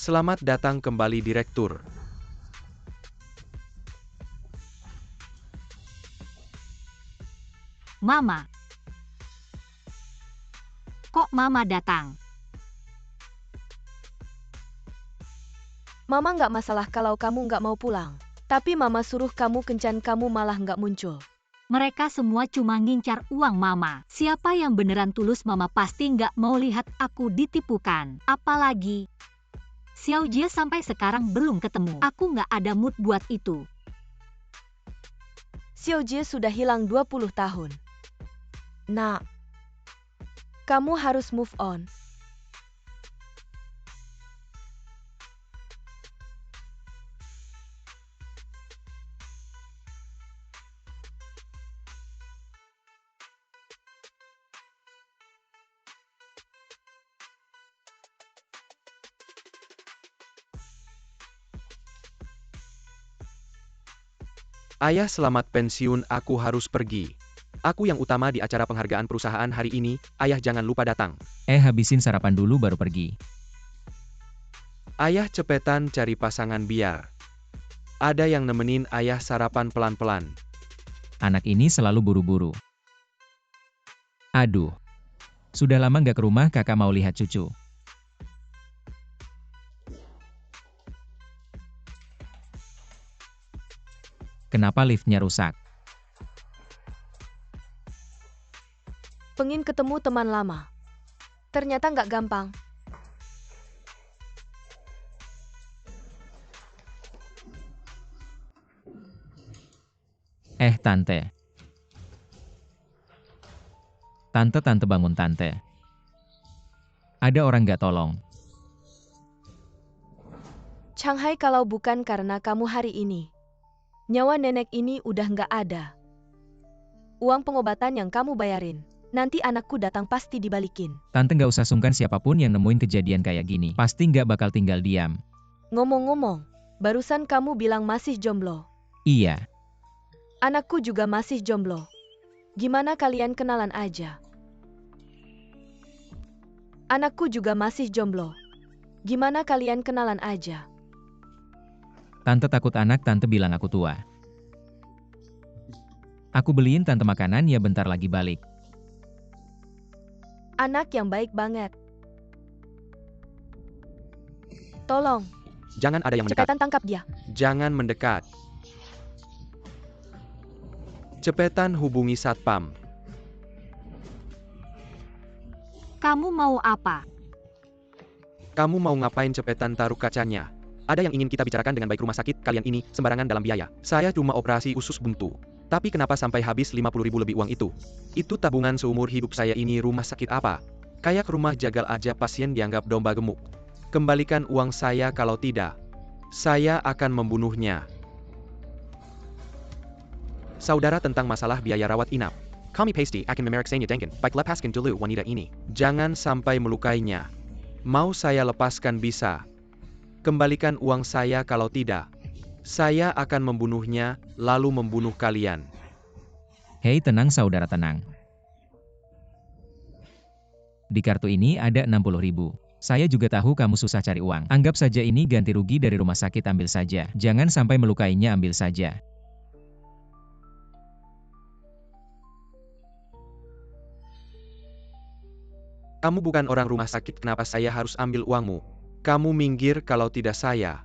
Selamat datang kembali Direktur. Mama. Kok Mama datang? Mama nggak masalah kalau kamu nggak mau pulang. Tapi Mama suruh kamu kencan, kamu malah nggak muncul. Mereka semua cuma ngincar uang Mama. Siapa yang beneran tulus Mama pasti nggak mau lihat aku ditipukan. Apalagi Xiao Jie sampai sekarang belum ketemu. Aku nggak ada mood buat itu. Xiao Jie sudah hilang 20 tahun. Nak, kamu harus move on. Ayah selamat pensiun, aku harus pergi. Aku yang utama di acara penghargaan perusahaan hari ini, ayah jangan lupa datang. Habisin sarapan dulu baru pergi. Ayah cepetan cari pasangan biar ada yang nemenin ayah sarapan pelan-pelan. Anak ini selalu buru-buru. Aduh. Sudah lama nggak ke rumah, kakak mau lihat cucu. Kenapa liftnya rusak? Pengen ketemu teman lama. Ternyata nggak gampang. Tante. Tante bangun tante. Ada orang nggak tolong? Shanghai, kalau bukan karena kamu hari ini, nyawa nenek ini udah nggak ada. Uang pengobatan yang kamu bayarin, nanti anakku datang pasti dibalikin. Tante nggak usah sungkan, siapapun yang nemuin kejadian kayak gini, pasti nggak bakal tinggal diam. Ngomong-ngomong, barusan kamu bilang masih jomblo. Iya. Anakku juga masih jomblo. Gimana kalian kenalan aja? Anakku juga masih jomblo. Gimana kalian kenalan aja? Tante takut anak tante bilang aku tua. Aku beliin tante makanan ya, bentar lagi balik. Anak yang baik banget. Tolong, Jangan ada yang mendekat. cepetan tangkap dia. Jangan mendekat. Cepetan hubungi satpam. Kamu mau apa? Kamu mau ngapain? Cepetan taruh kacanya. Ada yang ingin kita bicarakan dengan baik. Rumah sakit kalian ini sembarangan dalam biaya. Saya cuma operasi usus buntu. Tapi kenapa sampai habis 50.000 lebih uang itu? Itu tabungan seumur hidup saya ini. Rumah sakit apa? Kayak rumah jagal aja pasien dianggap domba gemuk. Kembalikan uang saya, kalau tidak, saya akan membunuhnya. Saudara, tentang masalah biaya rawat inap. Kami pasti akan memeriksanya dengan baik. Lepaskan dulu wanita ini. Jangan sampai melukainya. Mau saya lepaskan bisa. Kembalikan uang saya, kalau tidak, saya akan membunuhnya, lalu membunuh kalian. Hei, tenang saudara, tenang. Di kartu ini ada 60.000. Saya juga tahu kamu susah cari uang. Anggap saja ini ganti rugi dari rumah sakit, ambil saja. Jangan sampai melukainya, ambil saja. Kamu bukan orang rumah sakit, kenapa saya harus ambil uangmu? Kamu minggir, kalau tidak saya.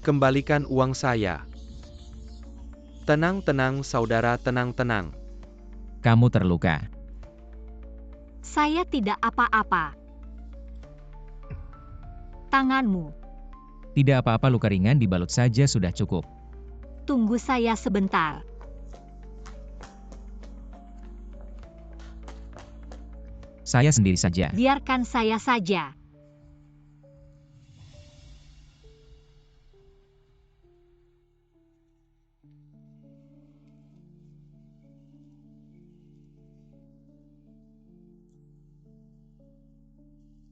Kembalikan uang saya. Tenang saudara, tenang. Kamu terluka. Saya tidak apa-apa. Tanganmu. Tidak apa-apa, luka ringan, dibalut saja sudah cukup. Tunggu saya sebentar. Saya sendiri saja. Biarkan saya saja.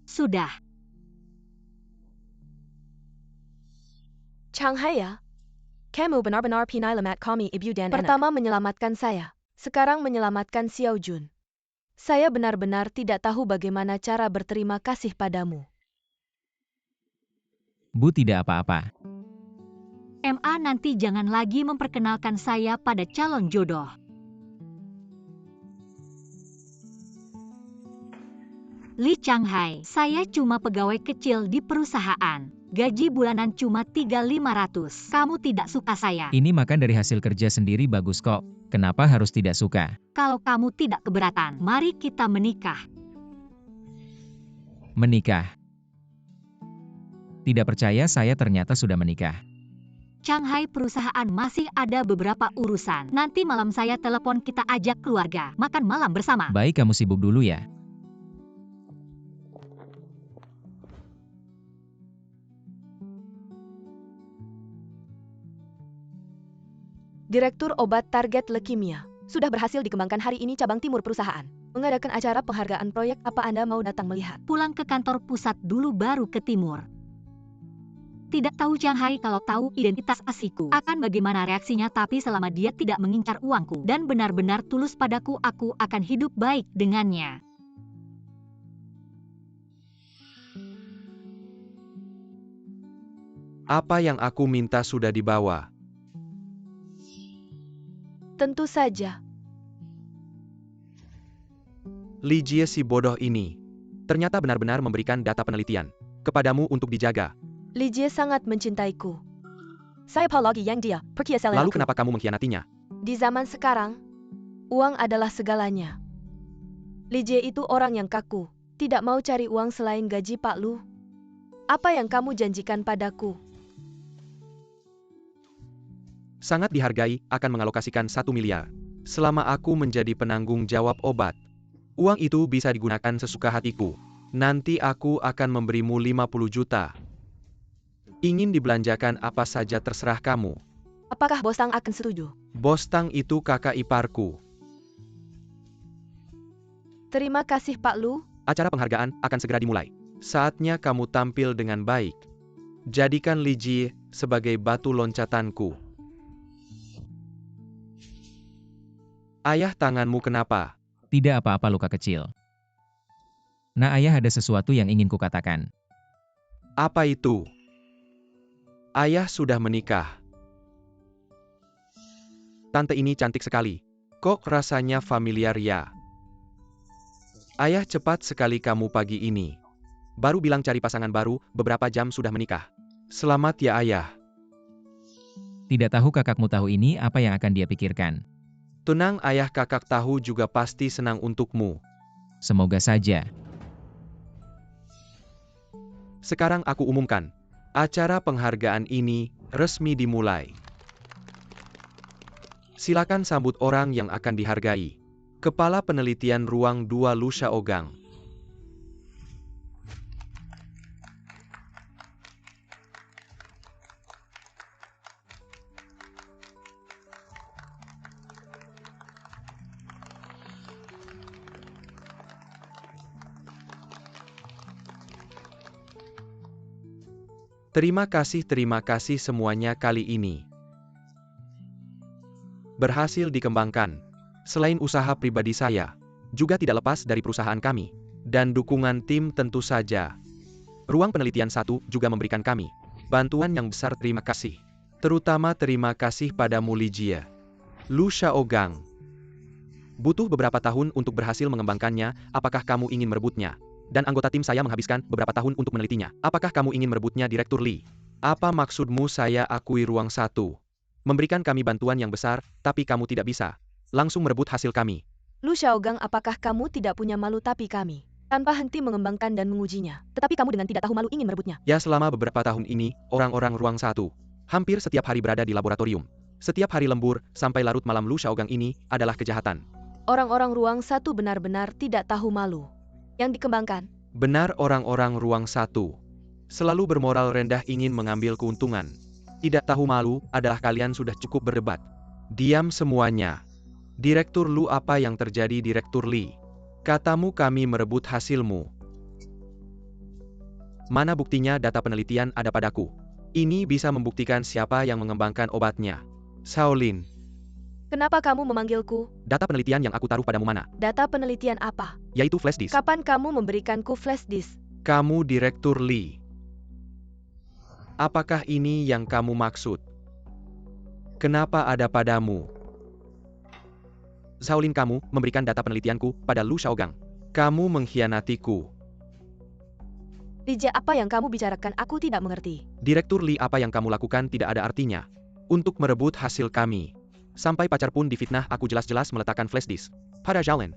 Sudah. Shanghai ya? Kamu benar-benar pinai lemat kami ibu dan anak. Pertama menyelamatkan saya. Sekarang menyelamatkan Xiao Jun. Saya benar-benar tidak tahu bagaimana cara berterima kasih padamu. Bu, tidak apa-apa. MA nanti jangan lagi memperkenalkan saya pada calon jodoh. Lee Changhai, saya cuma pegawai kecil di perusahaan. Gaji bulanan cuma 3.500. Kamu tidak suka saya. Ini makan dari hasil kerja sendiri bagus kok. Kenapa harus tidak suka? Kalau kamu tidak keberatan, mari kita menikah. Menikah. Tidak percaya saya ternyata sudah menikah. Changhai, perusahaan masih ada beberapa urusan. Nanti malam saya telepon, kita ajak keluarga makan malam bersama. Baik, kamu sibuk dulu ya. Direktur obat target leukemia. Sudah berhasil dikembangkan hari ini cabang timur perusahaan. Mengadakan acara penghargaan proyek, apa Anda mau datang melihat? Pulang ke kantor pusat dulu baru ke timur. Tidak tahu Changhai kalau tahu identitas asliku akan bagaimana reaksinya, tapi selama dia tidak mengincar uangku dan benar-benar tulus padaku, aku akan hidup baik dengannya. Apa yang aku minta sudah dibawa. Tentu saja. Li Jie si bodoh ini. Ternyata benar-benar memberikan data penelitian kepadamu untuk dijaga. Li Jie sangat mencintaiku. Saya apologi yang dia pergi asal. Lalu kenapa kamu mengkhianatinya? Di zaman sekarang, uang adalah segalanya. Li Jie itu orang yang kaku, tidak mau cari uang selain gaji Pak Lu. Apa yang kamu janjikan padaku? Sangat dihargai, akan mengalokasikan 1 miliar. Selama aku menjadi penanggung jawab obat. Uang itu bisa digunakan sesuka hatiku. Nanti aku akan memberimu 50 juta. Ingin dibelanjakan apa saja terserah kamu. Apakah Bos Tang akan setuju? Bos Tang itu kakak iparku. Terima kasih Pak Lu. Acara penghargaan akan segera dimulai. Saatnya kamu tampil dengan baik. Jadikan Li Jie sebagai batu loncatanku. Ayah, tanganmu kenapa? Tidak apa-apa, luka kecil. Nah, ayah, ada sesuatu yang ingin kukatakan. Apa itu? Ayah sudah menikah. Tante ini cantik sekali. Kok rasanya familiar ya? Ayah, cepat sekali kamu pagi ini. Baru bilang cari pasangan baru, beberapa jam sudah menikah. Selamat ya ayah. Tidak tahu kakakmu tahu ini apa yang akan dia pikirkan. Tenang ayah, kakak tahu juga pasti senang untukmu. Semoga saja. Sekarang aku umumkan. Acara penghargaan ini resmi dimulai. Silakan sambut orang yang akan dihargai. Kepala Penelitian Ruang 2 Lu Xiaogang. Terima kasih semuanya kali ini. Berhasil dikembangkan. Selain usaha pribadi saya, juga tidak lepas dari perusahaan kami. Dan dukungan tim tentu saja. Ruang Penelitian 1 juga memberikan kami bantuan yang besar. Terima kasih. Terutama terima kasih padamu Li Jie. Lu Xiaogang. Butuh beberapa tahun untuk berhasil mengembangkannya, apakah kamu ingin merebutnya? Dan anggota tim saya menghabiskan beberapa tahun untuk menelitinya. Apakah kamu ingin merebutnya, Direktur Li? Apa maksudmu saya akui Ruang 1? Memberikan kami bantuan yang besar, tapi kamu tidak bisa langsung merebut hasil kami. Lu Xiaogang, apakah kamu tidak punya malu tapi kami tanpa henti mengembangkan dan mengujinya, tetapi kamu dengan tidak tahu malu ingin merebutnya? Ya, selama beberapa tahun ini, orang-orang Ruang 1 hampir setiap hari berada di laboratorium. Setiap hari lembur, sampai larut malam. Lu Xiaogang ini adalah kejahatan. Orang-orang Ruang 1 benar-benar tidak tahu malu. Yang dikembangkan. Benar, orang-orang Ruang 1 selalu bermoral rendah, ingin mengambil keuntungan. Tidak tahu malu adalah kalian. Sudah cukup berdebat. Diam semuanya. Direktur Lu, apa yang terjadi Direktur Li? Katamu kami merebut hasilmu. Mana buktinya? Data penelitian ada padaku. Ini bisa membuktikan siapa yang mengembangkan obatnya. Shaolin. Kenapa kamu memanggilku? Data penelitian yang aku taruh padamu mana? Data penelitian apa? Yaitu flash disk. Kapan kamu memberikanku flash disk? Kamu Direktur Lee. Apakah ini yang kamu maksud? Kenapa ada padamu? Shaolin, kamu memberikan data penelitianku pada Lu Xiaogang. Kamu mengkhianatiku. Li Jie, apa yang kamu bicarakan aku tidak mengerti. Direktur Lee, apa yang kamu lakukan tidak ada artinya. Untuk merebut hasil kami. Sampai pacar pun difitnah, aku jelas-jelas meletakkan flash disk pada Shaolin.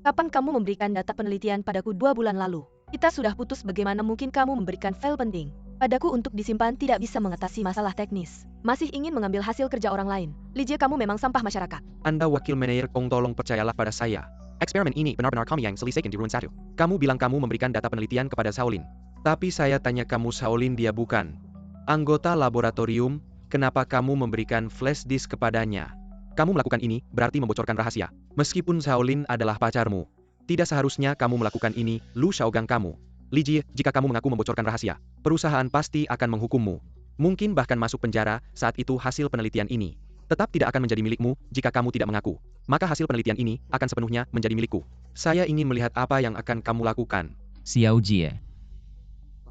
Kapan kamu memberikan data penelitian padaku 2 bulan lalu? Kita sudah putus, bagaimana mungkin kamu memberikan file penting padaku untuk disimpan? Tidak bisa mengatasi masalah teknis. Masih ingin mengambil hasil kerja orang lain. Li Jie, kamu memang sampah masyarakat. Anda wakil Manajer Kong, tolong percayalah pada saya. Eksperimen ini benar-benar kami yang selesaikan di Ruin 1. Kamu bilang kamu memberikan data penelitian kepada Shaolin. Tapi saya tanya kamu, Shaolin dia bukan anggota laboratorium, kenapa kamu memberikan flash disk kepadanya? Kamu melakukan ini berarti membocorkan rahasia. Meskipun Shaolin adalah pacarmu, tidak seharusnya kamu melakukan ini, Lu Xiaogang kamu. Li Jie, jika kamu mengaku membocorkan rahasia, perusahaan pasti akan menghukummu. Mungkin bahkan masuk penjara. Saat itu hasil penelitian ini tetap tidak akan menjadi milikmu jika kamu tidak mengaku. Maka hasil penelitian ini akan sepenuhnya menjadi milikku. Saya ingin melihat apa yang akan kamu lakukan. Xiao Jie,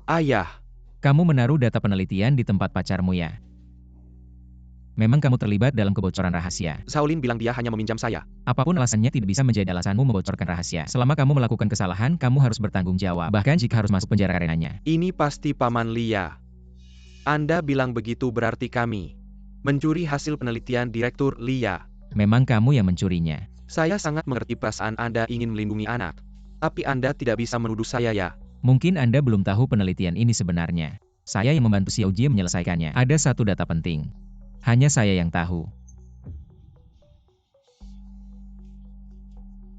Ayah, kamu menaruh data penelitian di tempat pacarmu ya? Memang kamu terlibat dalam kebocoran rahasia. Shaolin bilang dia hanya meminjam saya. Apapun alasannya tidak bisa menjadi alasanmu membocorkan rahasia. Selama kamu melakukan kesalahan, kamu harus bertanggung jawab. Bahkan jika harus masuk penjara karenanya. Ini pasti Paman Lia. Anda bilang begitu berarti kami mencuri hasil penelitian Direktur Lia. Memang kamu yang mencurinya. Saya sangat mengerti perasaan Anda ingin melindungi anak. Tapi Anda tidak bisa menuduh saya ya. Mungkin Anda belum tahu penelitian ini sebenarnya. Saya yang membantu Xiao Jie menyelesaikannya. Ada satu data penting. Hanya saya yang tahu.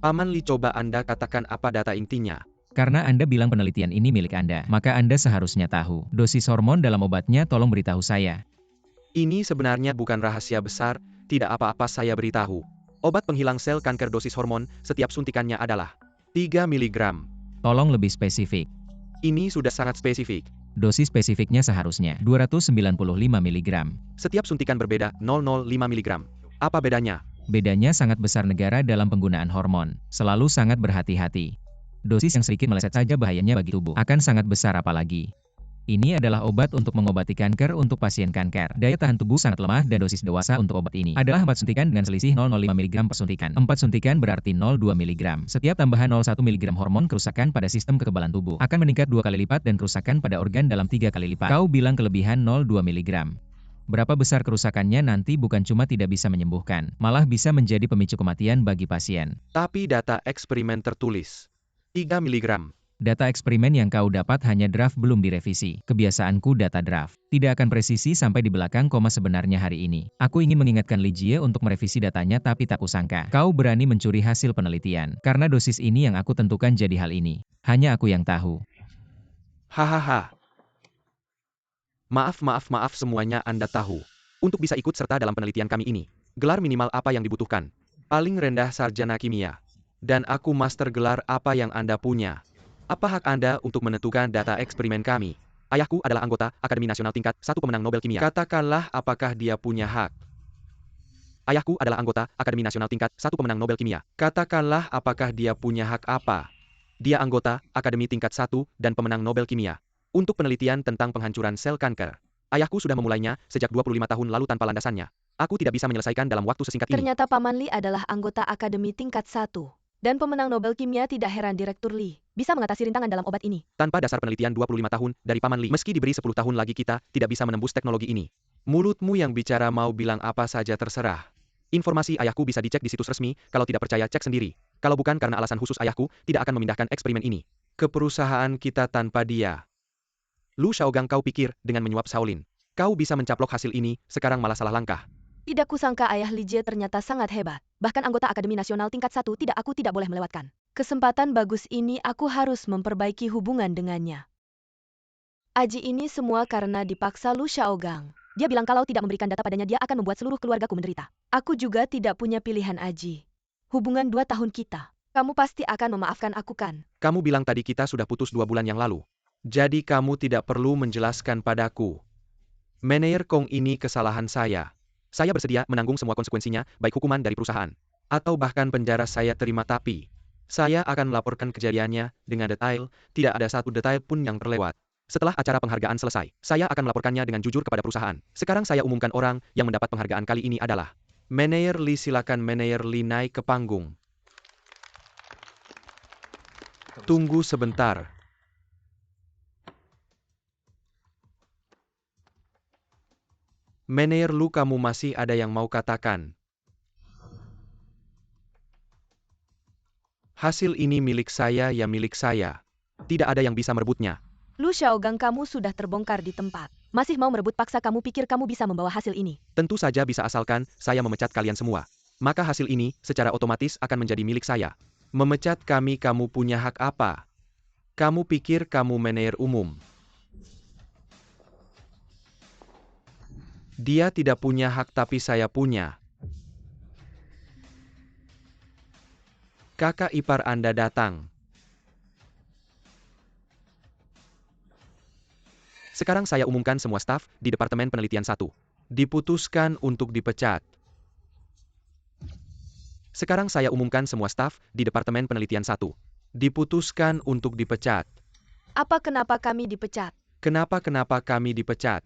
Paman Li, coba Anda katakan apa data intinya. Karena Anda bilang penelitian ini milik Anda, maka Anda seharusnya tahu. Dosis hormon dalam obatnya tolong beritahu saya. Ini sebenarnya bukan rahasia besar, tidak apa-apa saya beritahu. Obat penghilang sel kanker dosis hormon, setiap suntikannya adalah 3 mg. Tolong lebih spesifik. Ini sudah sangat spesifik. Dosis spesifiknya seharusnya 295 mg. Setiap suntikan berbeda, 005 mg. Apa bedanya? Bedanya sangat besar. Negara dalam penggunaan hormon selalu sangat berhati-hati. Dosis yang sedikit meleset saja bahayanya bagi tubuh akan sangat besar apalagi. Ini adalah obat untuk mengobati kanker untuk pasien kanker. Daya tahan tubuh sangat lemah dan dosis dewasa untuk obat ini adalah 4 suntikan dengan selisih 0,05 mg per suntikan. 4 suntikan berarti 0,2 mg. Setiap tambahan 0,1 mg hormon kerusakan pada sistem kekebalan tubuh akan meningkat 2 kali lipat dan kerusakan pada organ dalam 3 kali lipat. Kau bilang kelebihan 0,2 mg. Berapa besar kerusakannya nanti bukan cuma tidak bisa menyembuhkan, malah bisa menjadi pemicu kematian bagi pasien. Tapi data eksperimen tertulis 3 mg. Data eksperimen yang kau dapat hanya draft belum direvisi. Kebiasaanku data draft. Tidak akan presisi sampai di belakang koma sebenarnya hari ini. Aku ingin mengingatkan Li Jie untuk merevisi datanya tapi tak kusangka. Kau berani mencuri hasil penelitian. Karena dosis ini yang aku tentukan jadi hal ini. Hanya aku yang tahu. Hahaha. Maaf semuanya Anda tahu. Untuk bisa ikut serta dalam penelitian kami ini, gelar minimal apa yang dibutuhkan? Paling rendah sarjana kimia. Dan aku master gelar apa yang Anda punya? Apa hak Anda untuk menentukan data eksperimen kami? Ayahku adalah anggota Akademi Nasional tingkat 1 pemenang Nobel Kimia. Katakanlah apakah dia punya hak. Ayahku adalah anggota Akademi Nasional tingkat 1 pemenang Nobel Kimia. Katakanlah apakah dia punya hak apa? Dia anggota Akademi tingkat 1 dan pemenang Nobel Kimia. Untuk penelitian tentang penghancuran sel kanker. Ayahku sudah memulainya sejak 25 tahun lalu tanpa landasannya. Aku tidak bisa menyelesaikan dalam waktu sesingkat ini. Ternyata Paman Li adalah anggota Akademi tingkat 1. Dan pemenang Nobel Kimia. Tidak heran Direktur Lee bisa mengatasi rintangan dalam obat ini. Tanpa dasar penelitian 25 tahun dari Paman Lee, meski diberi 10 tahun lagi kita tidak bisa menembus teknologi ini. Mulutmu yang bicara mau bilang apa saja terserah. Informasi ayahku bisa dicek di situs resmi, kalau tidak percaya cek sendiri. Kalau bukan karena alasan khusus ayahku, tidak akan memindahkan eksperimen ini ke perusahaan kita tanpa dia. Lu Xiaogang, kau pikir dengan menyuap Shaolin kau bisa mencaplok hasil ini, sekarang malah salah langkah. Tidak kusangka ayah Li Jie ternyata sangat hebat. Bahkan anggota Akademi Nasional tingkat 1 aku tidak boleh melewatkan. Kesempatan bagus ini aku harus memperbaiki hubungan dengannya. Aji ini semua karena dipaksa Lu Xiaogang. Dia bilang kalau tidak memberikan data padanya dia akan membuat seluruh keluargaku menderita. Aku juga tidak punya pilihan Aji. Hubungan 2 tahun kita. Kamu pasti akan memaafkan aku kan? Kamu bilang tadi kita sudah putus 2 bulan yang lalu. Jadi kamu tidak perlu menjelaskan padaku. Manajer Kong, ini kesalahan saya. Saya bersedia menanggung semua konsekuensinya, baik hukuman dari perusahaan, atau bahkan penjara saya terima, tapi saya akan melaporkan kejadiannya dengan detail, tidak ada satu detail pun yang terlewat. Setelah acara penghargaan selesai, saya akan melaporkannya dengan jujur kepada perusahaan. Sekarang saya umumkan orang yang mendapat penghargaan kali ini adalah Manajer Lee. Silakan Manajer Lee naik ke panggung. Tunggu sebentar. Manajer Lu, kamu masih ada yang mau katakan? Hasil ini milik saya, ya milik saya. Tidak ada yang bisa merebutnya. Lu Xiaogang, kamu sudah terbongkar di tempat. Masih mau merebut paksa? Kamu pikir kamu bisa membawa hasil ini? Tentu saja bisa, asalkan saya memecat kalian semua. Maka hasil ini secara otomatis akan menjadi milik saya. Memecat kami, kamu punya hak apa? Kamu pikir kamu manajer umum? Dia tidak punya hak, tapi saya punya. Kakak ipar Anda datang. Sekarang saya umumkan semua staf di Departemen Penelitian 1. Diputuskan untuk dipecat. Sekarang saya umumkan semua staf di Departemen Penelitian 1. Diputuskan untuk dipecat. Kenapa kami dipecat? Kenapa kami dipecat?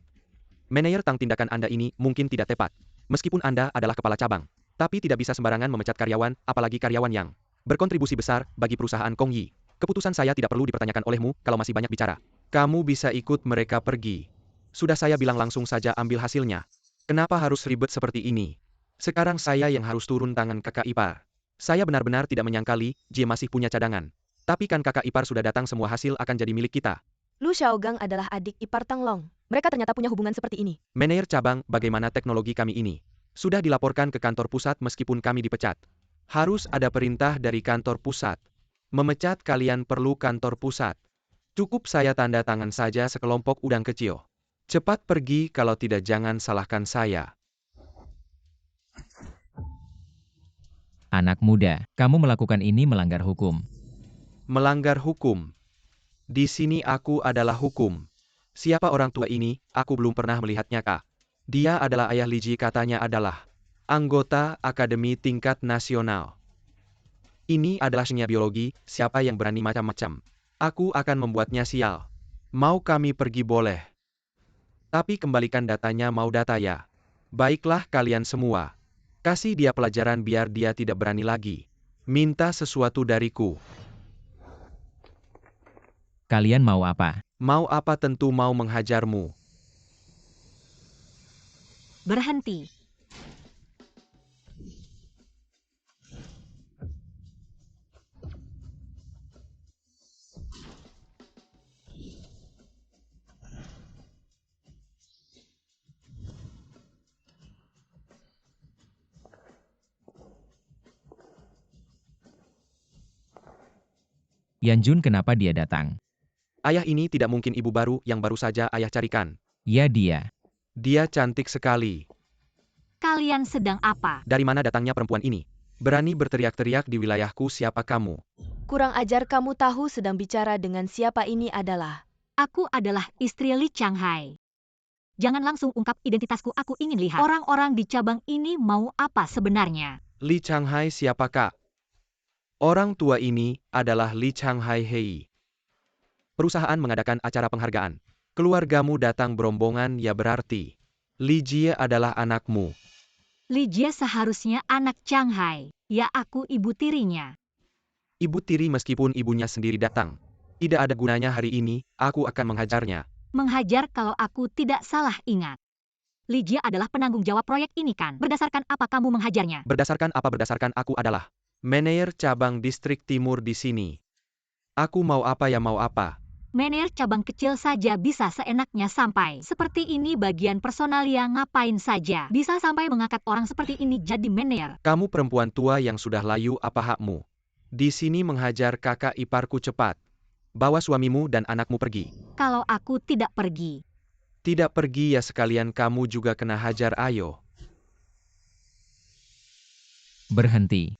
Manajer Tang, tindakan Anda ini mungkin tidak tepat. Meskipun Anda adalah kepala cabang, tapi tidak bisa sembarangan memecat karyawan, apalagi karyawan yang berkontribusi besar bagi perusahaan Kong Yi. Keputusan saya tidak perlu dipertanyakan olehmu kalau masih banyak bicara. Kamu bisa ikut mereka pergi. Sudah saya bilang, langsung saja ambil hasilnya. Kenapa harus ribet seperti ini? Sekarang saya yang harus turun tangan, kakak ipar. Saya benar-benar tidak menyangka Li Jie masih punya cadangan. Tapi kan kakak ipar sudah datang, semua hasil akan jadi milik kita. Lu Xiaogang adalah adik ipar Tang Long. Mereka ternyata punya hubungan seperti ini. Manajer cabang, bagaimana teknologi kami ini? Sudah dilaporkan ke kantor pusat meskipun kami dipecat. Harus ada perintah dari kantor pusat. Memecat kalian perlu kantor pusat. Cukup saya tanda tangan saja sekelompok udang kecil. Cepat pergi, kalau tidak jangan salahkan saya. Anak muda, kamu melakukan ini melanggar hukum. Melanggar hukum. Di sini aku adalah hukum. Siapa orang tua ini? Aku belum pernah melihatnya, Kak. Dia adalah ayah Li Jie, katanya adalah anggota Akademi Tingkat Nasional. Ini adalah seni biologi, siapa yang berani macam-macam? Aku akan membuatnya sial. Mau kami pergi boleh. Tapi kembalikan datanya, mau data ya? Baiklah kalian semua. Kasih dia pelajaran biar dia tidak berani lagi. Minta sesuatu dariku. Kalian mau apa? Mau apa? Tentu mau menghajarmu. Berhenti. Yanjun, kenapa dia datang? Ayah, ini tidak mungkin ibu baru yang baru saja ayah carikan. Ya, dia. Dia cantik sekali. Kalian sedang apa? Dari mana datangnya perempuan ini? Berani berteriak-teriak di wilayahku, siapa kamu? Kurang ajar, kamu tahu sedang bicara dengan siapa? Ini adalah... Aku adalah istri Li Changhai. Jangan langsung ungkap identitasku, aku ingin lihat orang-orang di cabang ini mau apa sebenarnya. Li Changhai siapa, Kak? Orang tua ini adalah Li Changhai Hei. Perusahaan mengadakan acara penghargaan. Keluargamu datang berombongan, ya berarti Li Jie adalah anakmu. Li Jie seharusnya anak Changhai. Ya, aku ibu tirinya. Ibu tiri meskipun ibunya sendiri datang. Tidak ada gunanya hari ini, aku akan menghajarnya. Menghajar kalau aku tidak salah ingat. Li Jie adalah penanggung jawab proyek ini kan? Berdasarkan apa kamu menghajarnya? Berdasarkan apa? Berdasarkan aku adalah manajer cabang distrik timur di sini. Aku mau apa ya, mau apa? Manajer cabang kecil saja bisa seenaknya sampai seperti ini. Bagian personal yang ngapain saja bisa sampai mengangkat orang seperti ini jadi manajer. Kamu perempuan tua yang sudah layu, apa hakmu di sini menghajar kakak iparku? Cepat bawa suamimu dan anakmu pergi. Kalau aku tidak pergi. Tidak pergi ya sekalian kamu juga kena hajar, ayo. Berhenti.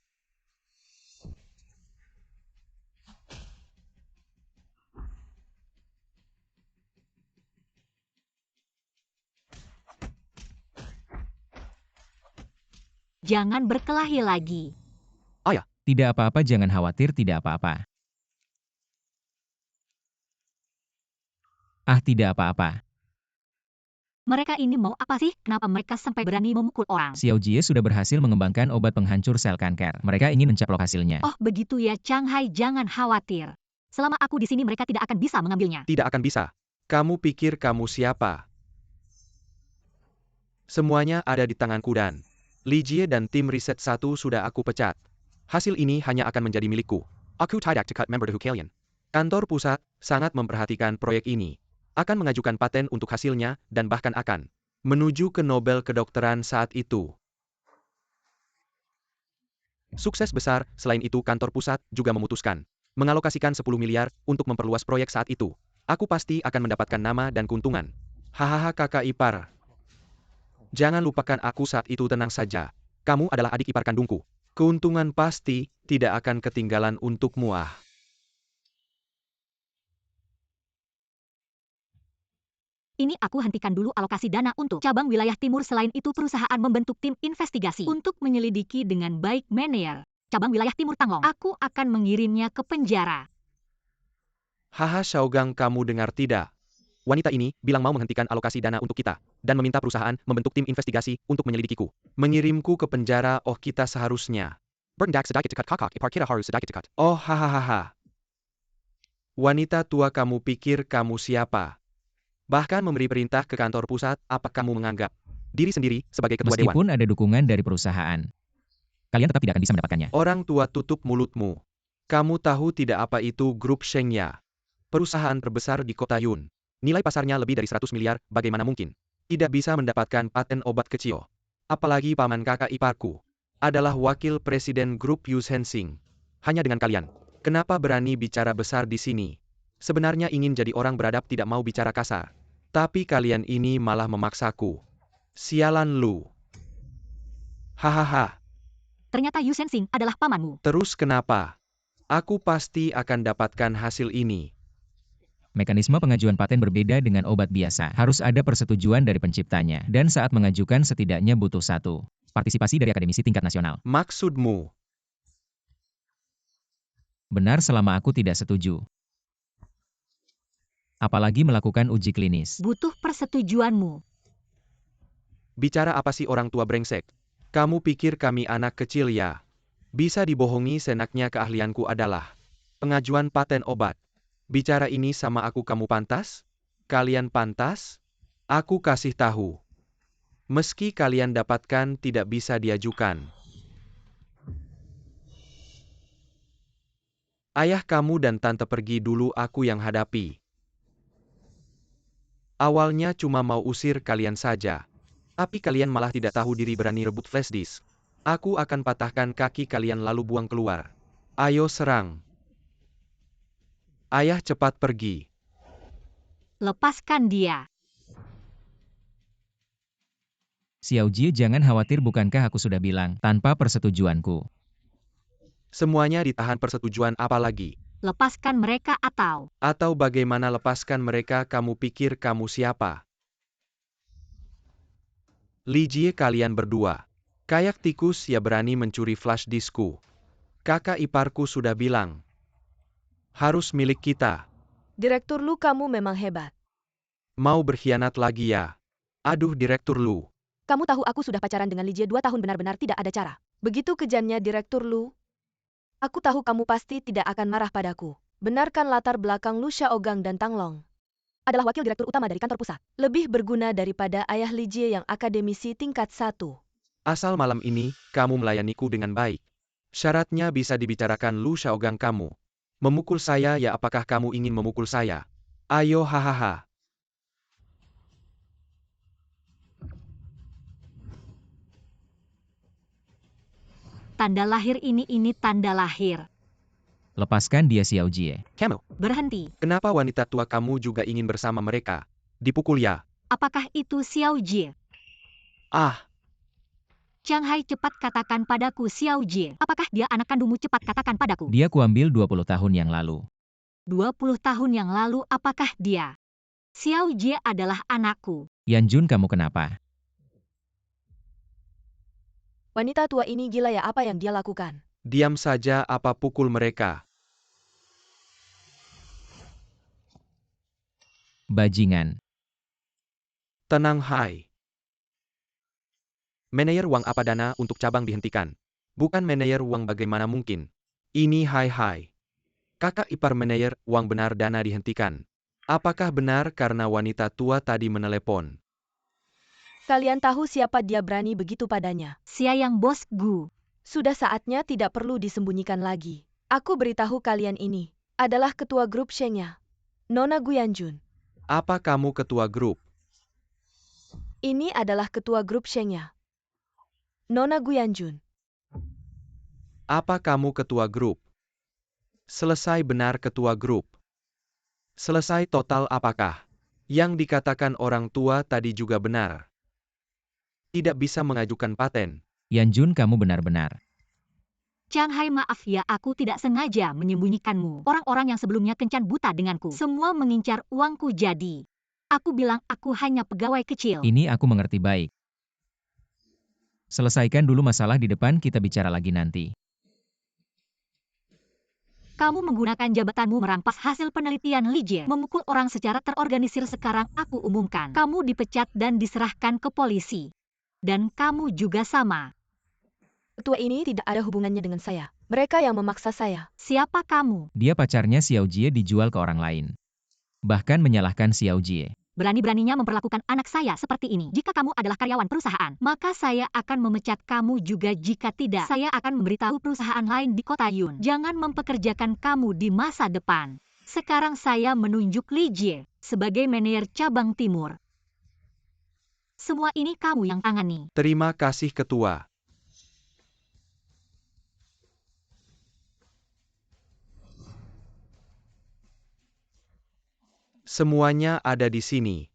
Jangan berkelahi lagi. Tidak apa-apa, jangan khawatir, tidak apa-apa. Ah, tidak apa-apa. Mereka ini mau apa sih? Kenapa mereka sampai berani memukul orang? Xiao Jie sudah berhasil mengembangkan obat penghancur sel kanker. Mereka ingin mencaplok hasilnya. Oh begitu ya Shanghai, jangan khawatir. Selama aku di sini mereka tidak akan bisa mengambilnya. Tidak akan bisa. Kamu pikir kamu siapa? Semuanya ada di tanganku dan Li Jie dan tim riset 1 sudah aku pecat. Hasil ini hanya akan menjadi milikku. Aku tidak cekat member The Kalian. Kantor pusat sangat memperhatikan proyek ini. Akan mengajukan paten untuk hasilnya dan bahkan akan menuju ke Nobel kedokteran saat itu. Sukses besar, selain itu kantor pusat juga memutuskan mengalokasikan 10 miliar untuk memperluas proyek saat itu. Aku pasti akan mendapatkan nama dan keuntungan. Hahaha kakak ipar. Jangan lupakan aku saat itu, tenang saja. Kamu adalah adik ipar kandungku. Keuntungan pasti tidak akan ketinggalan untukmu ah. Ini aku hentikan dulu alokasi dana untuk cabang wilayah timur. Selain itu perusahaan membentuk tim investigasi untuk menyelidiki dengan baik manajer cabang wilayah timur Tanglong. Aku akan mengirimnya ke penjara. Haha Xiaogang, kamu dengar tidak? Wanita ini bilang mau menghentikan alokasi dana untuk kita dan meminta perusahaan membentuk tim investigasi untuk menyelidikiku. Mengirimku ke penjara. Oh, kita seharusnya bertindak sedikit dekat kakak ipar kita harus sedikit dekat. Oh hahaha. Wanita tua, kamu pikir kamu siapa? Bahkan memberi perintah ke kantor pusat. Apa kamu menganggap diri sendiri sebagai ketua dewan? Meskipun ada dukungan dari perusahaan, kalian tetap tidak akan bisa mendapatkannya. Orang tua, tutup mulutmu. Kamu tahu tidak apa itu grup Shengya? Perusahaan terbesar di kota Yun. Nilai pasarnya lebih dari 100 miliar, bagaimana mungkin tidak bisa mendapatkan paten obat kecil? Apalagi paman kakak iparku adalah wakil presiden grup Yu Hensing. Hanya dengan kalian, kenapa berani bicara besar di sini? Sebenarnya ingin jadi orang beradab, tidak mau bicara kasar. Tapi kalian ini malah memaksaku. Sialan lu. Hahaha. Ternyata Yu Sensing adalah pamanmu. Terus kenapa? Aku pasti akan dapatkan hasil ini. Mekanisme pengajuan paten berbeda dengan obat biasa. Harus ada persetujuan dari penciptanya. Dan saat mengajukan setidaknya butuh 1 partisipasi dari akademisi tingkat nasional. Maksudmu? Benar, selama aku tidak setuju. Apalagi melakukan uji klinis. Butuh persetujuanmu. Bicara apa sih orang tua brengsek? Kamu pikir kami anak kecil ya? Bisa dibohongi senaknya. Keahlianku adalah pengajuan paten obat. Bicara ini sama aku, kamu pantas? Kalian pantas? Aku kasih tahu. Meski kalian dapatkan, tidak bisa diajukan. Ayah kamu dan tante pergi dulu, aku yang hadapi. Awalnya cuma mau usir kalian saja. Tapi kalian malah tidak tahu diri, berani rebut flash disk. Aku akan patahkan kaki kalian lalu buang keluar. Ayo serang. Ayah, cepat pergi. Lepaskan dia. Xiao Jie, jangan khawatir, bukankah aku sudah bilang, tanpa persetujuanku. Semuanya ditahan, persetujuan apa lagi? Lepaskan mereka atau bagaimana lepaskan mereka? Kamu pikir kamu siapa? Li Jie, kalian berdua kayak tikus ya, berani mencuri flash diskku. Kakak iparku sudah bilang harus milik kita. Direktur Lu, kamu memang hebat. Mau berkhianat lagi ya? Aduh Direktur Lu. Kamu tahu aku sudah pacaran dengan Li Jie 2 tahun, benar-benar tidak ada cara. Begitu kejamnya Direktur Lu. Aku tahu kamu pasti tidak akan marah padaku. Benarkan latar belakang Lu Xiaogang dan Tanglong adalah wakil direktur utama dari kantor pusat. Lebih berguna daripada ayah Li Jie yang akademisi tingkat 1. Asal malam ini kamu melayaniku dengan baik. Syaratnya bisa dibicarakan. Lu Xiaogang, kamu memukul saya ya? Apakah kamu ingin memukul saya? Ayo hahaha. tanda lahir ini tanda lahir. Lepaskan dia, Xiao Jie. Kamu, Berhenti. kenapa wanita tua kamu juga ingin bersama mereka? Dipukul ya? Apakah itu Xiao Jie? Ah, Shanghai, cepat katakan padaku Xiao Jie. Apakah dia anak kandungmu? Cepat katakan padaku. Dia kuambil 20 tahun yang lalu. 20 tahun yang lalu, apakah dia? Xiao Jie adalah anakku. Yan Jun, kamu kenapa? Wanita tua ini gila ya, apa yang dia lakukan? Diam saja, apa pukul mereka. Bajingan. Tenang hai. Manajer uang apa dana untuk cabang dihentikan? Bukan manajer uang, bagaimana mungkin? Ini hai. Kakak ipar manajer uang, benar dana dihentikan. Apakah benar karena wanita tua tadi menelepon? Kalian tahu siapa dia, berani begitu padanya? Siang bos Gu. Sudah saatnya tidak perlu disembunyikan lagi. Aku beritahu kalian, ini adalah ketua grup Shengya, Nona Gu Yanjun. Apa kamu ketua grup? Ini adalah ketua grup Shengya, Nona Gu Yanjun. Apa kamu ketua grup? Selesai, benar ketua grup. Selesai total. Apakah yang dikatakan orang tua tadi juga benar? Tidak bisa mengajukan paten. Yanjun, kamu benar-benar. Chang Hai, maaf ya, aku tidak sengaja menyembunyikanmu. Orang-orang yang sebelumnya kencan buta denganku. Semua mengincar uangku, jadi aku bilang aku hanya pegawai kecil. Ini aku mengerti baik. Selesaikan dulu masalah di depan, kita bicara lagi nanti. Kamu menggunakan jabatanmu merampas hasil penelitian Li Jie, memukul orang secara terorganisir. Sekarang aku umumkan, kamu dipecat dan diserahkan ke polisi. Dan kamu juga sama. Ketua ini tidak ada hubungannya dengan saya. Mereka yang memaksa saya. Siapa kamu? Dia pacarnya Xiao Jie, dijual ke orang lain. Bahkan menyalahkan Xiao Jie. Berani-beraninya memperlakukan anak saya seperti ini. Jika kamu adalah karyawan perusahaan, maka saya akan memecat kamu juga. Jika tidak, saya akan memberitahu perusahaan lain di kota Yun. Jangan mempekerjakan kamu di masa depan. Sekarang saya menunjuk Li Jie sebagai manajer cabang timur. Semua ini kamu yang tangani. Terima kasih ketua. Semuanya ada di sini.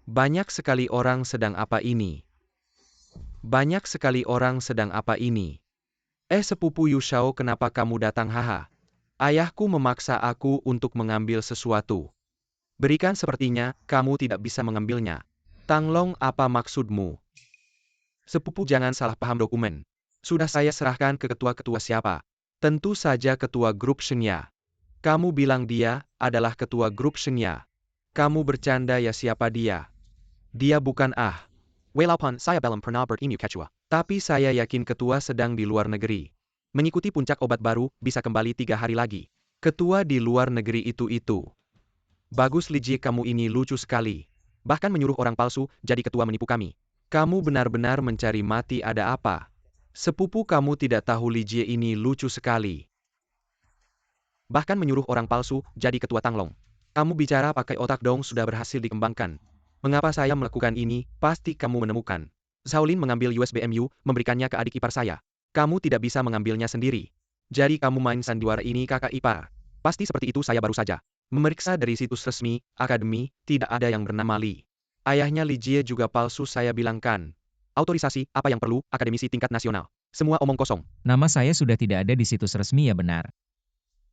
Banyak sekali orang sedang apa ini? Banyak sekali orang sedang apa ini? Sepupu Yushao, kenapa kamu datang? Haha. Ayahku memaksa aku untuk mengambil sesuatu. Berikan, sepertinya kamu tidak bisa mengambilnya. Tanglong, apa maksudmu? Sepupu, jangan salah paham dokumen. Sudah saya serahkan ke ketua-ketua. Siapa? Tentu saja ketua grup Shengya. Kamu bilang dia adalah ketua grup Shengya. Kamu bercanda ya? Siapa dia? Dia bukan Walaupun saya belum pernah bertemu ketua, tapi saya yakin ketua sedang di luar negeri. Mengikuti puncak obat baru, bisa kembali 3 hari lagi. Ketua di luar negeri itu. Bagus Li Jie, kamu ini lucu sekali. Bahkan menyuruh orang palsu, jadi ketua menipu kami. Kamu benar-benar mencari mati, ada apa? Sepupu, kamu tidak tahu Li Jie ini lucu sekali. Bahkan menyuruh orang palsu, jadi ketua. Tanglong. Kamu bicara pakai otak dong, sudah berhasil dikembangkan. Mengapa saya melakukan ini? Pasti kamu menemukan. Shaolin mengambil USBMU, memberikannya ke adik ipar saya. Kamu tidak bisa mengambilnya sendiri. Jadi kamu main sandiwara ini, kakak ipar. Pasti seperti itu. Saya baru saja memeriksa dari situs resmi akademi, tidak ada yang bernama Li. Ayahnya Li Jie juga palsu. Saya bilangkan. Autorisasi, apa yang perlu, akademisi tingkat nasional. Semua omong kosong. Nama saya sudah tidak ada di situs resmi, ya benar.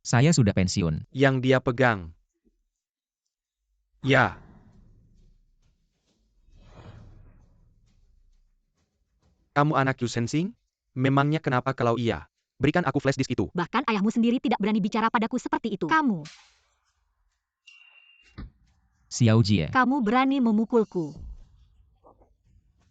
Saya sudah pensiun. Yang dia pegang. Ya. Kamu anak Yu Sensing? Memangnya kenapa kalau iya? Berikan aku flash disk itu. Bahkan ayahmu sendiri tidak berani bicara padaku seperti itu. Kamu Xiao Jie. Kamu berani memukulku.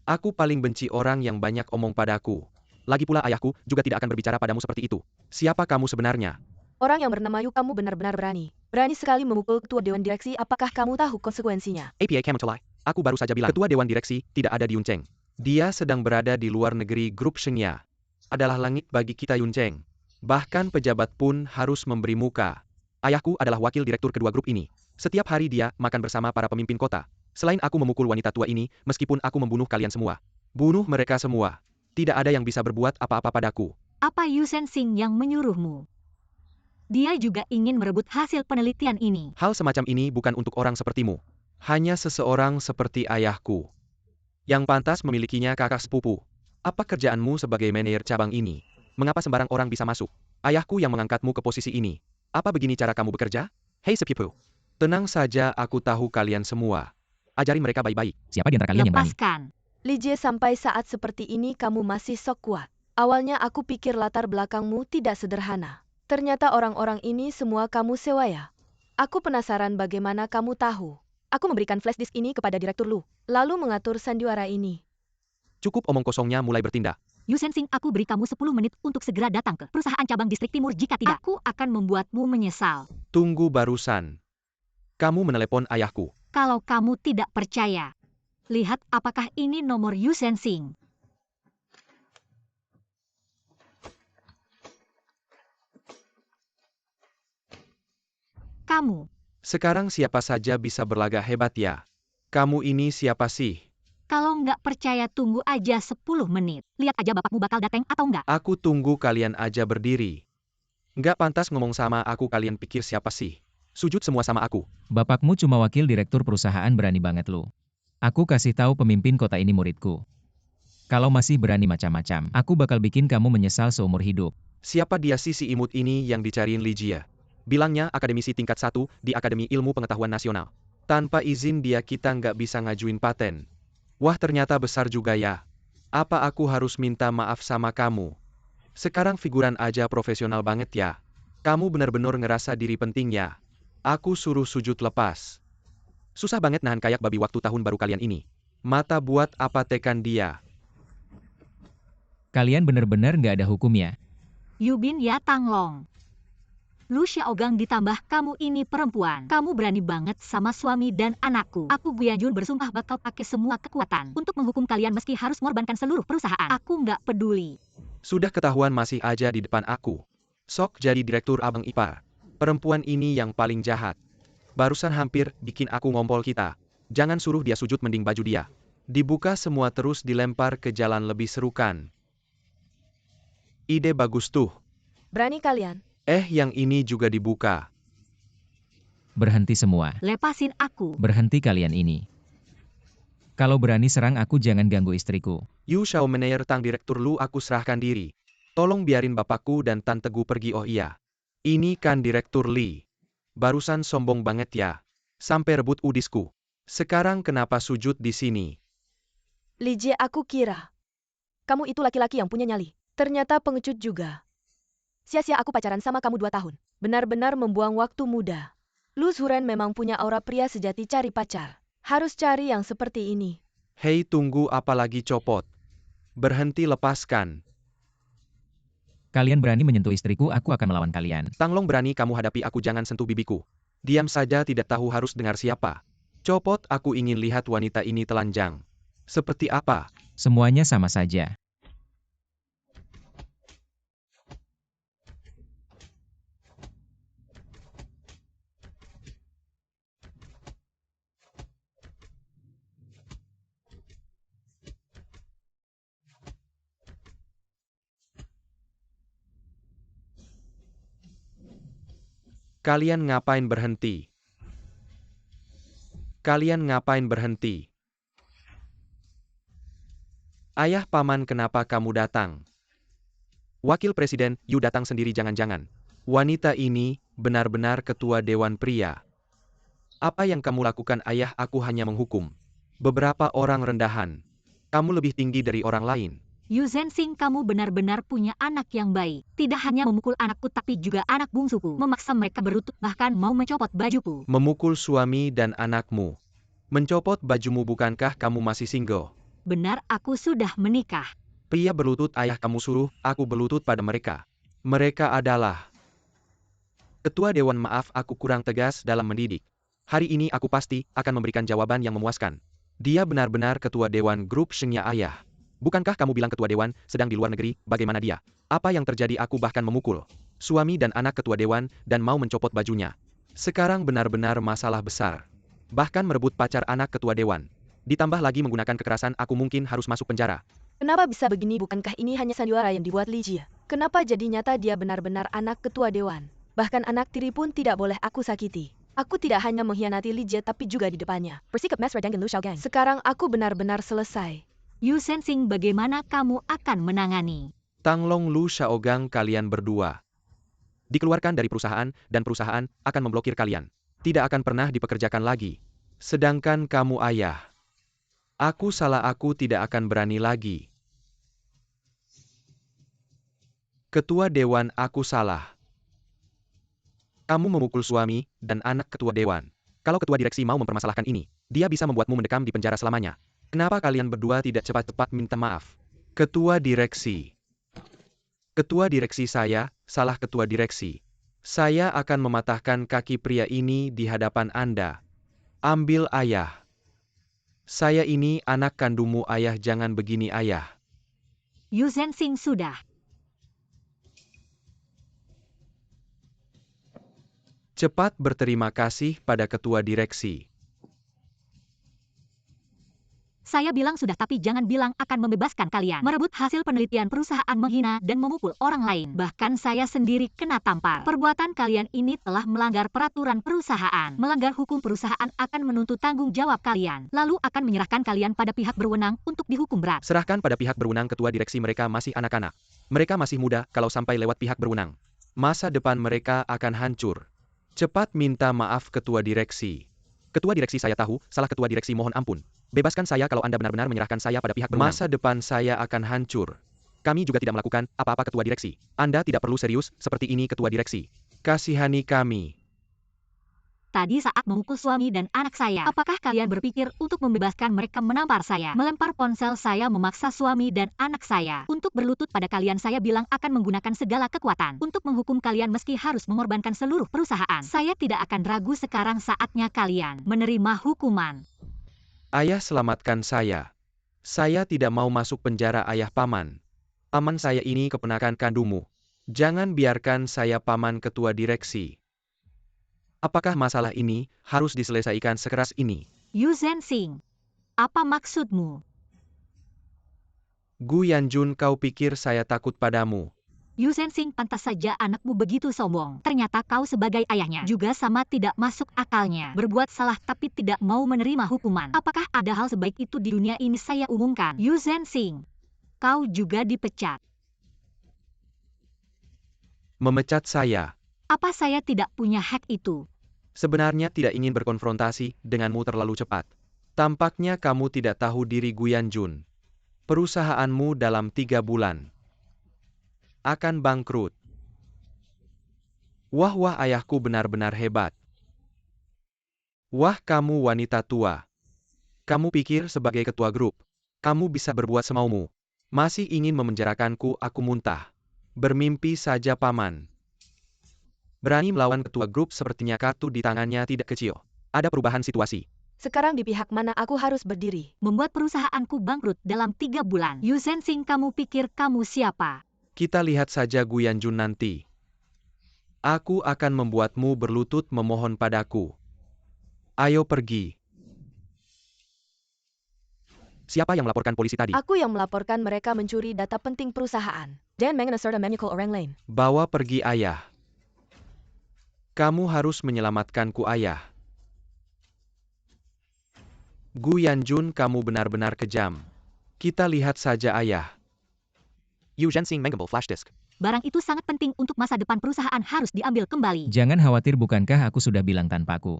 Aku paling benci orang yang banyak omong padaku. Lagi pula ayahku juga tidak akan berbicara padamu seperti itu. Siapa kamu sebenarnya? Orang yang bernama Yu, kamu benar-benar berani. Berani sekali memukul ketua dewan direksi. Apakah kamu tahu konsekuensinya? APA Kamatolai. Aku baru saja bilang ketua dewan direksi tidak ada di Yuncheng. Dia sedang berada di luar negeri. Grup Shengya adalah langit bagi kita Yuncheng. Bahkan pejabat pun harus memberi muka. Ayahku adalah wakil direktur kedua grup ini. Setiap hari dia makan bersama para pemimpin kota. Selain aku memukul wanita tua ini, meskipun aku membunuh kalian semua. Bunuh mereka semua. Tidak ada yang bisa berbuat apa-apa padaku. Apa Yu Sensing yang menyuruhmu? Dia juga ingin merebut hasil penelitian ini. Hal semacam ini bukan untuk orang sepertimu. Hanya seseorang seperti ayahku yang pantas memilikinya, kakak sepupu. Apa kerjaanmu sebagai manajer cabang ini? Mengapa sembarang orang bisa masuk? Ayahku yang mengangkatmu ke posisi ini. Apa begini cara kamu bekerja? Hei sepupu. Tenang saja, aku tahu kalian semua. Ajari mereka baik-baik. Siapa di antara kalian yang berani? Lepaskan. Li Jie, sampai saat seperti ini kamu masih sok kuat. Awalnya aku pikir latar belakangmu tidak sederhana. Ternyata orang-orang ini semua kamu sewa ya. Aku penasaran bagaimana kamu tahu. Aku memberikan flash disk ini kepada Direktur Lu, lalu mengatur sandiwara ini. Cukup omong kosongnya, mulai bertindak. Yu Sensing, aku beri kamu 10 menit untuk segera datang ke perusahaan cabang distrik timur. Jika tidak, aku akan membuatmu menyesal. Tunggu barusan. Kamu menelepon ayahku. Kalau kamu tidak percaya, lihat apakah ini nomor Yu Sensing. Kamu. Sekarang siapa saja bisa berlagak hebat ya? Kamu ini siapa sih? Kalau nggak percaya tunggu aja 10 menit. Lihat aja bapakmu bakal datang atau nggak. Aku tunggu kalian aja berdiri. Nggak pantas ngomong sama aku, kalian pikir siapa sih? Sujud semua sama aku. Bapakmu cuma wakil direktur perusahaan, berani banget lu. Aku kasih tahu pemimpin kota ini muridku. Kalau masih berani macam-macam, aku bakal bikin kamu menyesal seumur hidup. Siapa dia si imut ini yang dicariin Li Jie? Bilangnya akademisi tingkat 1 di Akademi Ilmu Pengetahuan Nasional. Tanpa izin dia kita nggak bisa ngajuin paten. Wah, ternyata besar juga ya. Apa aku harus minta maaf sama kamu? Sekarang figuran aja profesional banget ya. Kamu benar-benar ngerasa diri penting ya. Aku suruh sujud lepas. Susah banget nahan kayak babi waktu tahun baru kalian ini. Mata buat apa tekan dia? Kalian bener-bener nggak ada hukumnya. Yubin ya Tanglong. Lu Xiaogang ditambah kamu ini perempuan. Kamu berani banget sama suami dan anakku. Aku Guiyajun bersumpah bakal pakai semua kekuatan untuk menghukum kalian meski harus mengorbankan seluruh perusahaan. Aku nggak peduli. Sudah ketahuan masih aja di depan aku. Sok jadi direktur abang ipar. Perempuan ini yang paling jahat. Barusan hampir bikin aku ngompol kita. Jangan suruh dia sujud, mending baju dia dibuka semua terus dilempar ke jalan, lebih seru kan? Ide bagus tuh. Berani kalian? Yang ini juga dibuka. Berhenti semua. Lepasin aku. Berhenti kalian ini. Kalau berani serang aku, jangan ganggu istriku. Yu Xiao Meneer, Tang Direktur Lu, aku serahkan diri. Tolong biarin bapakku dan Tante Gu pergi. Oh iya. Ini kan Direktur Li. Barusan sombong banget ya. Sampai rebut udisku. Sekarang kenapa sujud di sini? Li Jie, aku kira kamu itu laki-laki yang punya nyali. Ternyata pengecut juga. Sia-sia aku pacaran sama kamu 2 tahun. Benar-benar membuang waktu muda. Lu Zuren memang punya aura pria sejati cari pacar. Harus cari yang seperti ini. Hei, tunggu apa lagi, copot? Berhenti, lepaskan. Kalian berani menyentuh istriku, aku akan melawan kalian. Tanglong, berani kamu hadapi aku, jangan sentuh bibiku. Diam saja, tidak tahu harus dengar siapa. Copot, aku ingin lihat wanita ini telanjang. Seperti apa? Semuanya sama saja. Kalian ngapain berhenti? Kalian ngapain berhenti? Ayah paman, kenapa kamu datang? Wakil Presiden, Yu datang sendiri, jangan-jangan. Wanita ini benar-benar ketua Dewan Pria. Apa yang kamu lakukan, ayah? Aku hanya menghukum beberapa orang rendahan. Kamu lebih tinggi dari orang lain. Yu Zensing, kamu benar-benar punya anak yang baik. Tidak hanya memukul anakku tapi juga anak bungsuku. Memaksa mereka berlutut, bahkan mau mencopot bajuku. Memukul suami dan anakmu. Mencopot bajumu, bukankah kamu masih single? Benar, aku sudah menikah. Pria berlutut, ayah kamu suruh aku berlutut pada mereka. Mereka adalah Ketua Dewan. Maaf, aku kurang tegas dalam mendidik. Hari ini aku pasti akan memberikan jawaban yang memuaskan. Dia benar-benar Ketua Dewan grup Shengya, ayah. Bukankah kamu bilang Ketua Dewan sedang di luar negeri? Bagaimana dia? Apa yang terjadi? Aku bahkan memukul suami dan anak Ketua Dewan dan mau mencopot bajunya. Sekarang benar-benar masalah besar. Bahkan merebut pacar anak Ketua Dewan. Ditambah lagi menggunakan kekerasan, aku mungkin harus masuk penjara. Kenapa bisa begini? Bukankah ini hanya sandiwara yang dibuat Li Jie? Kenapa jadi nyata dia benar-benar anak Ketua Dewan? Bahkan anak tiri pun tidak boleh aku sakiti. Aku tidak hanya mengkhianati Li Jie tapi juga di depannya. Bersikap mesra dengan Lu Xiaogang. Sekarang aku benar-benar selesai. Yu Sensing, bagaimana kamu akan menangani? Tanglong Lu Xiaogang, kalian berdua dikeluarkan dari perusahaan, dan perusahaan akan memblokir kalian. Tidak akan pernah dipekerjakan lagi. Sedangkan kamu ayah. Aku salah, aku tidak akan berani lagi. Ketua Dewan, aku salah. Kamu memukul suami dan anak ketua dewan. Kalau ketua direksi mau mempermasalahkan ini, dia bisa membuatmu mendekam di penjara selamanya. Kenapa kalian berdua tidak cepat-cepat minta maaf? Ketua direksi. Ketua direksi, saya salah ketua direksi. Saya akan mematahkan kaki pria ini di hadapan Anda. Ambil ayah. Saya ini anak kandungmu ayah, jangan begini ayah. Yu Zhenxing sudah. Cepat berterima kasih pada ketua direksi. Saya bilang sudah, tapi jangan bilang akan membebaskan kalian. Merebut hasil penelitian perusahaan, menghina dan memukul orang lain. Bahkan saya sendiri kena tampar. Perbuatan kalian ini telah melanggar peraturan perusahaan. Melanggar hukum perusahaan akan menuntut tanggung jawab kalian. Lalu akan menyerahkan kalian pada pihak berwenang untuk dihukum berat. Serahkan pada pihak berwenang, ketua direksi, mereka masih anak-anak. Mereka masih muda, kalau sampai lewat pihak berwenang, masa depan mereka akan hancur. Cepat minta maaf ketua direksi. Ketua direksi, saya tahu, salah ketua direksi, mohon ampun. Bebaskan saya kalau Anda benar-benar menyerahkan saya pada pihak berwenang. Masa depan saya akan hancur. Kami juga tidak melakukan apa-apa ketua direksi. Anda tidak perlu serius seperti ini ketua direksi. Kasihani kami. Tadi saat memukul suami dan anak saya, apakah kalian berpikir untuk membebaskan mereka menampar saya? Melempar ponsel saya, memaksa suami dan anak saya untuk berlutut pada kalian. Saya bilang akan menggunakan segala kekuatan untuk menghukum kalian meski harus mengorbankan seluruh perusahaan. Saya tidak akan ragu, sekarang saatnya kalian menerima hukuman. Ayah, selamatkan saya. Saya tidak mau masuk penjara ayah. Paman. Paman saya ini keponakan kandungmu. Jangan biarkan saya, paman ketua direksi. Apakah masalah ini harus diselesaikan sekeras ini? Yu Zhenxing, apa maksudmu? Gu Yanjun, kau pikir saya takut padamu? Yu Zhenxing, pantas saja anakmu begitu sombong. Ternyata kau sebagai ayahnya juga sama tidak masuk akalnya. Berbuat salah tapi tidak mau menerima hukuman. Apakah ada hal sebaik itu di dunia ini? Saya umumkan. Yu Zhenxing, kau juga dipecat. Memecat saya? Apa saya tidak punya hak itu? Sebenarnya tidak ingin berkonfrontasi denganmu terlalu cepat. Tampaknya kamu tidak tahu diri, Gu Yanjun. Perusahaanmu dalam 3 bulan akan bangkrut. Wah, ayahku benar-benar hebat. Wah, kamu wanita tua. Kamu pikir sebagai ketua grup, kamu bisa berbuat semaumu. Masih ingin memenjarakanku, aku muntah. Bermimpi saja, paman. Berani melawan ketua grup, sepertinya kartu di tangannya tidak kecil. Ada perubahan situasi. Sekarang di pihak mana aku harus berdiri? Membuat perusahaanku bangkrut dalam 3 bulan. Yu Zhenxing, kamu pikir kamu siapa? Kita lihat saja, Gu Yanjun, nanti. Aku akan membuatmu berlutut memohon padaku. Ayo pergi. Siapa yang melaporkan polisi tadi? Aku yang melaporkan mereka mencuri data penting perusahaan. Dan mengeserta memukul orang lain. Bawa pergi ayah. Kamu harus menyelamatkanku, ayah. Gu Yanjun, kamu benar-benar kejam. Kita lihat saja, ayah. Yu Zhenxing menggembel flash disk. Barang itu sangat penting untuk masa depan perusahaan, harus diambil kembali. Jangan khawatir, bukankah aku sudah bilang tanpaku?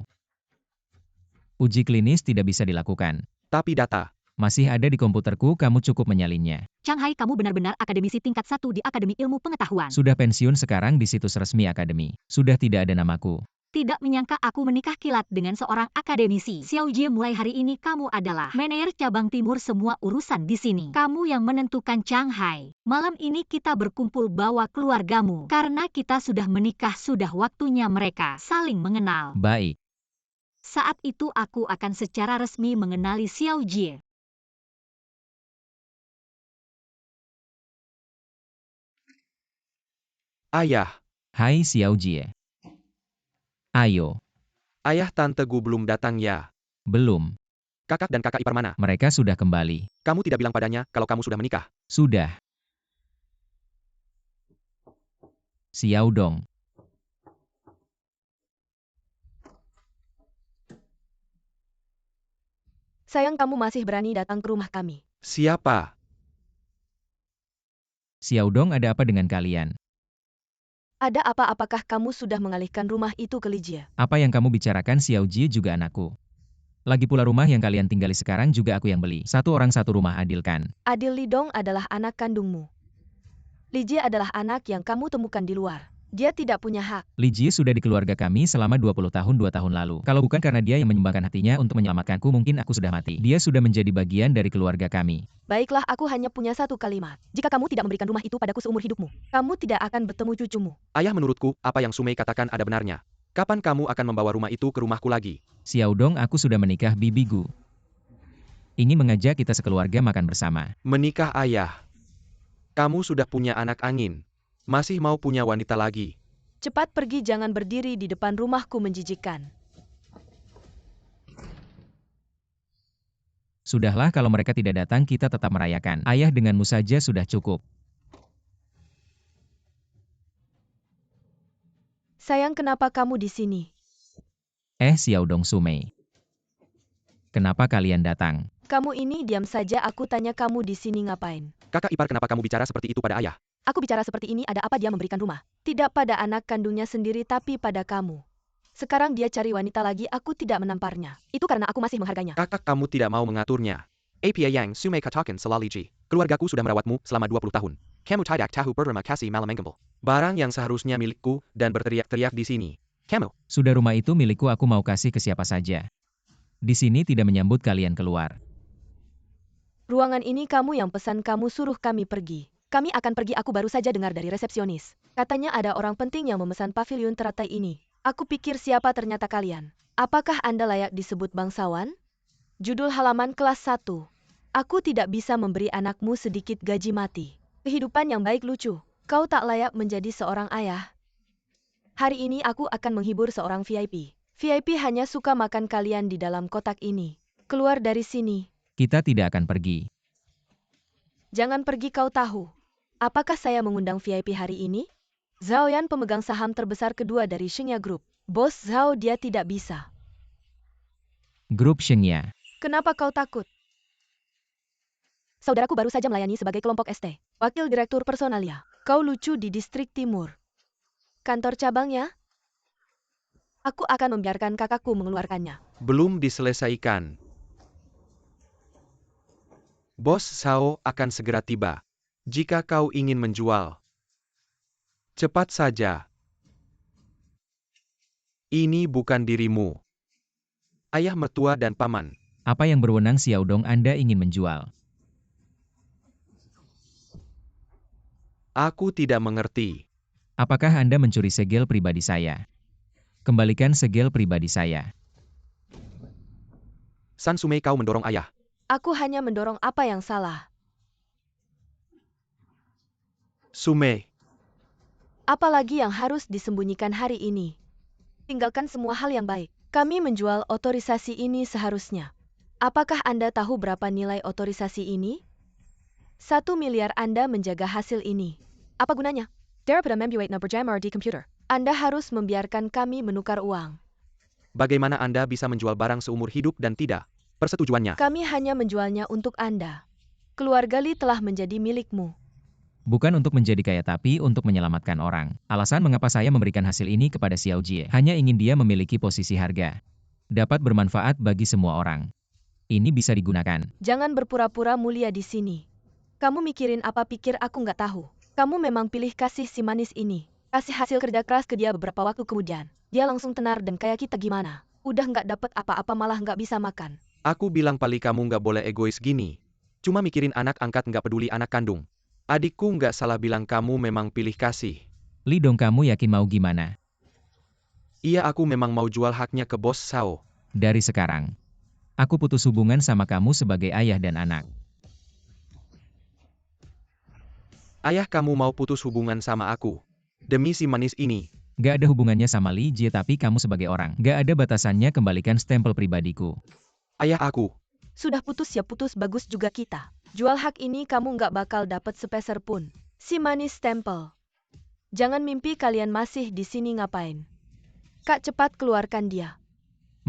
Uji klinis tidak bisa dilakukan. Tapi data masih ada di komputerku, kamu cukup menyalinnya. Shanghai, kamu benar-benar akademisi tingkat 1 di Akademi Ilmu Pengetahuan. Sudah pensiun sekarang di situs resmi akademi. Sudah tidak ada namaku. Tidak menyangka aku menikah kilat dengan seorang akademisi. Xiao Jie, mulai hari ini kamu adalah manajer cabang timur, semua urusan di sini. Kamu yang menentukan, Shanghai. Malam ini kita berkumpul bawa keluargamu. Karena kita sudah menikah, sudah waktunya mereka saling mengenal. Baik. Saat itu aku akan secara resmi mengenali Xiao Jie. Ayah. Hai Xiao Jie. Ayo. Ayah, tante Gu belum datang ya? Belum. Kakak dan kakak ipar mana? Mereka sudah kembali. Kamu tidak bilang padanya kalau kamu sudah menikah? Sudah. Xiao Dong. Sayang kamu masih berani datang ke rumah kami. Siapa? Xiao Dong, ada apa dengan kalian? Ada apa? Apakah kamu sudah mengalihkan rumah itu ke Lijie? Apa yang kamu bicarakan? Xiao Jie juga anakku. Lagi pula rumah yang kalian tinggali sekarang juga aku yang beli. Satu orang satu rumah, adil kan? Adil, Lidong adalah anak kandungmu. Lijie adalah anak yang kamu temukan di luar. Dia tidak punya hak. Li Jie sudah di keluarga kami selama 20 tahun 2 tahun lalu. Kalau bukan karena dia yang menyumbangkan hatinya untuk menyelamatkanku, mungkin aku sudah mati. Dia sudah menjadi bagian dari keluarga kami. Baiklah, aku hanya punya satu kalimat. Jika kamu tidak memberikan rumah itu padaku seumur hidupmu, kamu tidak akan bertemu cucumu. Ayah, menurutku, apa yang Sumei katakan ada benarnya. Kapan kamu akan membawa rumah itu ke rumahku lagi? Xiao Dong, aku sudah menikah, Bibi Gu. Ingin mengajak kita sekeluarga makan bersama. Menikah, ayah? Kamu sudah punya anak angin. Masih mau punya wanita lagi? Cepat pergi, jangan berdiri di depan rumahku menjijikkan. Sudahlah, kalau mereka tidak datang kita tetap merayakan. Ayah, denganmu saja sudah cukup. Sayang, kenapa kamu di sini? Xiao Dong, Sumei. Kenapa kalian datang? Kamu ini diam saja, aku tanya kamu di sini ngapain? Kakak ipar, kenapa kamu bicara seperti itu pada ayah? Aku bicara seperti ini, ada apa? Dia memberikan rumah. Tidak pada anak kandungnya sendiri tapi pada kamu. Sekarang dia cari wanita lagi, aku tidak menamparnya. Itu karena aku masih menghargainya. Kakak, kamu tidak mau mengaturnya. Apa yang Sumei katakan selalu Ji. Keluargaku sudah merawatmu selama 20 tahun. Kamu tidak tahu berterima kasih malam menggembel. Barang yang seharusnya milikku dan berteriak-teriak di sini. Kamu. Sudah, rumah itu milikku, aku mau kasih ke siapa saja. Di sini tidak menyambut kalian keluar. Ruangan ini kamu yang pesan, kamu suruh kami pergi. Kami akan pergi, aku baru saja dengar dari resepsionis. Katanya ada orang penting yang memesan pavilion teratai ini. Aku pikir siapa, ternyata kalian. Apakah Anda layak disebut bangsawan? Judul halaman kelas 1. Aku tidak bisa memberi anakmu sedikit gaji mati. Kehidupan yang baik lucu. Kau tak layak menjadi seorang ayah. Hari ini aku akan menghibur seorang VIP. VIP hanya suka makan kalian di dalam kotak ini. Keluar dari sini. Kita tidak akan pergi. Jangan pergi, kau tahu. Apakah saya mengundang VIP hari ini? Zhao Yan, pemegang saham terbesar kedua dari Shengya Group. Bos Zhao, dia tidak bisa. Grup Shengya. Kenapa kau takut? Saudaraku baru saja melayani sebagai kelompok ST. Wakil Direktur Personalia. Kau lucu di distrik timur. Kantor cabangnya? Aku akan membiarkan kakakku mengeluarkannya. Belum diselesaikan. Bos Zhao akan segera tiba. Jika kau ingin menjual, cepat saja. Ini bukan dirimu. Ayah, mertua dan paman. Apa yang berwenang Xiao Dong, Anda ingin menjual? Aku tidak mengerti. Apakah Anda mencuri segel pribadi saya? Kembalikan segel pribadi saya. San Sumei, kau mendorong ayah. Aku hanya mendorong apa yang salah. Sumei. Apalagi yang harus disembunyikan hari ini? Tinggalkan semua hal yang baik. Kami menjual otorisasi ini seharusnya. Apakah Anda tahu berapa nilai otorisasi ini? 1 miliar. Anda menjaga hasil ini. Apa gunanya? Daripada membuat berjamar di komputer. Anda harus membiarkan kami menukar uang. Bagaimana Anda bisa menjual barang seumur hidup dan tidak persetujuannya? Kami hanya menjualnya untuk Anda. Keluarga Li telah menjadi milikmu. Bukan untuk menjadi kaya tapi untuk menyelamatkan orang. Alasan mengapa saya memberikan hasil ini kepada Xiao Jie hanya ingin dia memiliki posisi harga. Dapat bermanfaat bagi semua orang. Ini bisa digunakan. Jangan berpura-pura mulia di sini. Kamu mikirin apa? Pikir aku nggak tahu. Kamu memang pilih kasih si manis ini. Kasih hasil kerja keras ke dia beberapa waktu kemudian. Dia langsung tenar dan kayak kita gimana? Udah nggak dapet apa-apa malah nggak bisa makan. Aku bilang Pali, kamu nggak boleh egois gini. Cuma mikirin anak angkat, nggak peduli anak kandung. Adikku nggak salah bilang kamu memang pilih kasih. Li Dong, kamu yakin mau gimana? Iya, aku memang mau jual haknya ke Bos Zhao. Dari sekarang, aku putus hubungan sama kamu sebagai ayah dan anak. Ayah, kamu mau putus hubungan sama aku? Demi si manis ini. Gak ada hubungannya sama Li Jie, tapi kamu sebagai orang. Gak ada batasannya, kembalikan stempel pribadiku. Ayah, aku. Sudah putus ya putus, bagus juga kita. Jual hak ini kamu nggak bakal dapat sepeser pun. Si manis stempel. Jangan mimpi kalian masih di sini ngapain. Kak, cepat keluarkan dia.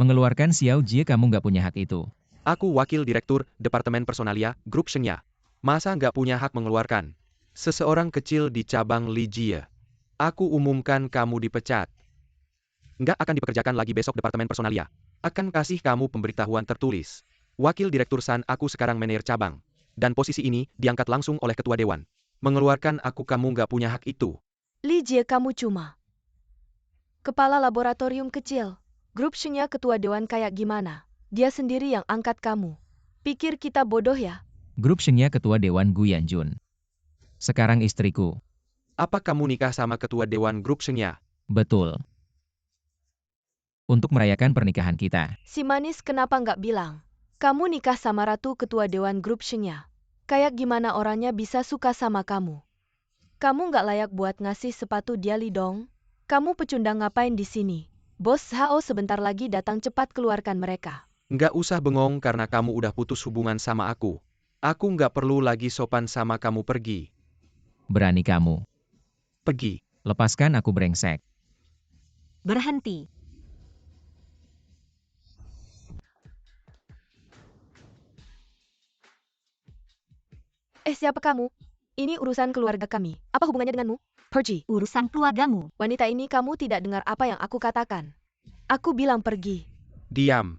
Mengeluarkan Xiao Jie, kamu nggak punya hak itu. Aku wakil direktur Departemen Personalia, Grup Shengya. Masa nggak punya hak mengeluarkan? Seseorang kecil di cabang Lijie. Aku umumkan kamu dipecat. Nggak akan dipekerjakan lagi besok Departemen Personalia. Akan kasih kamu pemberitahuan tertulis. Wakil Direktur San, aku sekarang manajer cabang. Dan posisi ini diangkat langsung oleh Ketua Dewan. Mengeluarkan aku, kamu nggak punya hak itu. Lijie, kamu cuma kepala laboratorium kecil. Grup Shenya ketua dewan kayak gimana? Dia sendiri yang angkat kamu. Pikir kita bodoh ya? Grup Shenya Ketua Dewan Gu Yanjun. Sekarang istriku. Apa kamu nikah sama Ketua Dewan Grup Shenya? Betul. Untuk merayakan pernikahan kita. Si manis kenapa nggak bilang? Kamu nikah sama Ratu Ketua Dewan Grup Shenya. Kayak gimana orangnya bisa suka sama kamu? Kamu nggak layak buat ngasih sepatu dia, Lidong. Kamu pecundang ngapain di sini? Bos HO sebentar lagi datang, cepat keluarkan mereka. Nggak usah bengong karena kamu udah putus hubungan sama aku. Aku nggak perlu lagi sopan sama kamu, pergi. Berani kamu. Pergi. Lepaskan aku, brengsek. Berhenti. Siapa kamu? Ini urusan keluarga kami. Apa hubungannya denganmu? Pergi. Urusan keluargamu. Wanita ini, kamu tidak dengar apa yang aku katakan. Aku bilang pergi. Diam.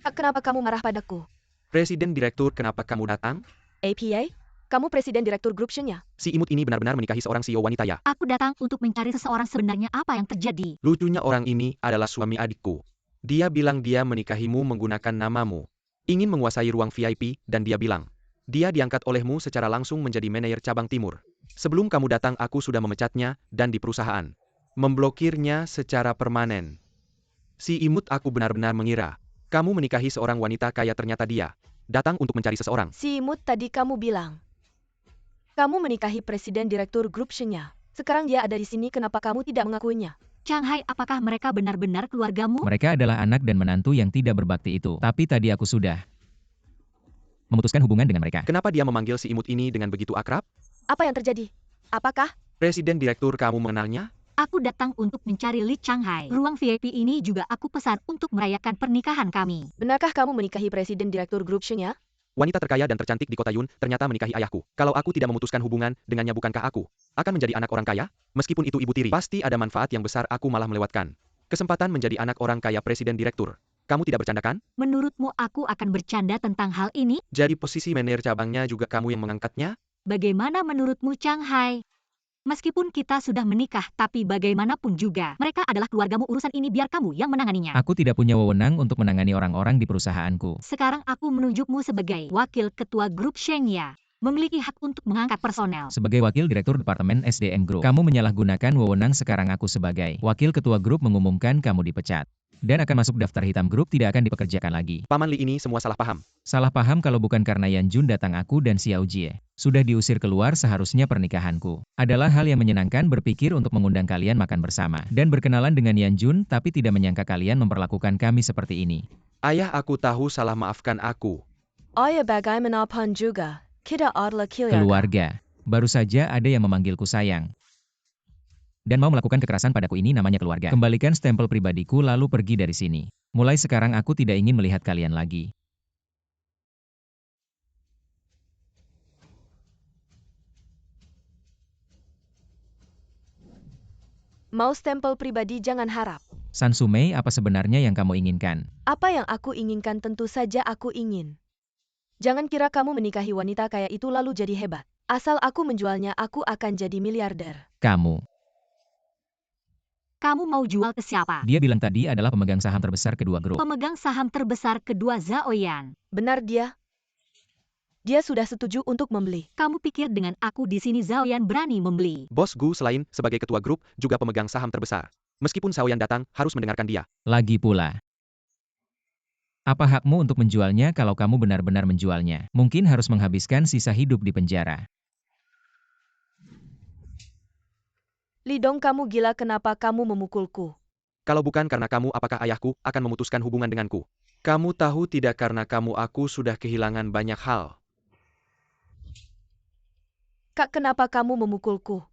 Kenapa kamu marah padaku? Presiden Direktur, kenapa kamu datang? APA? Kamu presiden direktur grup Shenya? Si imut ini benar-benar menikahi seorang CEO wanita ya? Aku datang untuk mencari seseorang, sebenarnya apa yang terjadi. Lucunya orang ini adalah suami adikku. Dia bilang dia menikahimu menggunakan namamu. Ingin menguasai ruang VIP, dan dia bilang, dia diangkat olehmu secara langsung menjadi manajer cabang timur. Sebelum kamu datang aku sudah memecatnya, dan di perusahaan. Memblokirnya secara permanen. Si imut, aku benar-benar mengira. Kamu menikahi seorang wanita kaya, ternyata dia datang untuk mencari seseorang. Si imut tadi kamu bilang. Kamu menikahi presiden direktur grup Shenya. Sekarang dia ada di sini, kenapa kamu tidak mengakuinya? Changhai, apakah mereka benar-benar keluargamu? Mereka adalah anak dan menantu yang tidak berbakti itu. Tapi tadi aku sudah memutuskan hubungan dengan mereka. Kenapa dia memanggil si imut ini dengan begitu akrab? Apa yang terjadi? Apakah? Presiden Direktur, kamu mengenalnya? Aku datang untuk mencari Li Changhai. Ruang VIP ini juga aku pesan untuk merayakan pernikahan kami. Benarkah kamu menikahi presiden direktur grup Shenya? Wanita terkaya dan tercantik di kota Yun ternyata menikahi ayahku. Kalau aku tidak memutuskan hubungan dengannya, bukankah aku akan menjadi anak orang kaya? Meskipun itu ibu tiri, pasti ada manfaat yang besar, aku malah melewatkan kesempatan menjadi anak orang kaya presiden direktur. Kamu tidak bercanda kan? Menurutmu aku akan bercanda tentang hal ini? Jadi posisi manajer cabangnya juga kamu yang mengangkatnya? Bagaimana menurutmu, Changhai? Meskipun kita sudah menikah, tapi bagaimanapun juga, mereka adalah keluargamu, urusan ini biar kamu yang menanganinya. Aku tidak punya wewenang untuk menangani orang-orang di perusahaanku. Sekarang aku menunjukmu sebagai wakil ketua grup Shenya. Memiliki hak untuk mengangkat personel. Sebagai wakil direktur Departemen SDM Group, kamu menyalahgunakan wewenang. Sekarang aku sebagai wakil ketua grup mengumumkan kamu dipecat. Dan akan masuk daftar hitam grup, tidak akan dipekerjakan lagi. Paman Li ini semua salah paham. Salah paham kalau bukan karena Yan Jun datang, aku dan Xiao Jie sudah diusir keluar. Seharusnya pernikahanku adalah hal yang menyenangkan, berpikir untuk mengundang kalian makan bersama dan berkenalan dengan Yan Jun, tapi tidak menyangka kalian memperlakukan kami seperti ini. Ayah, aku tahu salah, maafkan aku. Oh ya, bagaimanapun juga. Kita adalah keluarga. Keluarga. Baru saja ada yang memanggilku sayang dan mau melakukan kekerasan padaku, ini namanya keluarga. Kembalikan stempel pribadiku lalu pergi dari sini. Mulai sekarang aku tidak ingin melihat kalian lagi. Mau stempel pribadi, jangan harap. San Sumei, apa sebenarnya yang kamu inginkan? Apa yang aku inginkan? Tentu saja aku ingin. Jangan kira kamu menikahi wanita kaya itu lalu jadi hebat. Asal aku menjualnya, aku akan jadi miliarder. Kamu mau jual ke siapa? Dia bilang tadi adalah pemegang saham terbesar kedua grup. Pemegang saham terbesar kedua Zaoyan. Benar dia? Dia sudah setuju untuk membeli. Kamu pikir dengan aku di sini Zaoyan berani membeli? Bos Gu selain sebagai ketua grup, juga pemegang saham terbesar. Meskipun Shaoyan datang, harus mendengarkan dia. Lagi pula, apa hakmu untuk menjualnya? Kalau kamu benar-benar menjualnya, mungkin harus menghabiskan sisa hidup di penjara. Lidong, kamu gila, kenapa kamu memukulku? Kalau bukan karena kamu, apakah ayahku akan memutuskan hubungan denganku? Kamu tahu tidak, karena kamu aku sudah kehilangan banyak hal. Kak, kenapa kamu memukulku?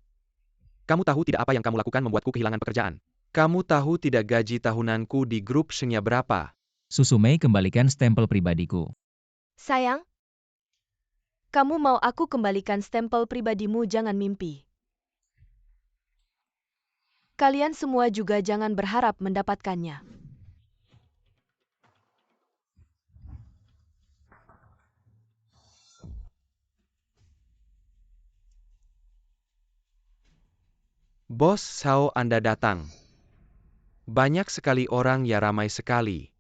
Kamu tahu tidak apa yang kamu lakukan membuatku kehilangan pekerjaan? Kamu tahu tidak gaji tahunanku di grup Shenya berapa? Susumei, kembalikan stempel pribadiku. Sayang? Kamu mau aku kembalikan stempel pribadimu, jangan mimpi. Kalian semua juga jangan berharap mendapatkannya. Bos Zhao, Anda datang. Banyak sekali orang, ya ramai sekali.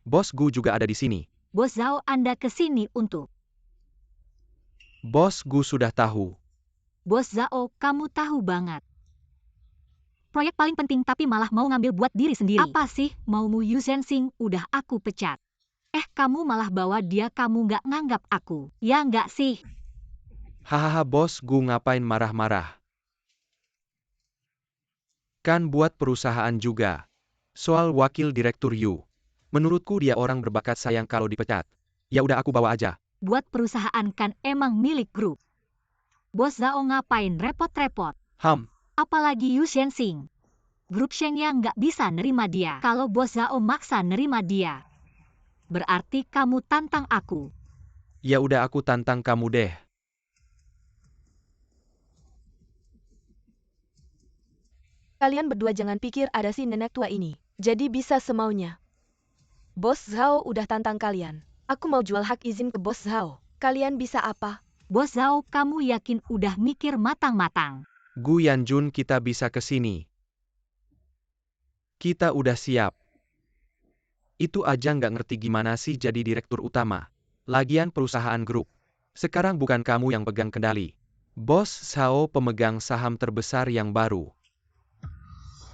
Bos Gu juga ada di sini. Bos Zhao, Anda ke sini untuk. Bos Gu sudah tahu. Bos Zhao, kamu tahu banget. Proyek paling penting tapi malah mau ngambil buat diri sendiri. Apa sih maumu Yu Zhenxing? Udah aku pecat. Kamu malah bawa dia, kamu nggak nganggap aku. Ya nggak sih? Hahaha, Bos Gu ngapain marah-marah? Kan buat perusahaan juga. Soal wakil direktur Yu. Menurutku dia orang berbakat, sayang kalau dipecat. Ya udah aku bawa aja. Buat perusahaan kan emang milik grup. Bos Zhao ngapain repot-repot? Apalagi Yu Zhenxing. Grup Shenyang nggak bisa nerima dia. Kalau Bos Zhao maksa nerima dia, berarti kamu tantang aku. Ya udah aku tantang kamu deh. Kalian berdua jangan pikir ada si nenek tua ini. Jadi bisa semaunya. Bos Zhao udah tantang kalian. Aku mau jual hak izin ke Bos Zhao. Kalian bisa apa? Bos Zhao, kamu yakin udah mikir matang-matang? Gu Yanjun, kita bisa ke sini. Kita udah siap. Itu aja nggak ngerti gimana sih jadi direktur utama. Lagian perusahaan grup. Sekarang bukan kamu yang pegang kendali. Bos Zhao pemegang saham terbesar yang baru.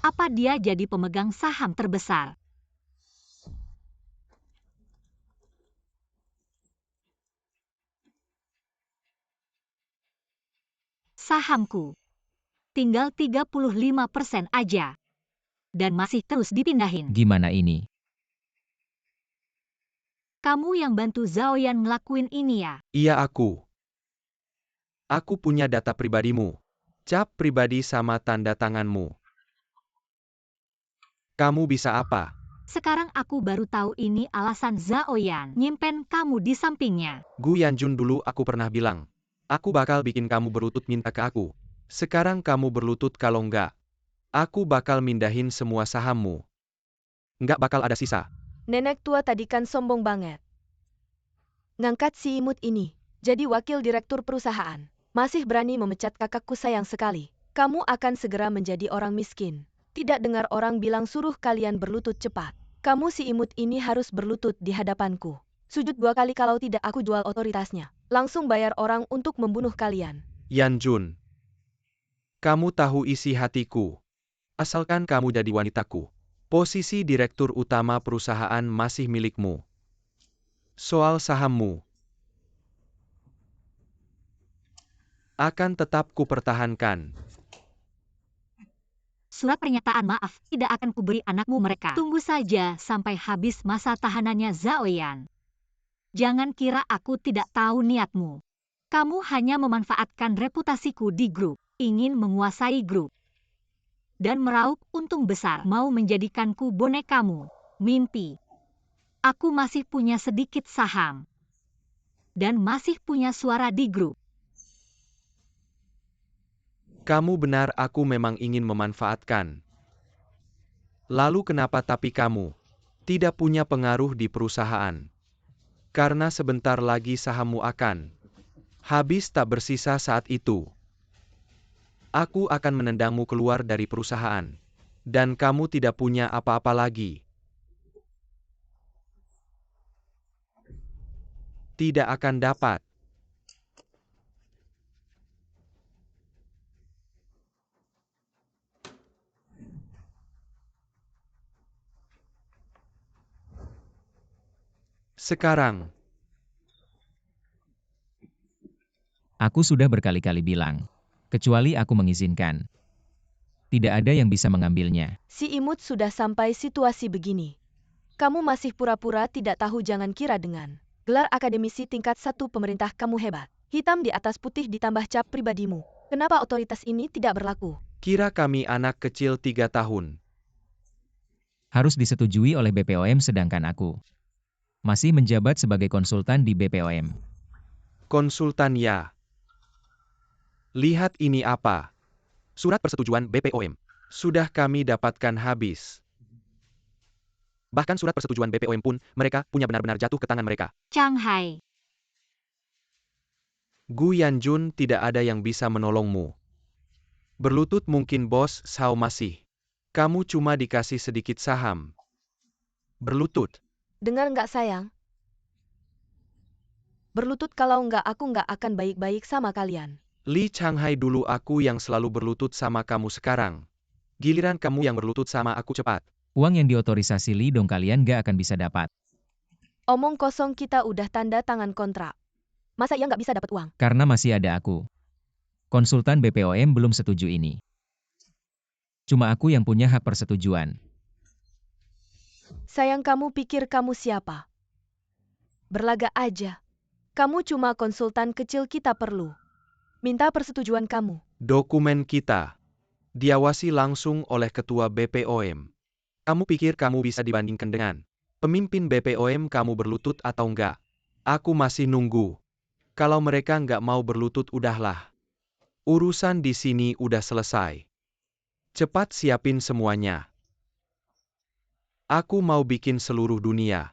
Apa dia jadi pemegang saham terbesar? Sahamku tinggal 35% aja. Dan masih terus dipindahin. Gimana ini? Kamu yang bantu Zhao Yan ngelakuin ini ya? Iya aku. Aku punya data pribadimu. Cap pribadi sama tanda tanganmu. Kamu bisa apa? Sekarang aku baru tahu ini alasan Zhao Yan nyimpen kamu di sampingnya. Gu Yanjun, dulu aku pernah bilang. Aku bakal bikin kamu berlutut minta ke aku. Sekarang kamu berlutut, kalau enggak, aku bakal mindahin semua sahammu. Enggak bakal ada sisa. Nenek tua tadi kan sombong banget. Ngangkat si imut ini jadi wakil direktur perusahaan. Masih berani memecat kakakku, sayang sekali. Kamu akan segera menjadi orang miskin. Tidak dengar orang bilang suruh kalian berlutut cepat. Kamu si imut ini harus berlutut di hadapanku. Sujud 2 kali, kalau tidak aku jual otoritasnya. Langsung bayar orang untuk membunuh kalian. Yanjun, kamu tahu isi hatiku. Asalkan kamu jadi wanitaku. Posisi direktur utama perusahaan masih milikmu. Soal sahammu akan tetap kupertahankan. Surat pernyataan maaf tidak akan kuberi anakmu mereka. Tunggu saja sampai habis masa tahanannya Zhao Yan. Jangan kira aku tidak tahu niatmu. Kamu hanya memanfaatkan reputasiku di grup, ingin menguasai grup, dan meraup untung besar, mau menjadikanku bonekamu. Mimpi. Aku masih punya sedikit saham, dan masih punya suara di grup. Kamu benar, aku memang ingin memanfaatkan. Lalu kenapa tapi kamu tidak punya pengaruh di perusahaan? Karena sebentar lagi sahammu akan habis, tak bersisa saat itu. Aku akan menendangmu keluar dari perusahaan. Dan kamu tidak punya apa-apa lagi. Tidak akan dapat. Sekarang, Aku sudah berkali-kali bilang. Kecuali aku mengizinkan. Tidak ada yang bisa mengambilnya. Si imut sudah sampai situasi begini. Kamu masih pura-pura tidak tahu, jangan kira dengan gelar akademisi tingkat 1 pemerintah kamu hebat. Hitam di atas putih ditambah cap pribadimu. Kenapa otoritas ini tidak berlaku? kira kami anak kecil 3 tahun. Harus disetujui oleh BPOM, sedangkan aku masih menjabat sebagai konsultan di BPOM. Konsultan ya. Lihat ini apa? Surat persetujuan BPOM. Sudah kami dapatkan habis. Bahkan surat persetujuan BPOM pun, mereka punya benar-benar jatuh ke tangan mereka. Chang Hai. Gu Yanjun, tidak ada yang bisa menolongmu. Berlutut mungkin Bos Zhao masih. Kamu cuma dikasih sedikit saham. Berlutut. Dengar nggak sayang? Berlutut kalau nggak aku nggak akan baik-baik sama kalian. Li Changhai, dulu aku yang selalu berlutut sama kamu, sekarang giliran kamu yang berlutut sama aku, cepat. Uang yang diotorisasi Li Dong kalian gak akan bisa dapat. Omong kosong, kita udah tanda tangan kontrak. Masa ia nggak bisa dapat uang? Karena masih ada aku. Konsultan BPOM belum setuju ini. Cuma aku yang punya hak persetujuan. Sayang, kamu pikir kamu siapa? Berlagak aja. Kamu cuma konsultan kecil, kita perlu minta persetujuan kamu. Dokumen kita diawasi langsung oleh ketua BPOM. Kamu pikir kamu bisa dibandingkan dengan pemimpin BPOM? Kamu berlutut atau enggak? Aku masih nunggu. Kalau mereka nggak mau berlutut, udahlah. Urusan di sini udah selesai. Cepat siapin semuanya. Aku mau bikin seluruh dunia.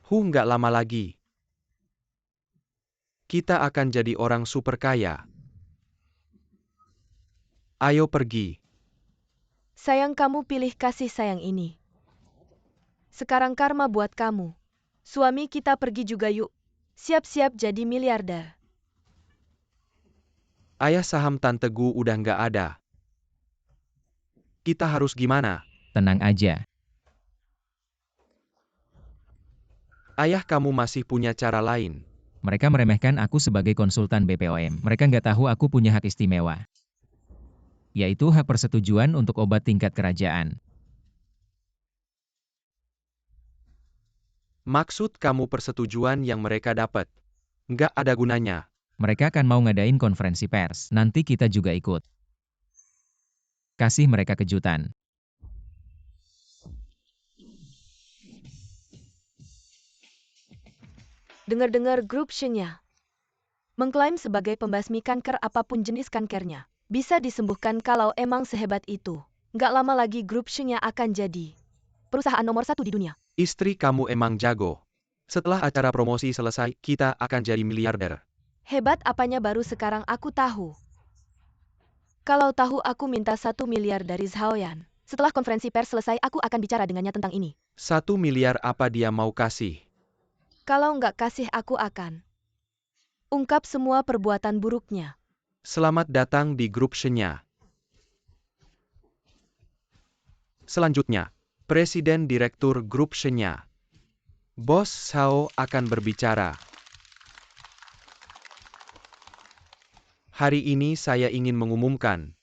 Nggak lama lagi. Kita akan jadi orang super kaya. Ayo pergi. Sayang, kamu pilih kasih sayang ini. Sekarang karma buat kamu. Suami kita pergi juga yuk. Siap-siap jadi miliarder. Ayah, saham Tante Gu udah nggak ada. Kita harus gimana? Tenang aja. Ayah, kamu masih punya cara lain. Mereka meremehkan aku sebagai konsultan BPOM. Mereka nggak tahu aku punya hak istimewa. Yaitu hak persetujuan untuk obat tingkat kerajaan. Maksud kamu persetujuan yang mereka dapat nggak ada gunanya. Mereka akan mau ngadain konferensi pers. Nanti kita juga ikut. Kasih mereka kejutan. Dengar-dengar grup Shenya mengklaim sebagai pembasmi kanker, apapun jenis kankernya bisa disembuhkan kalau emang sehebat itu. Nggak lama lagi grup Shenya akan jadi perusahaan nomor 1 di dunia. Istri kamu emang jago. Setelah acara promosi selesai, kita akan jadi miliarder. Hebat apanya, baru sekarang aku tahu. Kalau tahu aku minta 1 miliar dari Zhaoyan. Setelah konferensi pers selesai, aku akan bicara dengannya tentang ini. 1 miliar apa dia mau kasih? Kalau nggak kasih, aku akan ungkap semua perbuatan buruknya. Selamat datang di grup Shenya. Selanjutnya, Presiden Direktur Grup Shenya, Bos Zhao akan berbicara. Hari ini saya ingin mengumumkan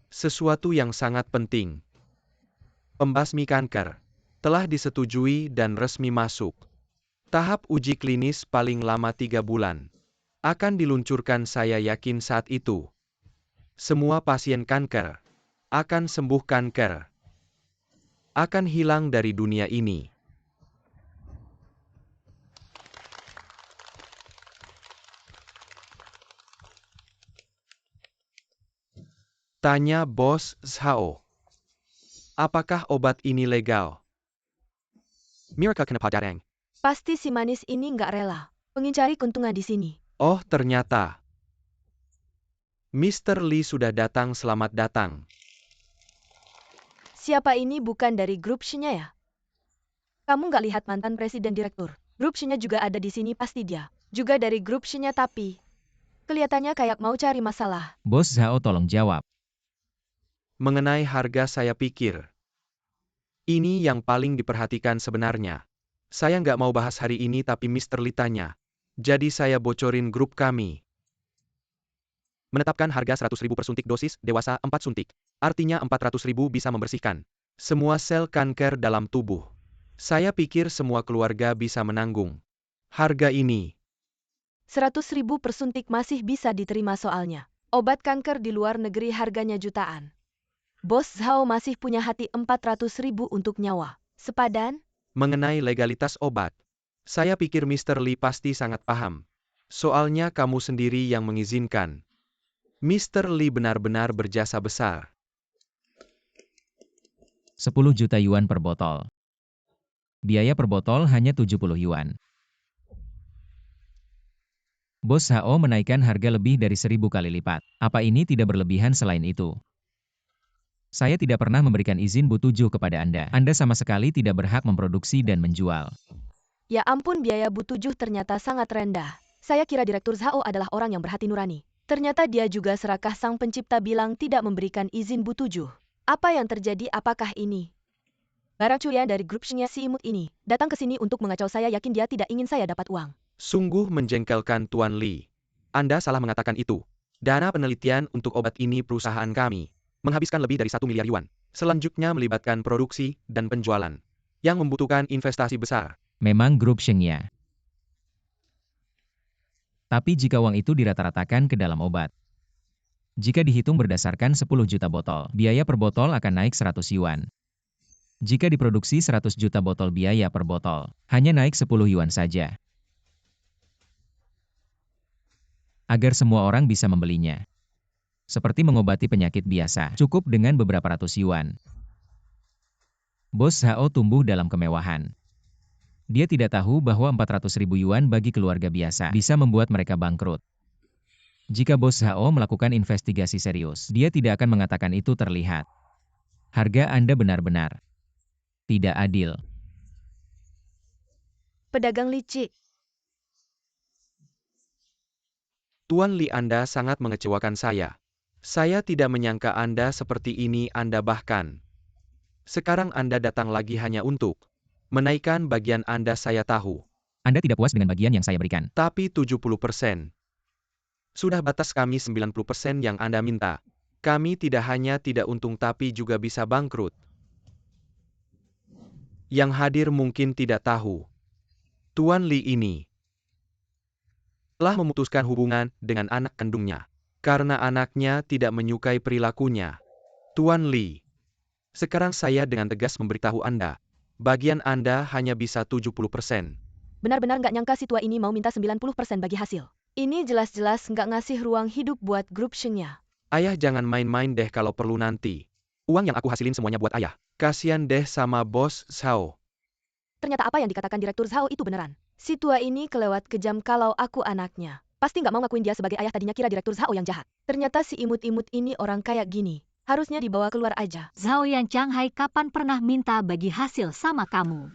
sesuatu yang sangat penting. Pembasmi kanker telah disetujui dan resmi masuk tahap uji klinis paling lama 3 bulan. Akan diluncurkan, saya yakin saat itu semua pasien kanker akan sembuh, kanker akan hilang dari dunia ini. Tanya Bos Zhao. Apakah obat ini legal? Miracle kenapa jarang? Pasti si manis ini nggak rela mengincari keuntungan di sini. Oh, ternyata Mr. Lee sudah datang. Selamat datang. Siapa ini? Bukan dari grup Shenya ya? Kamu nggak lihat mantan presiden direktur grup Shenya juga ada di sini? Pasti dia juga dari grup Shenya, tapi kelihatannya kayak mau cari masalah. Bos Zhao, tolong jawab. Mengenai harga, saya pikir ini yang paling diperhatikan sebenarnya. Saya nggak mau bahas hari ini, tapi Mr. Lee tanya. Jadi saya bocorin grup kami menetapkan harga 100.000 per suntik dosis dewasa 4 suntik. Artinya 400.000 bisa membersihkan semua sel kanker dalam tubuh. Saya pikir semua keluarga bisa menanggung harga ini. 100.000 per suntik masih bisa diterima, soalnya obat kanker di luar negeri harganya jutaan. Bos Zhao masih punya hati. 400.000 untuk nyawa sepadan. Mengenai legalitas obat, Saya pikir Mr. Lee pasti sangat paham. Soalnya kamu sendiri yang mengizinkan. Mr. Lee benar-benar berjasa besar. 10 juta yuan per botol. Biaya per botol hanya 70 yuan. Bos HO menaikkan harga lebih dari 1000 kali lipat. Apa ini tidak berlebihan selain itu? Saya tidak pernah memberikan izin Bu 7 kepada Anda. Anda sama sekali tidak berhak memproduksi dan menjual. Ya ampun, biaya Bu 7 ternyata sangat rendah. Saya kira Direktur Zhao adalah orang yang berhati nurani. Ternyata dia juga serakah sang pencipta bilang tidak memberikan izin Bu 7. Apa yang terjadi? Apakah ini barang curian dari grup Shenya si imut ini? Datang ke sini untuk mengacau saya, yakin dia tidak ingin saya dapat uang. Sungguh menjengkelkan Tuan Lee. Anda salah mengatakan itu. Dana penelitian untuk obat ini perusahaan kami menghabiskan lebih dari 1 miliar yuan. Selanjutnya melibatkan produksi dan penjualan yang membutuhkan investasi besar. Memang grup Shenya. Tapi jika uang itu dirata-ratakan ke dalam obat. Jika dihitung berdasarkan 10 juta botol, biaya per botol akan naik 100 yuan. Jika diproduksi 100 juta botol, biaya per botol hanya naik 10 yuan saja. Agar semua orang bisa membelinya. Seperti mengobati penyakit biasa, cukup dengan beberapa ratus yuan. Bos HO tumbuh dalam kemewahan. Dia tidak tahu bahwa 400.000 yuan bagi keluarga biasa bisa membuat mereka bangkrut. Jika Bos HO melakukan investigasi serius, dia tidak akan mengatakan itu terlihat. Harga Anda benar-benar tidak adil. Pedagang licik. Tuan Lee, Anda sangat mengecewakan saya. Saya tidak menyangka Anda seperti ini. Anda bahkan sekarang Anda datang lagi hanya untuk menaikkan bagian Anda. Saya tahu Anda tidak puas dengan bagian yang saya berikan. tapi 70%. Sudah batas kami 90% yang Anda minta. Kami tidak hanya tidak untung tapi juga bisa bangkrut. Yang hadir mungkin tidak tahu. Tuan Lee ini telah memutuskan hubungan dengan anak kandungnya. Karena anaknya tidak menyukai perilakunya. Tuan Lee, sekarang saya dengan tegas memberitahu Anda. Bagian Anda hanya bisa 70%. Benar-benar nggak nyangka si tua ini mau minta 90% bagi hasil. Ini jelas-jelas nggak ngasih ruang hidup buat grup Shenya. Ayah jangan main-main deh kalau perlu nanti. Uang yang aku hasilin semuanya buat ayah. Kasian deh sama Bos Zhao. Ternyata apa yang dikatakan Direktur Zhao itu beneran. Si tua ini kelewat kejam. Kalau aku anaknya, pasti nggak mau ngakuin dia sebagai ayah. Tadinya kira Direktur Zhao yang jahat. Ternyata si imut-imut ini orang kayak gini. Harusnya dibawa keluar aja. Zhao Yan Shanghai kapan pernah minta bagi hasil sama kamu?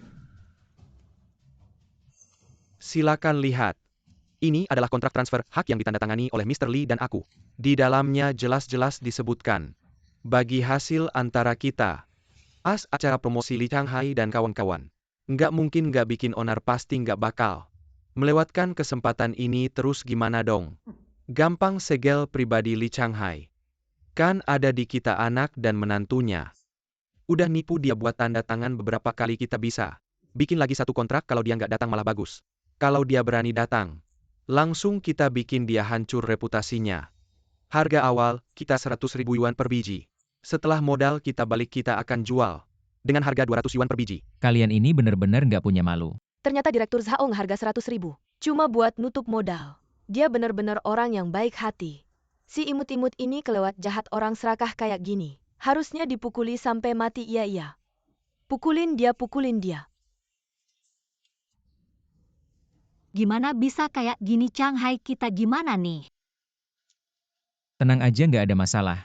Silakan lihat. Ini adalah kontrak transfer hak yang ditandatangani oleh Mr. Lee dan aku. Di dalamnya jelas-jelas disebutkan bagi hasil antara kita. Acara promosi Lee Shanghai dan kawan-kawan. Nggak mungkin nggak bikin onar, pasti nggak bakal melewatkan kesempatan ini. Terus gimana dong? Gampang segel pribadi Lee Shanghai. Kan ada di kita anak dan menantunya. Udah nipu dia buat tanda tangan beberapa kali, kita bisa bikin lagi satu kontrak. Kalau dia nggak datang malah bagus. Kalau dia berani datang, langsung kita bikin dia hancur reputasinya. Harga awal, kita 100.000 yuan per biji. Setelah modal kita balik, kita akan jual dengan harga 200 yuan per biji. Kalian ini benar-benar nggak punya malu. Ternyata Direktur Zhao harga 100.000. Cuma buat nutup modal. Dia benar-benar orang yang baik hati. Si imut-imut ini kelewat jahat, orang serakah kayak gini. Harusnya dipukuli sampai mati. Iya. Pukulin dia, pukulin dia. Gimana bisa kayak gini Shanghai, kita gimana nih? Tenang aja, nggak ada masalah.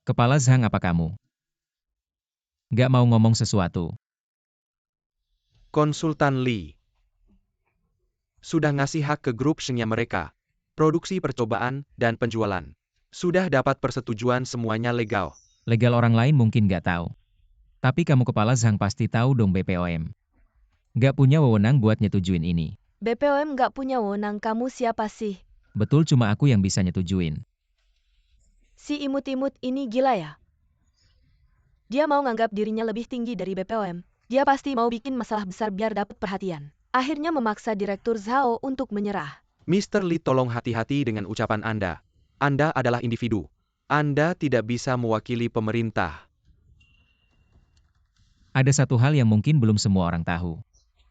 Kepala Zhang, apa kamu? Nggak mau ngomong sesuatu? Konsultan Lee sudah ngasih hak ke grup Shenya mereka. Produksi, percobaan, dan penjualan. Sudah dapat persetujuan, semuanya legal. Legal orang lain mungkin nggak tahu. Tapi kamu kepala Zhang pasti tahu dong. BPOM nggak punya wewenang buat nyetujuin ini. BPOM nggak punya wewenang. Kamu siapa sih? Betul, cuma aku yang bisa nyetujuin. Si imut-imut ini gila ya? Dia mau nganggap dirinya lebih tinggi dari BPOM. Dia pasti mau bikin masalah besar biar dapat perhatian. Akhirnya memaksa Direktur Zhao untuk menyerah. Mr. Lee, tolong hati-hati dengan ucapan Anda. Anda adalah individu. Anda tidak bisa mewakili pemerintah. Ada satu hal yang mungkin belum semua orang tahu.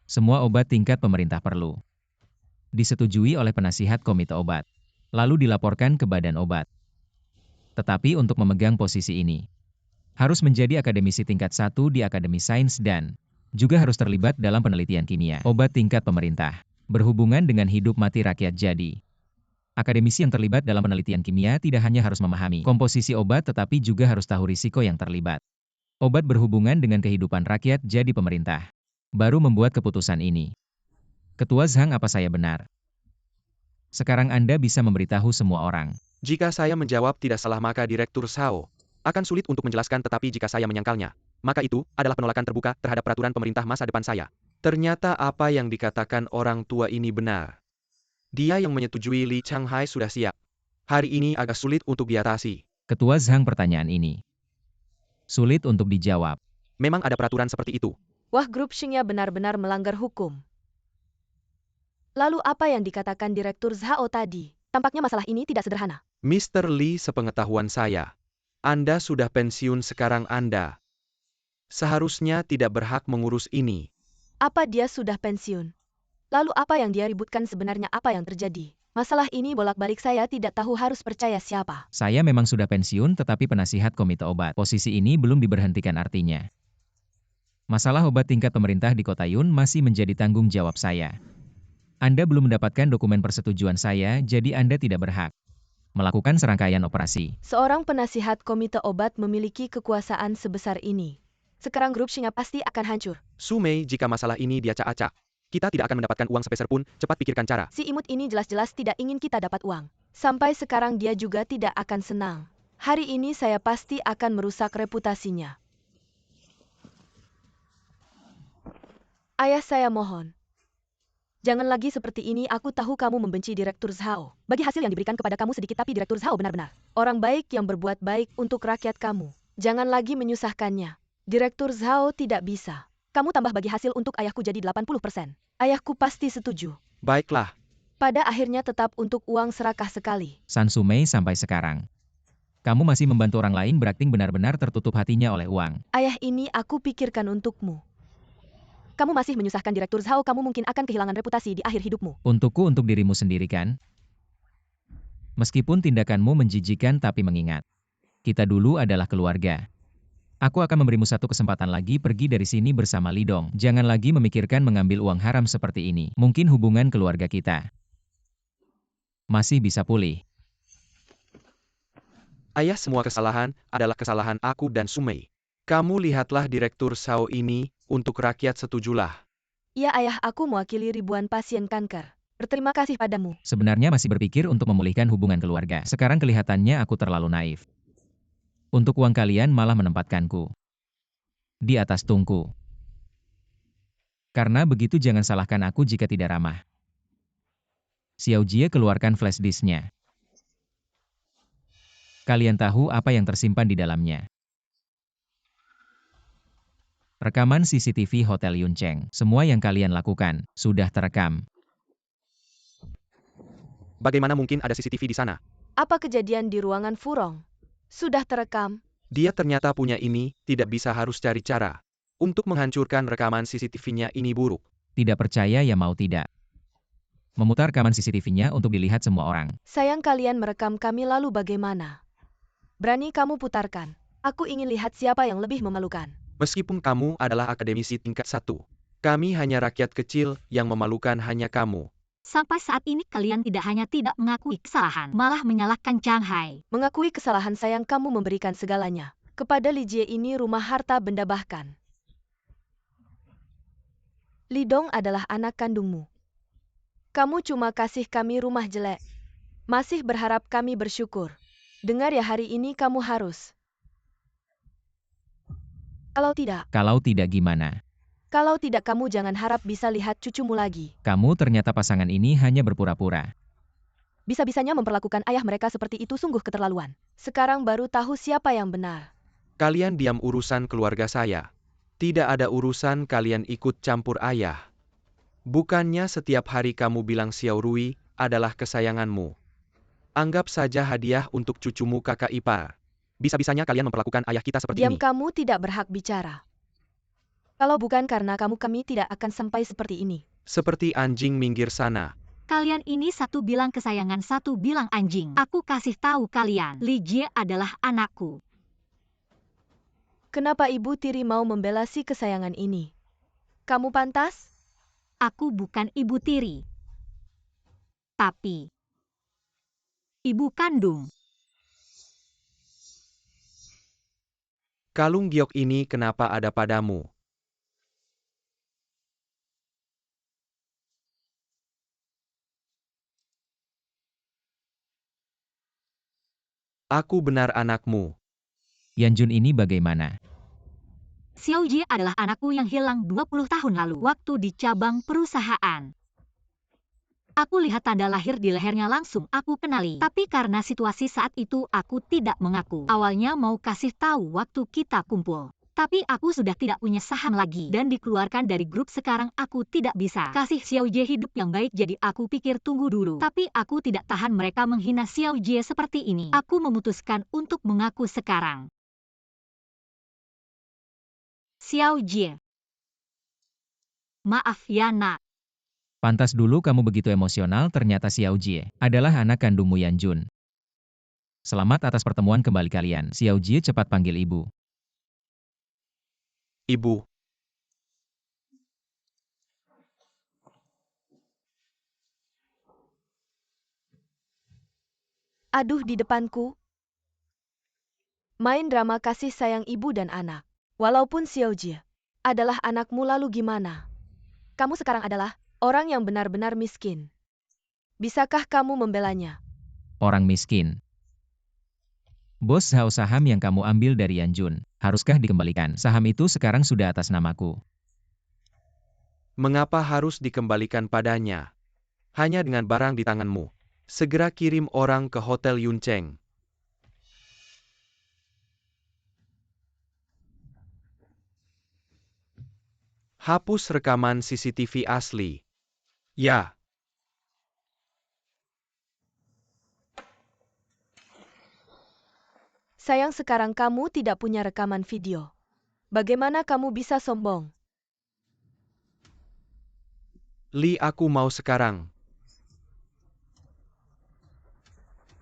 Semua obat tingkat pemerintah perlu disetujui oleh penasihat komite obat, lalu dilaporkan ke badan obat. Tetapi untuk memegang posisi ini, harus menjadi akademisi tingkat 1 di Akademi Sains dan juga harus terlibat dalam penelitian kimia obat tingkat pemerintah, berhubungan dengan hidup mati rakyat. Jadi, akademisi yang terlibat dalam penelitian kimia tidak hanya harus memahami komposisi obat tetapi juga harus tahu risiko yang terlibat. Obat berhubungan dengan kehidupan rakyat, jadi pemerintah baru membuat keputusan ini. Ketua Zhang, apa saya benar? Sekarang Anda bisa memberitahu semua orang. Jika saya menjawab tidak salah maka Direktur Zhao akan sulit untuk menjelaskan, tetapi jika saya menyangkalnya, maka itu adalah penolakan terbuka terhadap peraturan pemerintah masa depan saya. Ternyata apa yang dikatakan orang tua ini benar. Dia yang menyetujui Li Changhai sudah siap. Hari ini agak sulit untuk diatasi. Ketua Zhang, pertanyaan ini sulit untuk dijawab. Memang ada peraturan seperti itu. Wah, grup Xingya benar-benar melanggar hukum. Lalu apa yang dikatakan Direktur Zhao tadi? Tampaknya masalah ini tidak sederhana. Mr. Li, sepengetahuan saya, Anda sudah pensiun sekarang. Anda seharusnya tidak berhak mengurus ini. Apa dia sudah pensiun? Lalu apa yang dia ributkan sebenarnya? Apa yang terjadi? Masalah ini bolak-balik, saya tidak tahu harus percaya siapa. Saya memang sudah pensiun tetapi penasihat komite obat. Posisi ini belum diberhentikan, artinya masalah obat tingkat pemerintah di Kota Yun masih menjadi tanggung jawab saya. Anda belum mendapatkan dokumen persetujuan saya, jadi Anda tidak berhak melakukan serangkaian operasi. Seorang penasihat komite obat memiliki kekuasaan sebesar ini. Sekarang grup Xingya pasti akan hancur. Su Mei, jika masalah ini diacak-acak, kita tidak akan mendapatkan uang sepeser pun. Cepat pikirkan cara. Si imut ini jelas-jelas tidak ingin kita dapat uang. Sampai sekarang dia juga tidak akan senang. Hari ini saya pasti akan merusak reputasinya. Ayah, saya mohon. Jangan lagi seperti ini. Aku tahu kamu membenci Direktur Zhao. Bagi hasil yang diberikan kepada kamu sedikit, tapi Direktur Zhao benar-benar orang baik yang berbuat baik untuk rakyat kamu. Jangan lagi menyusahkannya. Direktur Zhao tidak bisa. Kamu tambah bagi hasil untuk ayahku jadi 80%. Ayahku pasti setuju. Baiklah. Pada akhirnya tetap untuk uang serakah sekali. San Su Mei, sampai sekarang kamu masih membantu orang lain, berakting benar-benar tertutup hatinya oleh uang. Ayah, ini aku pikirkan untukmu. Kamu masih menyusahkan Direktur Zhao, kamu mungkin akan kehilangan reputasi di akhir hidupmu. Untukku, untuk dirimu sendiri kan? Meskipun tindakanmu menjijikan, tapi mengingat kita dulu adalah keluarga. Aku akan memberimu satu kesempatan lagi, pergi dari sini bersama Li Dong. Jangan lagi memikirkan mengambil uang haram seperti ini. Mungkin hubungan keluarga kita masih bisa pulih. Ayah, semua kesalahan adalah kesalahan aku dan Su Mei. Kamu lihatlah Direktur Zhao ini, untuk rakyat setujulah. Ya ayah, aku mewakili ribuan pasien kanker. Berterima kasih padamu. Sebenarnya masih berpikir untuk memulihkan hubungan keluarga. Sekarang kelihatannya aku terlalu naif. Untuk uang kalian malah menempatkanku di atas tungku. Karena begitu jangan salahkan aku jika tidak ramah. Xiao Jie, keluarkan flash disk-nya. Kalian tahu apa yang tersimpan di dalamnya. Rekaman CCTV Hotel Yuncheng. Semua yang kalian lakukan sudah terekam. Bagaimana mungkin ada CCTV di sana? Apa kejadian di ruangan Furong? Sudah terekam. Dia ternyata punya ini, tidak bisa, harus cari cara untuk menghancurkan rekaman CCTV-nya. Ini buruk. Tidak percaya ya mau tidak. Memutar rekaman CCTV-nya untuk dilihat semua orang. Sayang, kalian merekam kami, lalu bagaimana? Berani kamu putarkan. Aku ingin lihat siapa yang lebih memalukan. Meskipun kamu adalah akademisi tingkat 1, kami hanya rakyat kecil, yang memalukan hanya kamu. Sampai saat ini kalian tidak hanya tidak mengakui kesalahan, malah menyalahkan Changhai. Mengakui kesalahan, sayang kamu memberikan segalanya. Kepada Li Jie ini rumah, harta benda, bahkan Li Dong adalah anak kandungmu. Kamu cuma kasih kami rumah jelek. Masih berharap kami bersyukur. Dengar ya, hari ini kamu harus. Kalau tidak Gimana? Kalau tidak, kamu jangan harap bisa lihat cucumu lagi. Kamu ternyata pasangan ini hanya berpura-pura. Bisa-bisanya memperlakukan ayah mereka seperti itu, sungguh keterlaluan. Sekarang baru tahu siapa yang benar. Kalian diam, urusan keluarga saya. Tidak ada urusan kalian ikut campur ayah. Bukannya setiap hari kamu bilang Xiao Rui adalah kesayanganmu. Anggap saja hadiah untuk cucumu kakak ipar. Bisa-bisanya kalian memperlakukan ayah kita seperti Diam, ini. kamu tidak berhak bicara. Kalau bukan karena kamu, kami tidak akan sampai seperti ini. Seperti anjing minggir sana. Kalian ini satu bilang kesayangan, satu bilang anjing. Aku kasih tahu kalian, Li Jie adalah anakku. Kenapa Ibu tiri mau membela si kesayangan ini? Kamu pantas? Aku bukan ibu tiri, tapi ibu kandung. Kalung giok ini kenapa ada padamu? Aku benar anakmu. Yanjun ini bagaimana? Xiao Jie adalah anakku yang hilang 20 tahun lalu waktu di cabang perusahaan. Aku lihat tanda lahir di lehernya, langsung aku kenali. Tapi karena situasi saat itu aku tidak mengaku. Awalnya mau kasih tahu waktu kita kumpul. Tapi aku sudah tidak punya saham lagi dan dikeluarkan dari grup. Sekarang aku tidak bisa kasih Xiao Jie hidup yang baik, jadi aku pikir tunggu dulu. Tapi aku tidak tahan mereka menghina Xiao Jie seperti ini. Aku memutuskan untuk mengaku sekarang. Xiao Jie. Maaf ya nak. Pantas dulu kamu begitu emosional, ternyata Xiao Jie adalah anak kandungmu Yanjun. Selamat atas pertemuan kembali kalian. Xiao Jie cepat panggil ibu. Ibu. Aduh, di depanku. Main drama kasih sayang ibu dan anak. Walaupun Xiao Jie adalah anakmu, lalu gimana? Kamu sekarang adalah orang yang benar-benar miskin. Bisakah kamu membelanya? Orang miskin. Bos Zhao, saham yang kamu ambil dari Yanjun, haruskah dikembalikan? Saham itu sekarang sudah atas namaku. Mengapa harus dikembalikan padanya? Hanya dengan barang di tanganmu. Segera kirim orang ke Hotel Yuncheng. Hapus rekaman CCTV asli. Ya. Sayang, sekarang kamu tidak punya rekaman video. Bagaimana kamu bisa sombong? Li, aku mau sekarang.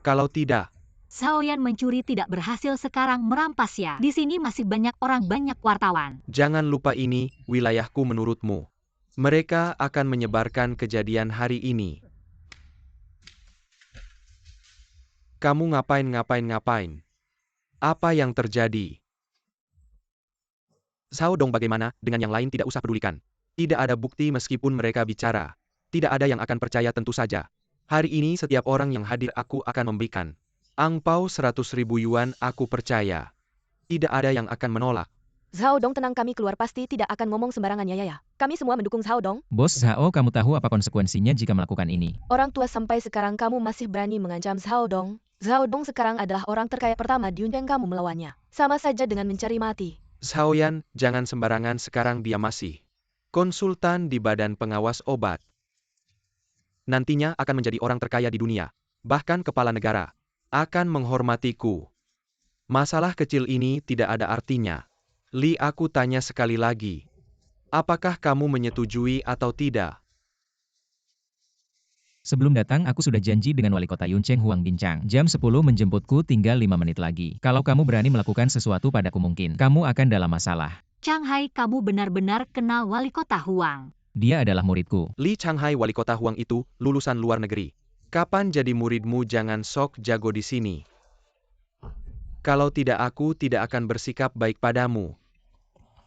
Kalau tidak, Xiaoyan mencuri tidak berhasil, sekarang merampas ya. Di sini masih banyak orang, banyak wartawan. jangan lupa ini wilayahku menurutmu. Mereka akan menyebarkan kejadian hari ini. Kamu ngapain? Apa yang terjadi? Zhao Dong, bagaimana dengan yang lain? Tidak usah pedulikan. Tidak ada bukti meskipun mereka bicara. Tidak ada yang akan percaya tentu saja. Hari ini setiap orang yang hadir aku akan memberikan angpau 100.000 yuan, aku percaya. Tidak ada yang akan menolak. Zhao Dong, tenang, kami keluar pasti tidak akan ngomong sembarangan ya. Kami semua mendukung Zhao Dong. Bos Zhao, kamu tahu apa konsekuensinya jika melakukan ini? Orang tua, sampai sekarang kamu masih berani mengancam Zhao Dong. Zhao Dong sekarang adalah orang terkaya pertama di Yuncheng, kamu melawannya. Sama saja dengan mencari mati. Xiaoyan, jangan sembarangan, sekarang dia masih konsultan di Badan Pengawas Obat. Nantinya akan menjadi orang terkaya di dunia. Bahkan kepala negara akan menghormatiku. Masalah kecil ini tidak ada artinya. Li, aku tanya sekali lagi. Apakah kamu menyetujui atau tidak? Sebelum datang aku sudah janji dengan wali kota Yuncheng Huang Bincang. Jam 10 menjemputku, tinggal 5 menit lagi. Kalau kamu berani melakukan sesuatu padaku, mungkin kamu akan dalam masalah. Changhai, kamu benar-benar kenal wali kota Huang. Dia adalah muridku. Li Changhai, wali kota Huang itu lulusan luar negeri. Kapan jadi muridmu? Jangan sok jago di sini. Kalau tidak, aku tidak akan bersikap baik padamu.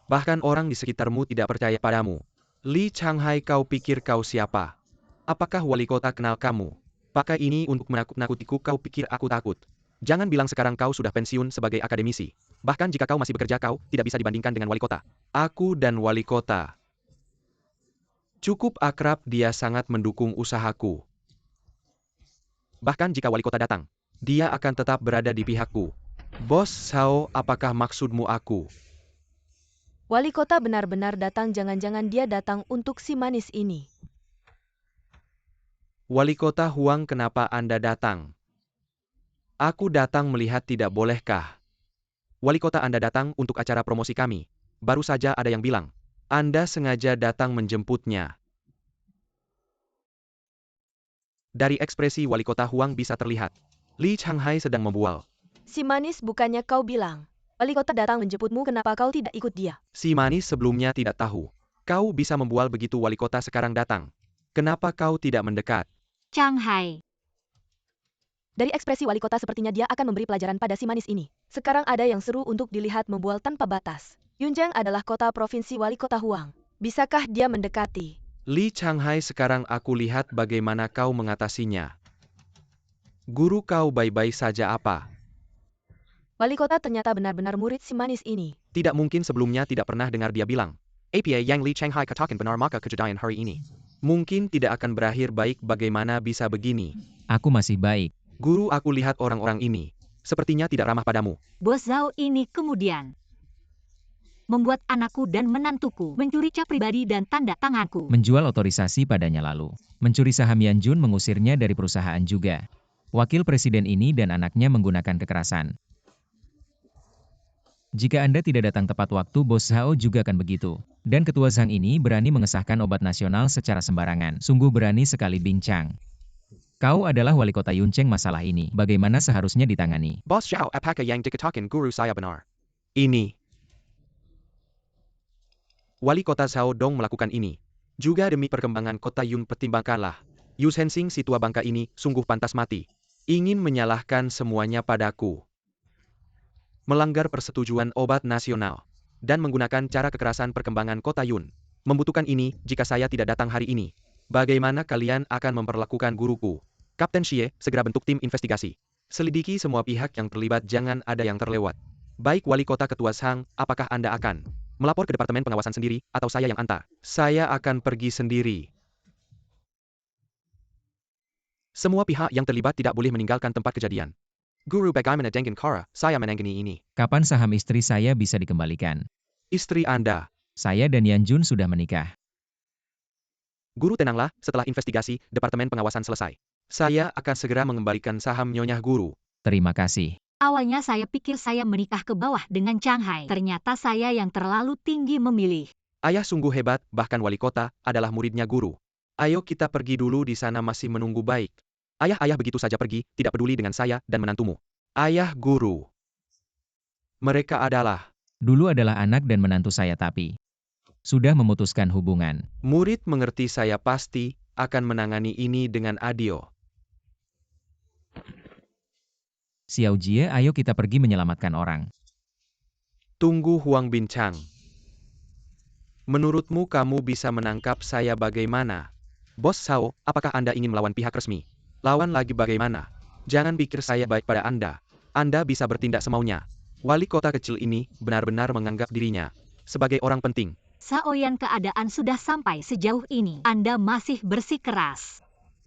Bahkan orang di sekitarmu tidak percaya padamu. Li Changhai, kau pikir kau siapa? Apakah wali kota kenal kamu? Pakai ini untuk menakut-nakutiku, kau pikir aku takut? Jangan bilang sekarang kau sudah pensiun sebagai akademisi. Bahkan jika kau masih bekerja, kau tidak bisa dibandingkan dengan wali kota. Aku dan wali kota cukup akrab, dia sangat mendukung usahaku. Bahkan jika wali kota datang, dia akan tetap berada di pihakku. Bos Zhao, apakah maksudmu aku? Wali kota benar-benar datang, jangan-jangan dia datang untuk si manis ini. Wali kota Huang, kenapa Anda datang? Aku datang melihat, tidak bolehkah? Wali kota, Anda datang untuk acara promosi kami. Baru saja ada yang bilang Anda sengaja datang menjemputnya. Dari ekspresi wali kota Huang bisa terlihat, Li Changhai sedang membual. Si manis, bukannya kau bilang wali kota datang menjemputmu, kenapa kau tidak ikut dia? Si manis sebelumnya tidak tahu. Kau bisa membual begitu wali kota sekarang datang. Kenapa kau tidak mendekat? Changhai. Dari ekspresi wali kota sepertinya dia akan memberi pelajaran pada si manis ini. Sekarang ada yang seru untuk dilihat membual tanpa batas. Yunjiang adalah kota provinsi wali kota Huang. Bisakah dia mendekati? Li Changhai, sekarang aku lihat bagaimana kau mengatasinya. Guru kau baik-baik saja apa? Wali kota ternyata benar-benar murid si manis ini. Tidak mungkin sebelumnya tidak pernah dengar dia bilang. Apa yang Li Changhai katakan benar, maka kejadian hari ini mungkin tidak akan berakhir baik. Bagaimana bisa begini? Aku masih baik. Guru, aku lihat orang-orang ini sepertinya tidak ramah padamu. Bos Zhao ini kemudian membuat anakku dan menantuku mencuri cap pribadi dan tanda tanganku. Menjual otorisasi padanya lalu. Mencuri saham Yanjun, mengusirnya dari perusahaan juga. Wakil presiden ini dan anaknya menggunakan kekerasan. Jika Anda tidak datang tepat waktu, Bos Zhao juga akan begitu. Dan ketua Zhang ini berani mengesahkan obat nasional secara sembarangan. Sungguh berani sekali, Bincang. Kau adalah wali kota Yuncheng, masalah ini bagaimana seharusnya ditangani? Bos Zhao, apakah yang dikatakan guru saya benar? Ini. Wali kota Zhao Dong melakukan ini. Juga demi perkembangan kota Yun, pertimbangkanlah. Yu Zhensing, si tua bangka ini, sungguh pantas mati. Ingin menyalahkan semuanya padaku. Melanggar persetujuan obat nasional. Dan menggunakan cara kekerasan perkembangan kota Yun. Membutuhkan ini, jika saya tidak datang hari ini. Bagaimana kalian akan memperlakukan guruku? Kapten Xie, segera bentuk tim investigasi. Selidiki semua pihak yang terlibat, jangan ada yang terlewat. Baik wali kota, ketua Zhang, apakah Anda akan melapor ke Departemen Pengawasan sendiri, atau saya yang antar? Saya akan pergi sendiri. Semua pihak yang terlibat tidak boleh meninggalkan tempat kejadian. Guru, bagaimana dengan cara saya menangani ini? Kapan saham istri saya bisa dikembalikan? Istri Anda. Saya dan Yanjun sudah menikah. Guru, tenanglah, setelah investigasi, Departemen Pengawasan selesai. Saya akan segera mengembalikan saham Nyonya Guru. Terima kasih. Awalnya saya pikir saya menikah ke bawah dengan Changhai. Ternyata saya yang terlalu tinggi memilih. Ayah sungguh hebat, bahkan wali kota adalah muridnya guru. Ayo kita pergi dulu, di sana masih menunggu baik. Ayah begitu saja pergi, tidak peduli dengan saya dan menantumu. Ayah guru. Mereka adalah Dulu adalah anak dan menantu saya, tapi sudah memutuskan hubungan. murid. Mengerti, saya pasti akan menangani ini dengan adil. Xiao Jie, ayo kita pergi menyelamatkan orang. Tunggu, Huang Bincang. Menurutmu kamu bisa menangkap saya bagaimana? Bos Zhao, apakah Anda ingin melawan pihak resmi? Lawan lagi bagaimana? Jangan pikir saya baik pada Anda. Anda bisa bertindak semaunya. Wali kota kecil ini benar-benar menganggap dirinya sebagai orang penting. Saoyan, keadaan sudah sampai sejauh ini. Anda masih bersikeras.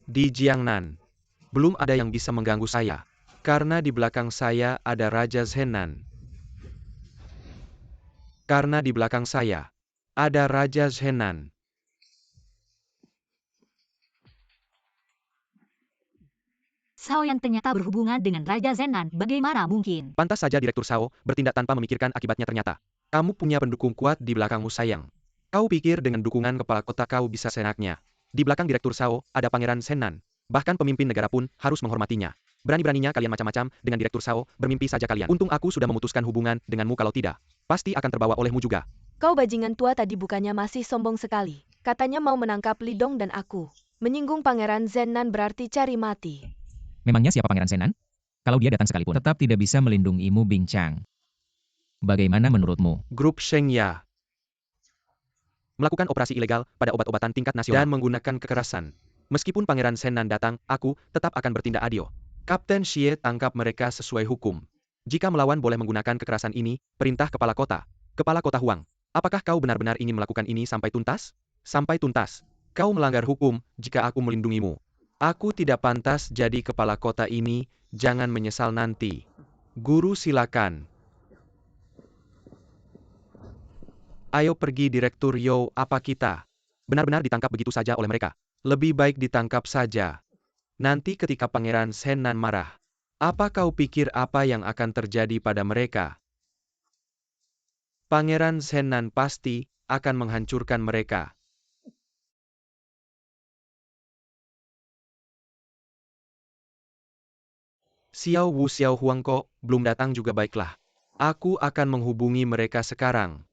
Di Jiangnan, belum ada yang bisa mengganggu saya. Karena di belakang saya ada Raja Zhenan. Karena di belakang saya ada Raja Zhenan. Saoyan ternyata berhubungan dengan Raja Zenan. Bagaimana mungkin? Pantas saja Direktur Zhao bertindak tanpa memikirkan akibatnya. Ternyata kamu punya pendukung kuat di belakangmu, sayang. Kau pikir dengan dukungan kepala kota kau bisa seenaknya? Di belakang Direktur Zhao ada Pangeran Zhenan. Bahkan pemimpin negara pun harus menghormatinya. Berani-beraninya kalian macam-macam dengan Direktur Zhao, bermimpi saja kalian. Untung aku sudah memutuskan hubungan denganmu, kalau tidak, pasti akan terbawa olehmu juga. Kau bajingan tua tadi bukannya masih sombong sekali. Katanya mau menangkap Li Dong dan aku. Menyinggung Pangeran Zenan berarti cari mati. Memangnya siapa Pangeran Zenan? Kalau dia datang sekalipun, tetap tidak bisa melindungimu, Bincang. Bagaimana menurutmu? Grup Shengya melakukan operasi ilegal pada obat-obatan tingkat nasional dan menggunakan kekerasan. Meskipun Pangeran Zenan datang, aku tetap akan bertindak adil. Kapten Xie, tangkap mereka sesuai hukum. Jika melawan boleh menggunakan kekerasan ini, perintah Kepala Kota. Kepala Kota Huang, apakah kau benar-benar ingin melakukan ini sampai tuntas? Sampai tuntas. Kau melanggar hukum jika aku melindungimu. Aku tidak pantas jadi kepala kota ini, jangan menyesal nanti. Guru, silakan. Ayo pergi Direktur Yo, apa kita benar-benar ditangkap begitu saja oleh mereka? Lebih baik ditangkap saja. Nanti ketika Pangeran Zenan marah, apa kau pikir apa yang akan terjadi pada mereka? Pangeran Zenan pasti akan menghancurkan mereka. Xiao Wu Xiao Huang kok belum datang juga baiklah. Aku akan menghubungi mereka sekarang.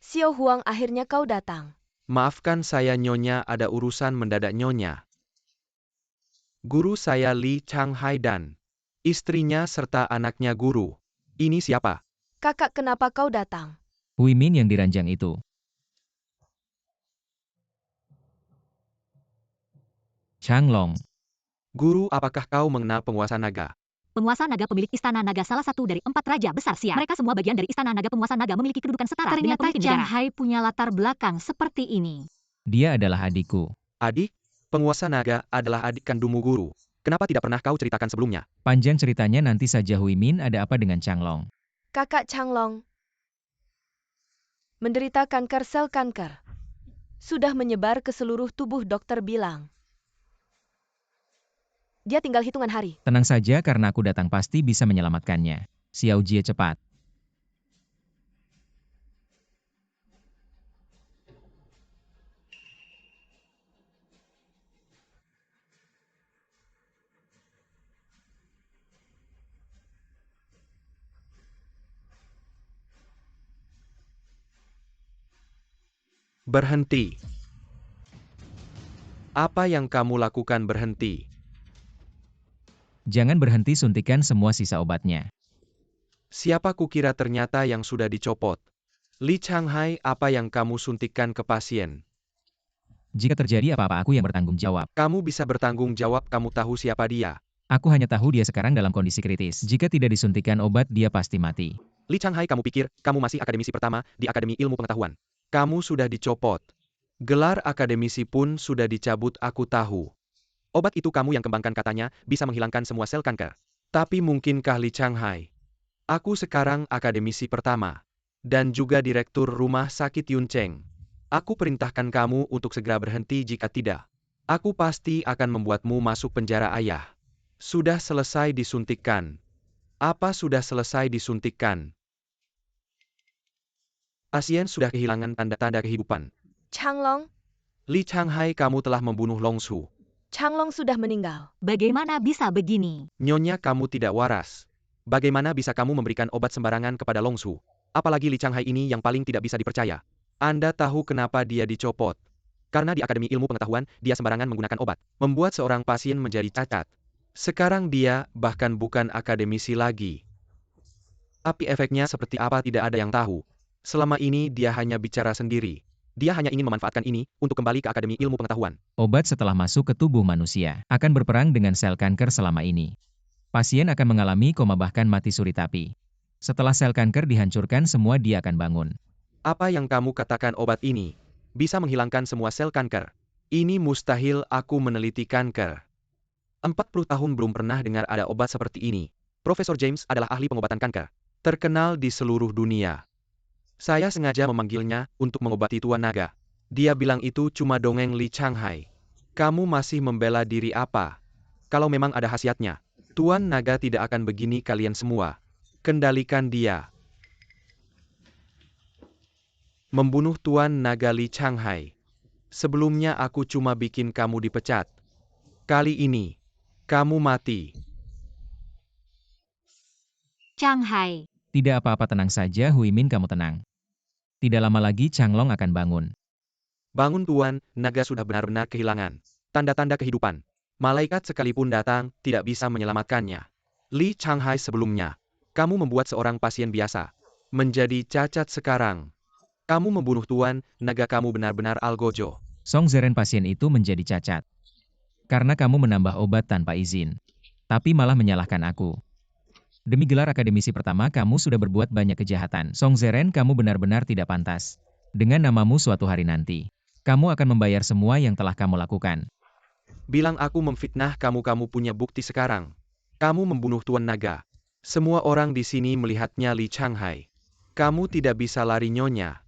Xiao Huang, akhirnya kau datang. Maafkan saya Nyonya, ada urusan mendadak Nyonya. Guru saya Li Changhai dan istrinya serta anaknya guru. Ini siapa? Kakak, kenapa kau datang? Hui Min yang diranjang itu. Changlong. Guru, apakah kau mengenal penguasa naga? Penguasa naga pemilik istana naga salah satu dari 4 raja besar Siam. Mereka semua bagian dari istana naga. Penguasa naga memiliki kedudukan setara dengan pemimpin negara. Ternyata Changhai punya latar belakang seperti ini. Dia adalah adikku. Adik? Penguasa naga adalah adik kandungmu guru. Kenapa tidak pernah kau ceritakan sebelumnya? Panjang ceritanya, nanti saja. Hui Min, ada apa dengan Changlong? Kakak Changlong menderita kanker sel kanker. Sudah menyebar ke seluruh tubuh, dokter bilang. Dia tinggal hitungan hari. Tenang saja, karena aku datang pasti bisa menyelamatkannya. Xiao Jie, cepat. Berhenti. Apa yang kamu lakukan? Berhenti. Jangan berhenti, suntikan semua sisa obatnya. Siapa kukira ternyata yang sudah dicopot. Li Changhai, apa yang kamu suntikkan ke pasien? Jika terjadi apa-apa, aku yang bertanggung jawab. Kamu bisa bertanggung jawab, kamu tahu siapa dia. Aku hanya tahu dia sekarang dalam kondisi kritis. Jika tidak disuntikan obat, dia pasti mati. Li Changhai, kamu pikir kamu masih akademisi pertama di Akademi Ilmu Pengetahuan? Kamu sudah dicopot. Gelar akademisi pun sudah dicabut, aku tahu. Obat itu kamu yang kembangkan, katanya bisa menghilangkan semua sel kanker. Tapi mungkinkah Li Changhai? Aku sekarang akademisi pertama. Dan juga direktur rumah sakit Yuncheng. Aku perintahkan kamu untuk segera berhenti, jika tidak, aku pasti akan membuatmu masuk penjara. Ayah. Sudah selesai disuntikkan. Apa sudah selesai disuntikkan? Pasien sudah kehilangan tanda-tanda kehidupan. Changlong, Li Changhai, kamu telah membunuh Long Su. Changlong sudah meninggal. Bagaimana bisa begini? Nyonya, kamu tidak waras. Bagaimana bisa kamu memberikan obat sembarangan kepada Long Su? Apalagi Li Changhai ini yang paling tidak bisa dipercaya. Anda tahu kenapa dia dicopot? Karena di Akademi Ilmu Pengetahuan, dia sembarangan menggunakan obat, membuat seorang pasien menjadi cacat. Sekarang dia bahkan bukan akademisi lagi. Tapi efeknya seperti apa tidak ada yang tahu. Selama ini dia hanya bicara sendiri. Dia hanya ingin memanfaatkan ini untuk kembali ke Akademi Ilmu Pengetahuan. Obat setelah masuk ke tubuh manusia akan berperang dengan sel kanker selama ini. Pasien akan mengalami koma bahkan mati suri, tapi setelah sel kanker dihancurkan semua, dia akan bangun. Apa yang kamu katakan obat ini bisa menghilangkan semua sel kanker? Ini mustahil, aku meneliti kanker. 40 tahun belum pernah dengar ada obat seperti ini. Profesor James adalah ahli pengobatan kanker. Terkenal di seluruh dunia. Saya sengaja memanggilnya untuk mengobati Tuan Naga. Dia bilang itu cuma dongeng. Li Changhai. Kamu masih membela diri apa? Kalau memang ada khasiatnya, Tuan Naga tidak akan begini. Kalian semua, kendalikan dia. Membunuh Tuan Naga Li Changhai. Sebelumnya aku cuma bikin kamu dipecat. Kali ini, kamu mati. Changhai. Tidak apa-apa, tenang saja Hui Min, kamu tenang. Tidak lama lagi Changlong akan bangun. Bangun Tuan Naga sudah benar-benar kehilangan tanda-tanda kehidupan. Malaikat sekalipun datang, tidak bisa menyelamatkannya. Li Changhai, sebelumnya, kamu membuat seorang pasien biasa menjadi cacat. Sekarang, kamu membunuh Tuan Naga, kamu benar-benar algojo. Song Zeren, pasien itu menjadi cacat karena kamu menambah obat tanpa izin. Tapi malah menyalahkan aku. Demi gelar akademisi pertama, kamu sudah berbuat banyak kejahatan. Song Zeren, kamu benar-benar tidak pantas. Dengan namamu suatu hari nanti, kamu akan membayar semua yang telah kamu lakukan. Bilang aku memfitnah kamu, kamu punya bukti sekarang. Kamu membunuh Tuan Naga. Semua orang di sini melihatnya. Li Changhai. Kamu tidak bisa lari, Nyonya.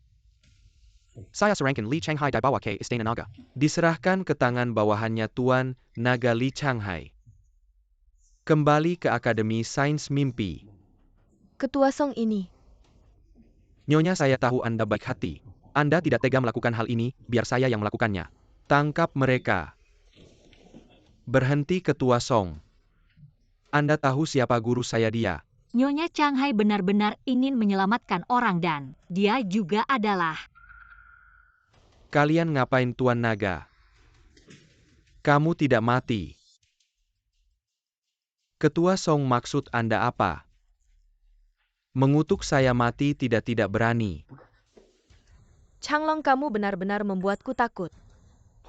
Saya serangkan Li Changhai dibawa ke Istana Naga. Diserahkan ke tangan bawahannya Tuan Naga Li Changhai. Kembali ke Akademi Sains Mimpi. Ketua Song ini. Nyonya, saya tahu Anda baik hati. Anda tidak tega melakukan hal ini, biar saya yang melakukannya. Tangkap mereka. Berhenti, Ketua Song. Anda tahu siapa guru saya dia. Nyonya Changhai benar-benar ingin menyelamatkan orang dan dia juga adalah. Kalian ngapain, Tuan Naga? Kamu tidak mati. Ketua Song, maksud Anda apa? Mengutuk saya mati tidak berani. Changlong, kamu benar-benar membuatku takut.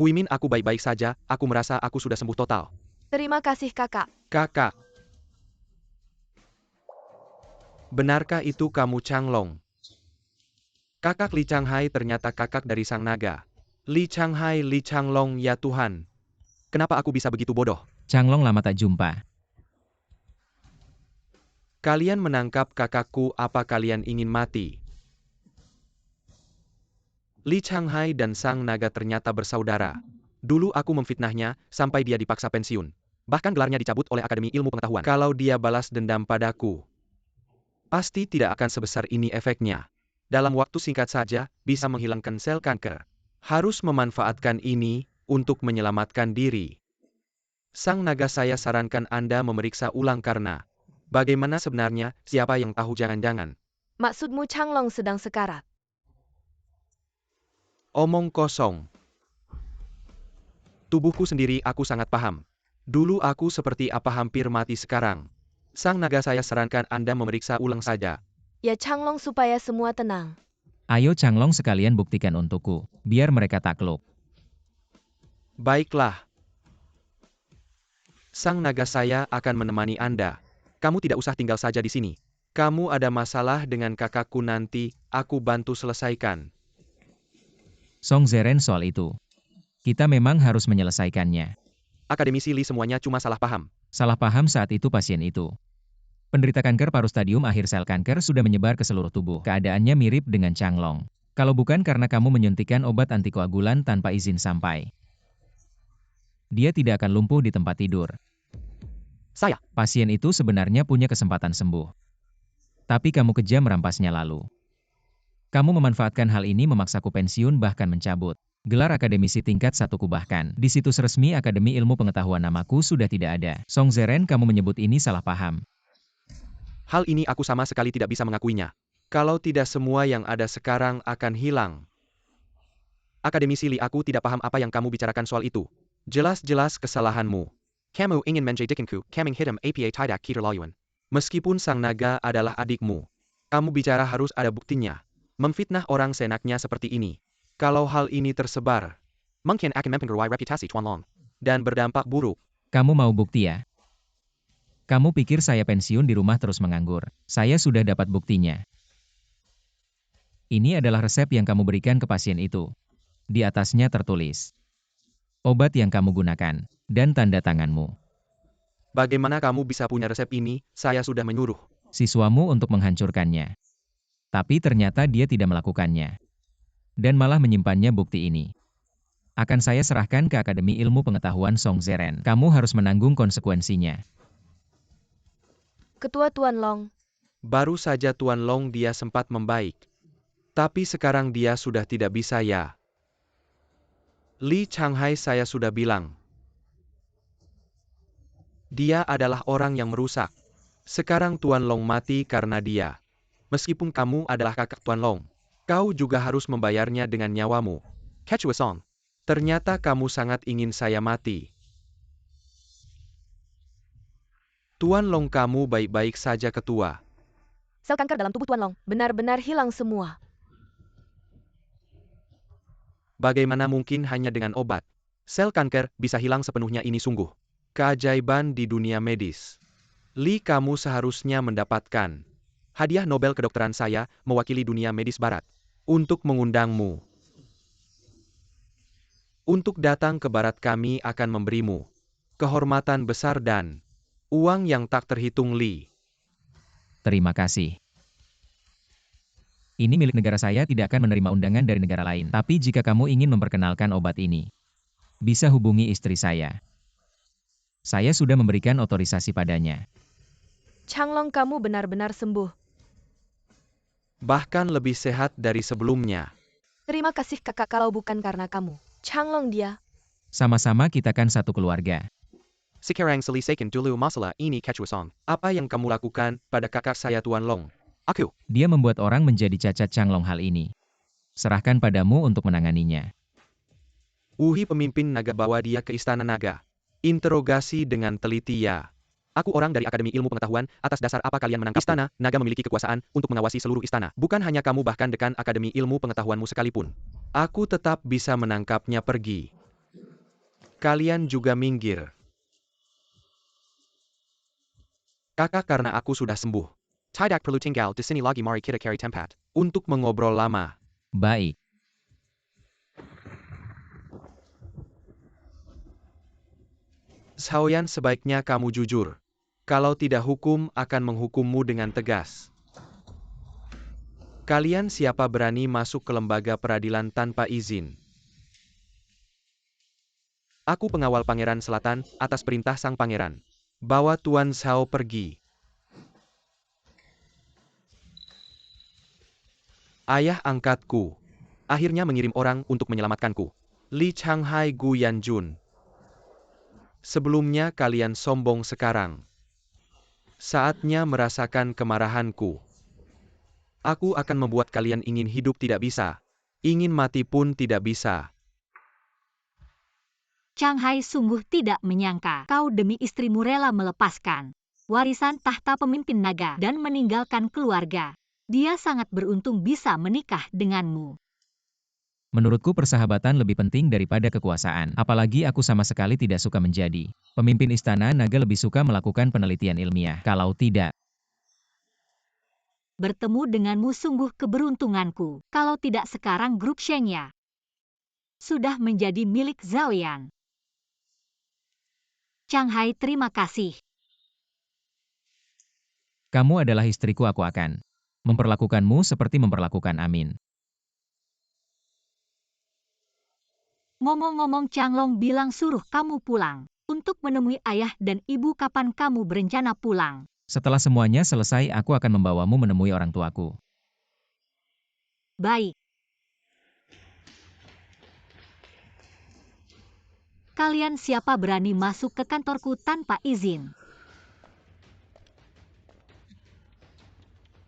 Huimin, aku baik-baik saja, aku merasa aku sudah sembuh total. Terima kasih kakak. Kakak. Benarkah itu kamu, Changlong? Kakak Li Changhai, ternyata kakak dari sang naga. Li Changhai, Li Changlong, ya Tuhan. Kenapa aku bisa begitu bodoh? Changlong lama tak jumpa. Kalian menangkap kakakku, apa kalian ingin mati? Li Changhai dan sang naga ternyata bersaudara. Dulu aku memfitnahnya, sampai dia dipaksa pensiun. Bahkan gelarnya dicabut oleh Akademi Ilmu Pengetahuan. Kalau dia balas dendam padaku, pasti tidak akan sebesar ini efeknya. Dalam waktu singkat saja, bisa menghilangkan sel kanker. Harus memanfaatkan ini, untuk menyelamatkan diri. Sang naga, saya sarankan Anda memeriksa ulang karena bagaimana sebenarnya, siapa yang tahu, jangan-jangan. Maksudmu Changlong sedang sekarat? Omong kosong. Tubuhku sendiri aku sangat paham. Dulu aku seperti apa, hampir mati sekarang. Sang naga, saya sarankan Anda memeriksa ulang saja. Ya Changlong, supaya semua tenang. Ayo Changlong, sekalian buktikan untukku, biar mereka takluk. Baiklah. Sang naga, saya akan menemani Anda. Kamu tidak usah tinggal saja di sini. Kamu ada masalah dengan kakakku, nanti aku bantu selesaikan. Song Zeren, soal itu, kita memang harus menyelesaikannya. Akademisi Li, semuanya cuma salah paham. Salah paham saat itu pasien itu. Penderita kanker paru stadium akhir, sel kanker sudah menyebar ke seluruh tubuh. Keadaannya mirip dengan Changlong. Kalau bukan karena kamu menyuntikkan obat antikoagulan tanpa izin sampai, dia tidak akan lumpuh di tempat tidur. Saya. Pasien itu sebenarnya punya kesempatan sembuh. Tapi kamu kejam merampasnya lalu. Kamu memanfaatkan hal ini memaksaku pensiun, bahkan mencabut gelar akademisi tingkat 1 ku. Bahkan di situs resmi Akademi Ilmu Pengetahuan namaku sudah tidak ada. Song Zeren, kamu menyebut ini salah paham. Hal ini aku sama sekali tidak bisa mengakuinya. Kalau tidak, semua yang ada sekarang akan hilang. Akademisi Li, aku tidak paham apa yang kamu bicarakan soal itu. Jelas-jelas kesalahanmu. Kamu ingin menjadikanku kambing hitam apa tidak keterlaluan. Meskipun sang naga adalah adikmu, kamu bicara harus ada buktinya. Memfitnah orang seenaknya seperti ini. Kalau hal ini tersebar, mungkin akan mempengaruhi reputasi Tuan Long dan berdampak buruk. Kamu mau bukti ya? Kamu pikir saya pensiun di rumah terus menganggur? Saya sudah dapat buktinya. Ini adalah resep yang kamu berikan ke pasien itu. Di atasnya tertulis obat yang kamu gunakan dan tanda tanganmu. Bagaimana kamu bisa punya resep ini? Saya sudah menyuruh Siswamu untuk menghancurkannya. Tapi ternyata dia tidak melakukannya. Dan malah menyimpannya. Bukti ini akan saya serahkan ke Akademi Ilmu Pengetahuan Song Zeren. Kamu harus menanggung konsekuensinya. Ketua Tuan Long. Baru saja Tuan Long dia sempat membaik. Tapi sekarang dia sudah tidak bisa ya. Li Changhai, saya sudah bilang. Dia adalah orang yang merusak. Sekarang Tuan Long mati karena dia. Meskipun kamu adalah kakak Tuan Long, kau juga harus membayarnya dengan nyawamu. Kechua Song. Ternyata kamu sangat ingin saya mati. Tuan Long, kamu baik-baik saja, Ketua. Sel kanker dalam tubuh Tuan Long benar-benar hilang semua. Bagaimana mungkin hanya dengan obat? Sel kanker bisa hilang sepenuhnya, ini sungguh keajaiban di dunia medis. Li, kamu seharusnya mendapatkan hadiah Nobel kedokteran. Saya mewakili dunia medis barat untuk mengundangmu. Untuk datang ke barat, kami akan memberimu kehormatan besar dan uang yang tak terhitung, Li. Terima kasih. Ini milik negara, saya tidak akan menerima undangan dari negara lain. Tapi jika kamu ingin memperkenalkan obat ini, bisa hubungi istri saya. Saya sudah memberikan otorisasi padanya. Changlong, kamu benar-benar sembuh. Bahkan lebih sehat dari sebelumnya. Terima kasih kakak, kalau bukan karena kamu. Changlong dia. Sama-sama kita kan satu keluarga. Sekarang selesaikan dulu masalah ini Kechuasong. Apa yang kamu lakukan pada kakak saya Tuan Long? Aku. Dia membuat orang menjadi cacat Changlong hal ini. Serahkan padamu untuk menanganinya. Wuhi pemimpin naga bawa dia ke istana naga. Interogasi dengan teliti ya. Aku orang dari Akademi Ilmu Pengetahuan, atas dasar apa kalian menangkap istana, naga memiliki kekuasaan untuk mengawasi seluruh istana. Bukan hanya kamu, bahkan dekan Akademi Ilmu Pengetahuanmu sekalipun. Aku tetap bisa menangkapnya pergi. Kalian juga minggir. Kakak, karena aku sudah sembuh. Tidak perlu tinggal di sini lagi, mari kita cari tempat untuk mengobrol lama. Baik. Shaoyan, sebaiknya kamu jujur. Kalau tidak, hukum akan menghukummu dengan tegas. Kalian siapa berani masuk ke lembaga peradilan tanpa izin? Aku pengawal Pangeran Selatan, atas perintah sang pangeran. Bawa Tuan Shao pergi. Ayah angkatku akhirnya mengirim orang untuk menyelamatkanku. Li Changhai Gu Yanjun. Sebelumnya kalian sombong, sekarang saatnya merasakan kemarahanku. Aku akan membuat kalian ingin hidup tidak bisa. Ingin mati pun tidak bisa. Changhai sungguh tidak menyangka kau demi istrimu rela melepaskan warisan tahta pemimpin naga dan meninggalkan keluarga. Dia sangat beruntung bisa menikah denganmu. Menurutku persahabatan lebih penting daripada kekuasaan. Apalagi aku sama sekali tidak suka menjadi pemimpin istana naga, lebih suka melakukan penelitian ilmiah. Kalau tidak, Bertemu denganmu sungguh keberuntunganku. Kalau tidak sekarang grup Shengya sudah menjadi milik Zhaoyan. Changhai, terima kasih. kamu adalah istriku, aku akan memperlakukanmu seperti memperlakukan Amin. Ngomong-ngomong, Changlong bilang suruh kamu pulang untuk menemui ayah dan ibu. Kapan kamu berencana pulang? Setelah semuanya selesai, aku akan membawamu menemui orang tuaku. Baik. Kalian siapa berani masuk ke kantorku tanpa izin?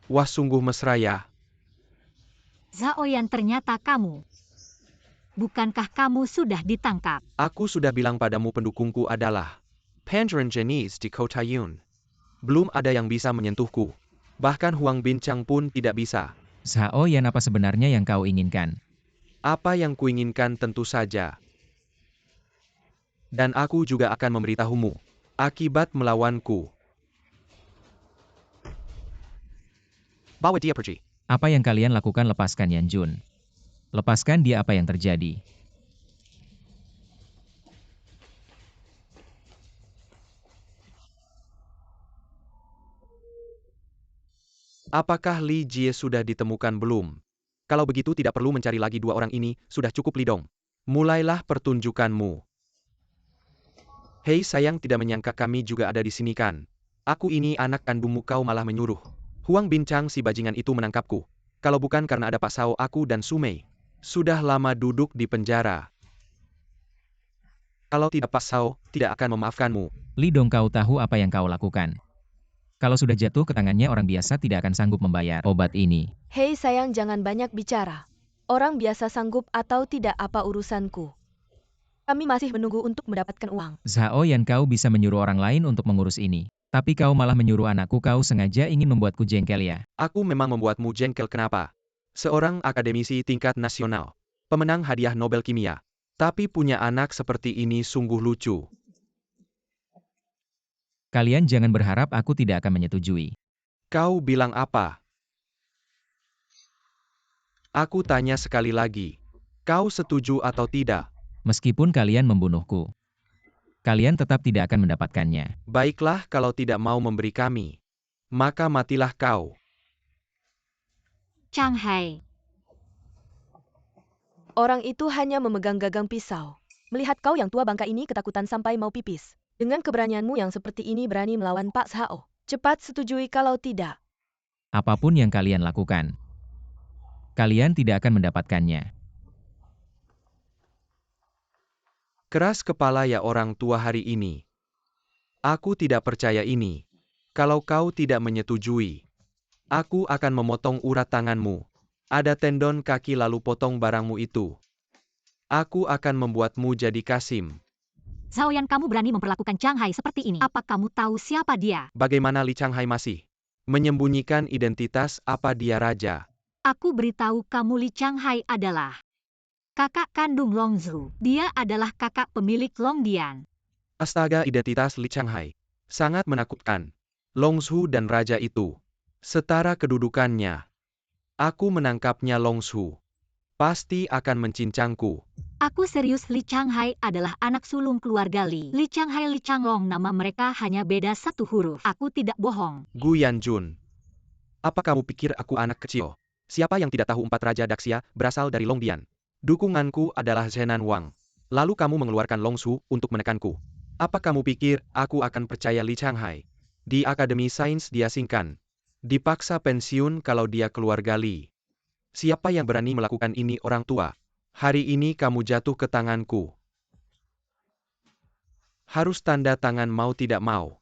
Wah, sungguh mesra ya. Zhaoyan, ternyata kamu. Bukankah kamu sudah ditangkap? Aku sudah bilang padamu, pendukungku adalah Pangeran Jenice di Kota Yun. Belum ada yang bisa menyentuhku. Bahkan Huang Bincang pun tidak bisa. Zhaoyan, apa sebenarnya yang kau inginkan? Apa yang kuinginkan tentu saja. Dan aku juga akan memberitahumu akibat melawanku. Bawa dia pergi. Apa yang kalian lakukan? Lepaskan Yanjun. Lepaskan dia, apa yang terjadi? Apakah Li Jie sudah ditemukan belum? Kalau begitu tidak perlu mencari lagi dua orang ini, sudah cukup Li Dong. Mulailah pertunjukanmu. Hei sayang, tidak menyangka kami juga ada di sini kan? Aku ini anak kandungmu, kau malah menyuruh Huang Bincang si bajingan itu menangkapku. Kalau bukan karena ada Pak Sao, aku dan Sumei sudah lama duduk di penjara. Kalau tidak Pak Sao, tidak akan memaafkanmu. Li Dong, kau tahu apa yang kau lakukan? Kalau sudah jatuh ke tangannya orang biasa tidak akan sanggup membayar obat ini. Hei sayang, jangan banyak bicara. Orang biasa sanggup atau tidak, apa urusanku. Kami masih menunggu untuk mendapatkan uang. Zhaoyan, kau bisa menyuruh orang lain untuk mengurus ini. Tapi kau malah menyuruh anakku, kau sengaja ingin membuatku jengkel ya? Aku memang membuatmu jengkel, kenapa? Seorang akademisi tingkat nasional, pemenang hadiah Nobel Kimia, tapi punya anak seperti ini sungguh lucu. Kalian jangan berharap aku tidak akan menyetujui. Kau bilang apa? Aku tanya sekali lagi. Kau setuju atau tidak? Meskipun kalian membunuhku, kalian tetap tidak akan mendapatkannya. Baiklah, kalau tidak mau memberi kami, maka matilah kau. Changhai, Orang itu hanya memegang gagang pisau. Melihat kau yang tua bangka ini ketakutan sampai mau pipis. Dengan keberanianmu yang seperti ini berani melawan Pak Sao. Cepat setujui kalau tidak. Apapun yang kalian lakukan, kalian tidak akan mendapatkannya. Keras kepala ya orang tua hari ini. Aku tidak percaya ini. Kalau kau tidak menyetujui, aku akan memotong urat tanganmu. Ada tendon kaki lalu potong barangmu itu. Aku akan membuatmu jadi Kasim. Xiaoyan, kamu berani memperlakukan Chang Hai seperti ini. Apa kamu tahu siapa dia? Bagaimana Li Changhai masih menyembunyikan identitas apa dia raja? Aku beritahu kamu, Li Chang Hai adalah kakak kandung Long Zhu. Dia adalah kakak pemilik Long Dian. Astaga, identitas Li Changhai sangat menakutkan. Long Zhu dan raja itu setara kedudukannya. Aku menangkapnya. Long Zhu pasti akan mencincangku. Aku serius, Li Chang Hai adalah anak sulung keluarga Li. Li Chang Hai, Li Changlong, nama mereka hanya beda satu huruf. Aku tidak bohong. Gu Yanjun, apa kamu pikir aku anak kecil? Siapa yang tidak tahu 4 raja Daxia berasal dari Long Dian? Dukunganku adalah Zenan Wang. Lalu kamu mengeluarkan Long Zhu untuk menekanku. Apa kamu pikir aku akan percaya Li Changhai? Di Akademi Sains dia singkan. Dipaksa pensiun kalau dia keluarga Li. Siapa yang berani melakukan ini orang tua? Hari ini kamu jatuh ke tanganku. Harus tanda tangan mau tidak mau.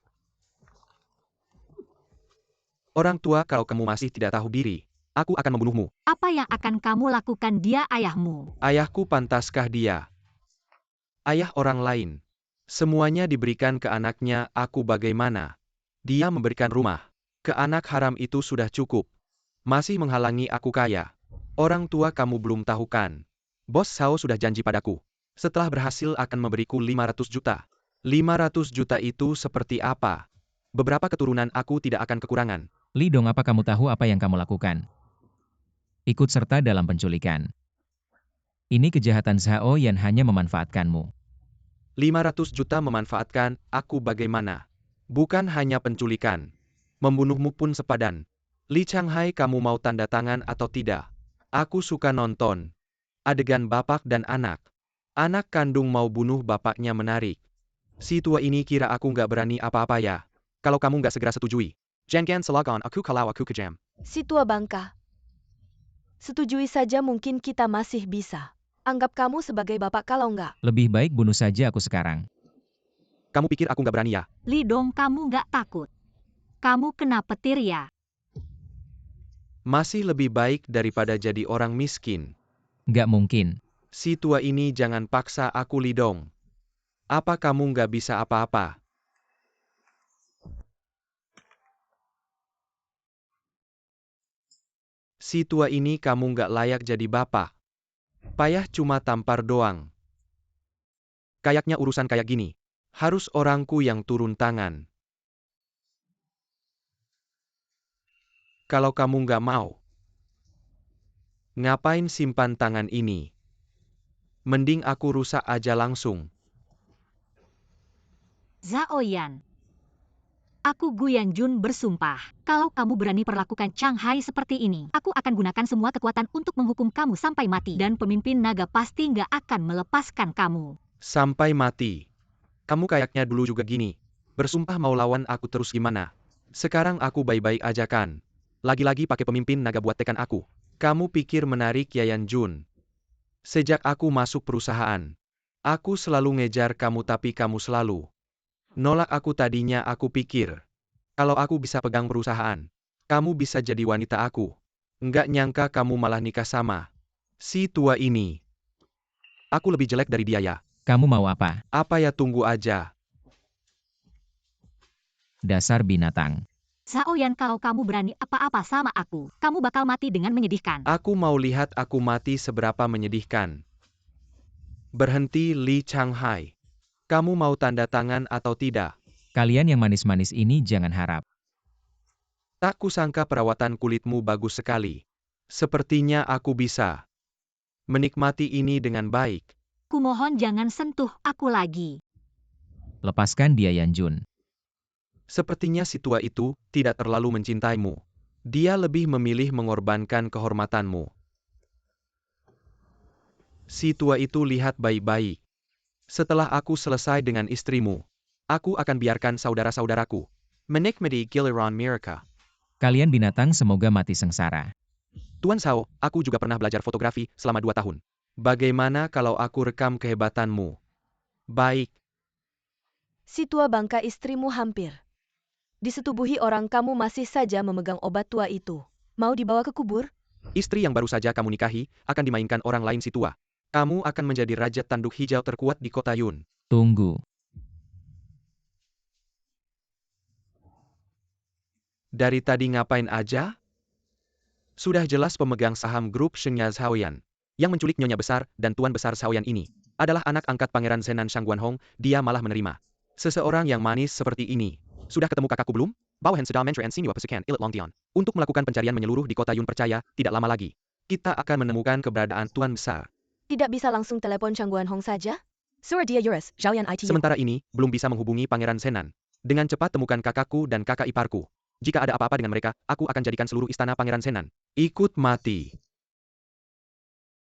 Orang tua, kalau kamu masih tidak tahu diri, aku akan membunuhmu. Apa yang akan kamu lakukan? Dia ayahmu. Ayahku, pantaskah dia? Ayah orang lain. Semuanya diberikan ke anaknya, aku bagaimana? Dia memberikan rumah ke anak haram itu sudah cukup. Masih menghalangi aku kaya. Orang tua, kamu belum tahu kan? Bos Sao sudah janji padaku. Setelah berhasil akan memberiku 500 juta. 500 juta itu seperti apa? Beberapa keturunan aku tidak akan kekurangan. Li Dong, apa kamu tahu apa yang kamu lakukan? Ikut serta dalam penculikan. Ini kejahatan Zhao Yan hanya memanfaatkanmu. 500 juta memanfaatkan aku bagaimana? Bukan hanya penculikan. Membunuhmu pun sepadan. Li Changhai, kamu mau tanda tangan atau tidak? Aku suka nonton adegan bapak dan anak. Anak kandung mau bunuh bapaknya, menarik. Si tua ini kira aku nggak berani apa-apa ya? Kalau kamu nggak segera setujui, jangan selagon aku kalau aku kejam. Si tua bangka. Setujui saja, mungkin kita masih bisa. Anggap kamu sebagai bapak kalau enggak. Lebih baik bunuh saja aku sekarang. Kamu pikir aku nggak berani ya? Li Dong, kamu nggak takut? Kamu kena petir ya? Masih lebih baik daripada jadi orang miskin. Nggak mungkin. Si tua ini jangan paksa aku, Li Dong. Apa kamu nggak bisa apa-apa? Si tua ini kamu nggak layak jadi bapak. Payah cuma tampar doang. Kayaknya urusan kayak gini, harus orangku yang turun tangan. Kalau kamu nggak mau, ngapain simpan tangan ini? Mending aku rusak aja langsung. Xiaoyan. Aku Gu Yanjun bersumpah, kalau kamu berani perlakukan Chang Hai seperti ini, aku akan gunakan semua kekuatan untuk menghukum kamu sampai mati. Dan pemimpin naga pasti nggak akan melepaskan kamu. Sampai mati. Kamu kayaknya dulu juga gini. Bersumpah mau lawan aku terus gimana? Sekarang aku baik-baik aja kan? Lagi-lagi pakai pemimpin naga buat tekan aku. Kamu pikir menarik ya Yanjun? Sejak aku masuk perusahaan, aku selalu ngejar kamu tapi kamu selalu nolak aku. Tadinya aku pikir, kalau aku bisa pegang perusahaan, kamu bisa jadi wanita aku. Nggak nyangka kamu malah nikah sama si tua ini. Aku lebih jelek dari dia ya? Kamu mau apa? Apa ya, tunggu aja. Dasar binatang. Xiaoyan, kalau kamu berani apa-apa sama aku, kamu bakal mati dengan menyedihkan. Aku mau lihat aku mati seberapa menyedihkan. Berhenti, Li Changhai. Kamu mau tanda tangan atau tidak? Kalian yang manis-manis ini jangan harap. Tak kusangka perawatan kulitmu bagus sekali. Sepertinya aku bisa menikmati ini dengan baik. Kumohon jangan sentuh aku lagi. Lepaskan dia, Yanjun. Sepertinya si tua itu tidak terlalu mencintaimu. Dia lebih memilih mengorbankan kehormatanmu. Si tua itu lihat baik-baik. Setelah aku selesai dengan istrimu, Aku akan biarkan saudara-saudaraku menikmati giliran mereka. Kalian binatang semoga mati sengsara. Tuan Sao, aku juga pernah belajar fotografi selama 2 tahun. Bagaimana kalau aku rekam kehebatanmu? Baik. Si tua bangka istrimu hampir disetubuhi orang, kamu masih saja memegang obat tua itu. Mau dibawa ke kubur? Istri yang baru saja kamu nikahi akan dimainkan orang lain si tua. Kamu akan menjadi raja tanduk hijau terkuat di kota Yun. Tunggu. Dari tadi ngapain aja? Sudah jelas pemegang saham grup Shengya Shaoyan. Yang menculik nyonya besar dan tuan besar Shaoyan ini adalah anak angkat Pangeran Zenan Shangguanhong, dia malah menerima seseorang yang manis seperti ini. Sudah ketemu kakakku belum? Bauhen sedang mentre and sinua pesukan Ilit Longtian. Untuk melakukan pencarian menyeluruh di kota Yun, percaya, tidak lama lagi kita akan menemukan keberadaan tuan besar. Tidak bisa langsung telepon Changguan Hong saja? Sur dia Yuris, Zhaoyan ITU. Sementara ini, belum bisa menghubungi Pangeran Zenan. Dengan cepat temukan kakakku dan kakak iparku. Jika ada apa-apa dengan mereka, aku akan jadikan seluruh istana Pangeran Zenan ikut mati.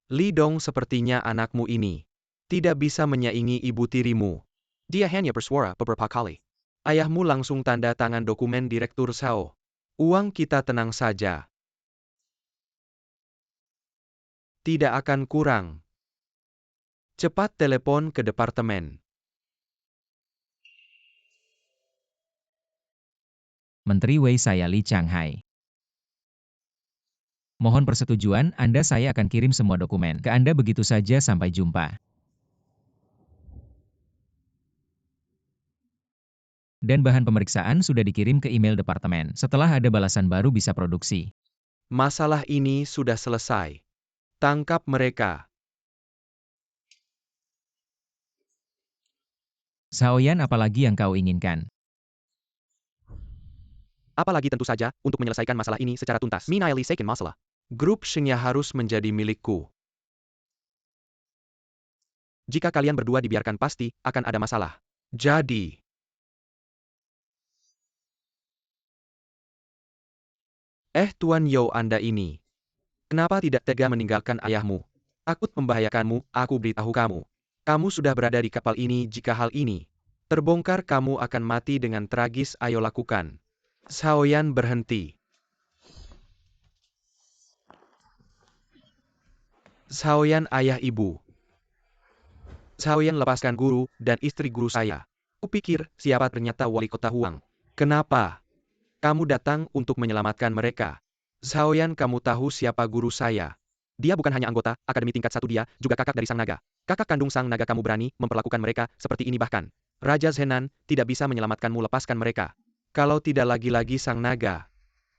Li Dong, sepertinya anakmu ini tidak bisa menyaingi ibu tirimu. Dia hanya bersuara beberapa kali. Ayahmu langsung tanda tangan dokumen Direktur Sao. Uang kita tenang saja. Tidak akan kurang. Cepat telepon ke departemen. Menteri Wei, saya Li Changhai. Mohon persetujuan Anda, saya akan kirim semua dokumen ke Anda begitu saja. Sampai jumpa. Dan bahan pemeriksaan sudah dikirim ke email departemen. Setelah ada balasan baru bisa produksi. Masalah ini sudah selesai. Tangkap mereka. Shaoyan, apalagi yang kau inginkan? Apalagi tentu saja, untuk menyelesaikan masalah ini secara tuntas. Minaili Seikin masalah. Grup Shengya harus menjadi milikku. Jika kalian berdua dibiarkan, pasti akan ada masalah. Jadi, Tuan Yo, Anda ini kenapa tidak tega meninggalkan ayahmu? Takut membahayakanmu, aku beritahu kamu. Kamu sudah berada di kapal ini, jika hal ini terbongkar kamu akan mati dengan tragis, ayo lakukan. Shaoyan berhenti. Shaoyan, ayah ibu. Shaoyan, lepaskan guru dan istri guru saya. Kupikir siapa ternyata wali kota Huang. Kenapa kamu datang untuk menyelamatkan mereka? Shaoyan, kamu tahu siapa guru saya? Dia bukan hanya anggota akademi tingkat 1, dia juga kakak dari sang naga. Kakak kandung sang naga, kamu berani memperlakukan mereka seperti ini. Bahkan Raja Zenan tidak bisa menyelamatkanmu, lepaskan mereka. Kalau tidak lagi-lagi sang naga.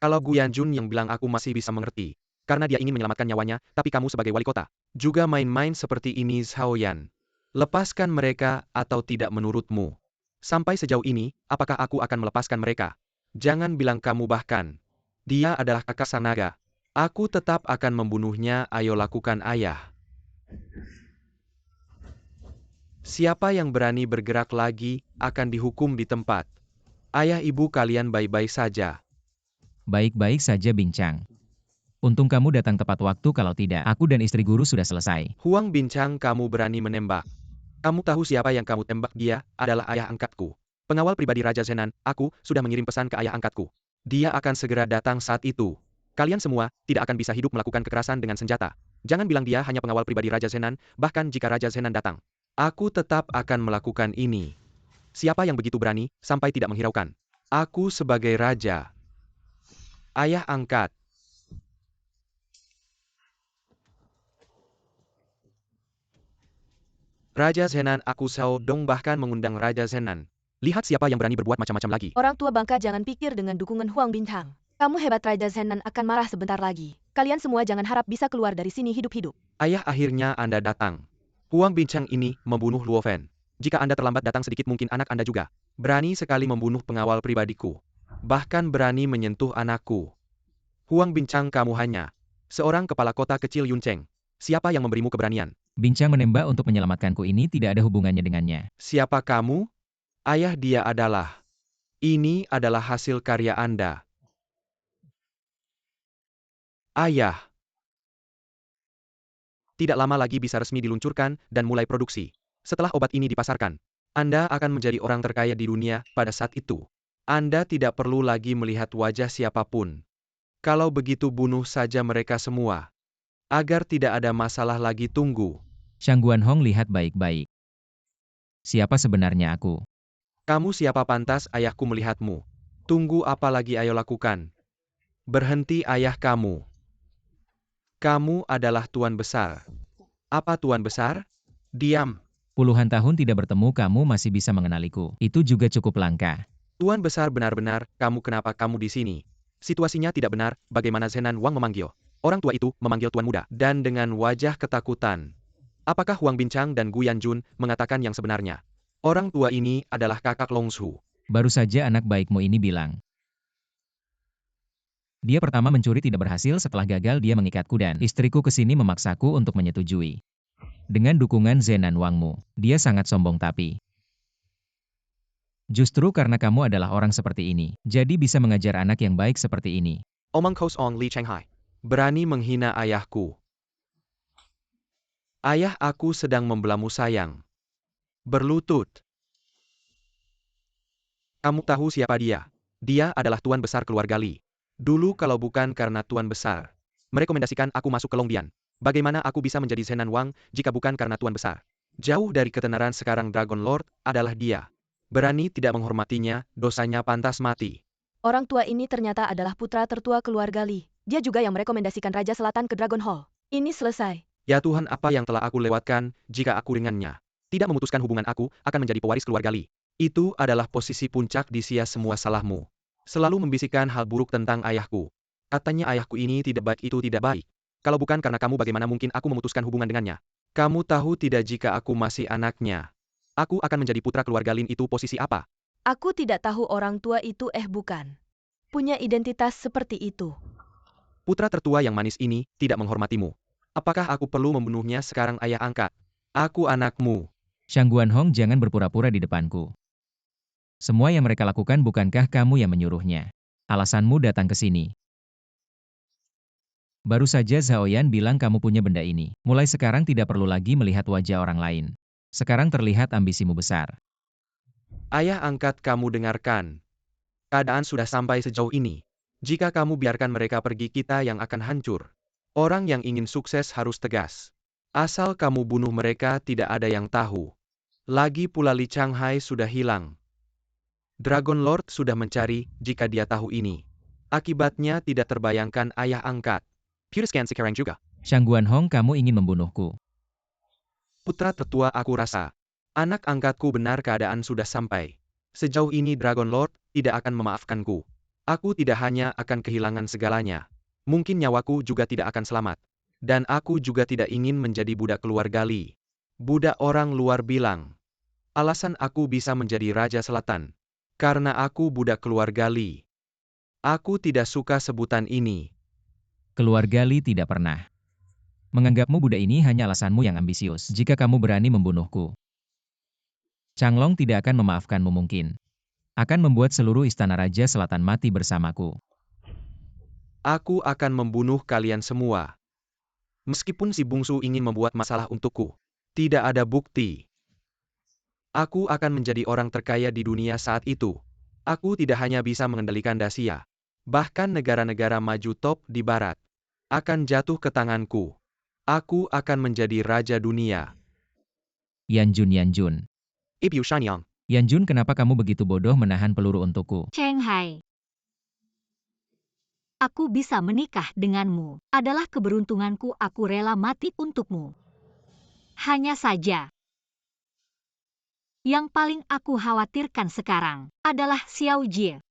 Kalau Guyanjun yang bilang, aku masih bisa mengerti. Karena dia ingin menyelamatkan nyawanya, tapi kamu sebagai wali kota juga main-main seperti ini. Shaoyan, lepaskan mereka atau tidak menurutmu? Sampai sejauh ini, apakah aku akan melepaskan mereka? Jangan bilang kamu, bahkan dia adalah kakak sang naga. Aku tetap akan membunuhnya, ayo lakukan ayah. Siapa yang berani bergerak lagi, akan dihukum di tempat. Ayah ibu kalian baik-baik saja. Baik-baik saja, Bincang. Untung kamu datang tepat waktu, kalau tidak, aku dan istri guru sudah selesai. Huang Bincang, kamu berani menembak. Kamu tahu siapa yang kamu tembak? Dia adalah ayah angkatku. Pengawal pribadi Raja Zenan, aku sudah mengirim pesan ke ayah angkatku. Dia akan segera datang saat itu. Kalian semua tidak akan bisa hidup melakukan kekerasan dengan senjata. Jangan bilang dia hanya pengawal pribadi Raja Zenan, bahkan jika Raja Zenan datang, aku tetap akan melakukan ini. Siapa yang begitu berani, sampai tidak menghiraukan aku sebagai raja? Ayah angkat. Raja Zenan, aku Sao Dong bahkan mengundang Raja Zenan. Lihat siapa yang berani berbuat macam-macam lagi. Orang tua bangka, jangan pikir dengan dukungan Huang Bintang kamu hebat. Raja Zenan akan marah sebentar lagi. Kalian semua jangan harap bisa keluar dari sini hidup-hidup. Ayah, akhirnya Anda datang. Huang Bincang ini membunuh Luo Fen. Jika Anda terlambat datang sedikit, mungkin anak Anda juga berani sekali membunuh pengawal pribadiku. Bahkan berani menyentuh anakku. Huang Bincang, kamu hanya seorang kepala kota kecil Yuncheng. Siapa yang memberimu keberanian? Bincang menembak untuk menyelamatkanku, ini tidak ada hubungannya dengannya. Siapa kamu? Ayah, dia adalah. Ini adalah hasil karya Anda. Ayah. Tidak lama lagi bisa resmi diluncurkan dan mulai produksi. Setelah obat ini dipasarkan, Anda akan menjadi orang terkaya di dunia pada saat itu. Anda tidak perlu lagi melihat wajah siapapun. Kalau begitu bunuh saja mereka semua. Agar tidak ada masalah lagi tunggu. Shang Guanhong lihat baik-baik. Siapa sebenarnya aku? Kamu siapa pantas ayahku melihatmu? Tunggu apa lagi ayo lakukan. Berhenti ayah kamu. Kamu adalah tuan besar. Apa tuan besar? Diam. Puluhan tahun tidak bertemu kamu masih bisa mengenaliku. Itu juga cukup langka. Tuan besar benar-benar, kenapa kamu di sini? Situasinya tidak benar, bagaimana Zenan Wang memanggil. Orang tua itu memanggil tuan muda, dan dengan wajah ketakutan. Apakah Huang Bincang dan Gu Yanjun mengatakan yang sebenarnya? Orang tua ini adalah kakak Longshu. Baru saja anak baikmu ini bilang. Dia pertama mencuri tidak berhasil setelah gagal dia mengikatku dan istriku ke sini memaksaku untuk menyetujui. Dengan dukungan Zenan Wangmu, dia sangat sombong tapi. Justru karena kamu adalah orang seperti ini, jadi bisa mengajar anak yang baik seperti ini. Omong kosong Li Chenghai. Berani menghina ayahku. Ayah aku sedang membelamu sayang. Berlutut. Kamu tahu siapa dia? Dia adalah tuan besar keluarga Li. Dulu kalau bukan karena tuan besar merekomendasikan aku masuk ke Longbian. Bagaimana aku bisa menjadi Zenan Wang jika bukan karena tuan besar? Jauh dari ketenaran sekarang Dragon Lord adalah dia. Berani tidak menghormatinya, dosanya pantas mati. Orang tua ini ternyata adalah putra tertua keluarga Li. Dia juga yang merekomendasikan Raja Selatan ke Dragon Hall. Ini selesai. Ya Tuhan, apa yang telah aku lewatkan jika aku dengannya tidak memutuskan hubungan aku akan menjadi pewaris keluarga Li. Itu adalah posisi puncak di sia semua salahmu. Selalu membisikkan hal buruk tentang ayahku. Katanya ayahku ini tidak baik, itu tidak baik. Kalau bukan karena kamu bagaimana mungkin aku memutuskan hubungan dengannya? Kamu tahu tidak jika aku masih anaknya? Aku akan menjadi putra keluarga Lin itu posisi apa? Aku tidak tahu orang tua itu bukan. Punya identitas seperti itu. Putra tertua yang manis ini tidak menghormatimu. Apakah aku perlu membunuhnya sekarang ayah angkat? Aku anakmu. Shang Guanhong jangan berpura-pura di depanku. Semua yang mereka lakukan bukankah kamu yang menyuruhnya? Alasanmu datang ke sini. Baru saja Zhao Yan bilang kamu punya benda ini. Mulai sekarang tidak perlu lagi melihat wajah orang lain. Sekarang terlihat ambisimu besar. Ayah angkat, kamu dengarkan. Keadaan sudah sampai sejauh ini. Jika kamu biarkan mereka pergi, kita yang akan hancur. Orang yang ingin sukses harus tegas. Asal kamu bunuh mereka tidak ada yang tahu. Lagi pula Li Changhai sudah hilang. Dragon Lord sudah mencari jika dia tahu ini. Akibatnya tidak terbayangkan ayah angkat. Puruskan sekarang juga. Shang Guanhong, kamu ingin membunuhku. Putra tertua aku rasa. Anak angkatku benar, keadaan sudah sampai. Sejauh ini Dragon Lord tidak akan memaafkanku. Aku tidak hanya akan kehilangan segalanya. Mungkin nyawaku juga tidak akan selamat. Dan aku juga tidak ingin menjadi budak keluarga Li. Budak orang luar bilang. Alasan aku bisa menjadi Raja Selatan. Karena aku budak keluarga Li. Aku tidak suka sebutan ini. Keluarga Li tidak pernah menganggapmu budak, ini hanya alasanmu yang ambisius. Jika kamu berani membunuhku, Changlong tidak akan memaafkanmu, mungkin akan membuat seluruh istana Raja Selatan mati bersamaku. Aku akan membunuh kalian semua. Meskipun si bungsu ingin membuat masalah untukku. Tidak ada bukti. Aku akan menjadi orang terkaya di dunia saat itu. Aku tidak hanya bisa mengendalikan Dacia. Bahkan negara-negara maju top di barat akan jatuh ke tanganku. Aku akan menjadi raja dunia. Yanjun. Ibu Shanyang. Yanjun, kenapa kamu begitu bodoh menahan peluru untukku? Chenghai. Aku bisa menikah denganmu. Adalah keberuntunganku, aku rela mati untukmu. Hanya saja, yang paling aku khawatirkan sekarang adalah Xiao Jie.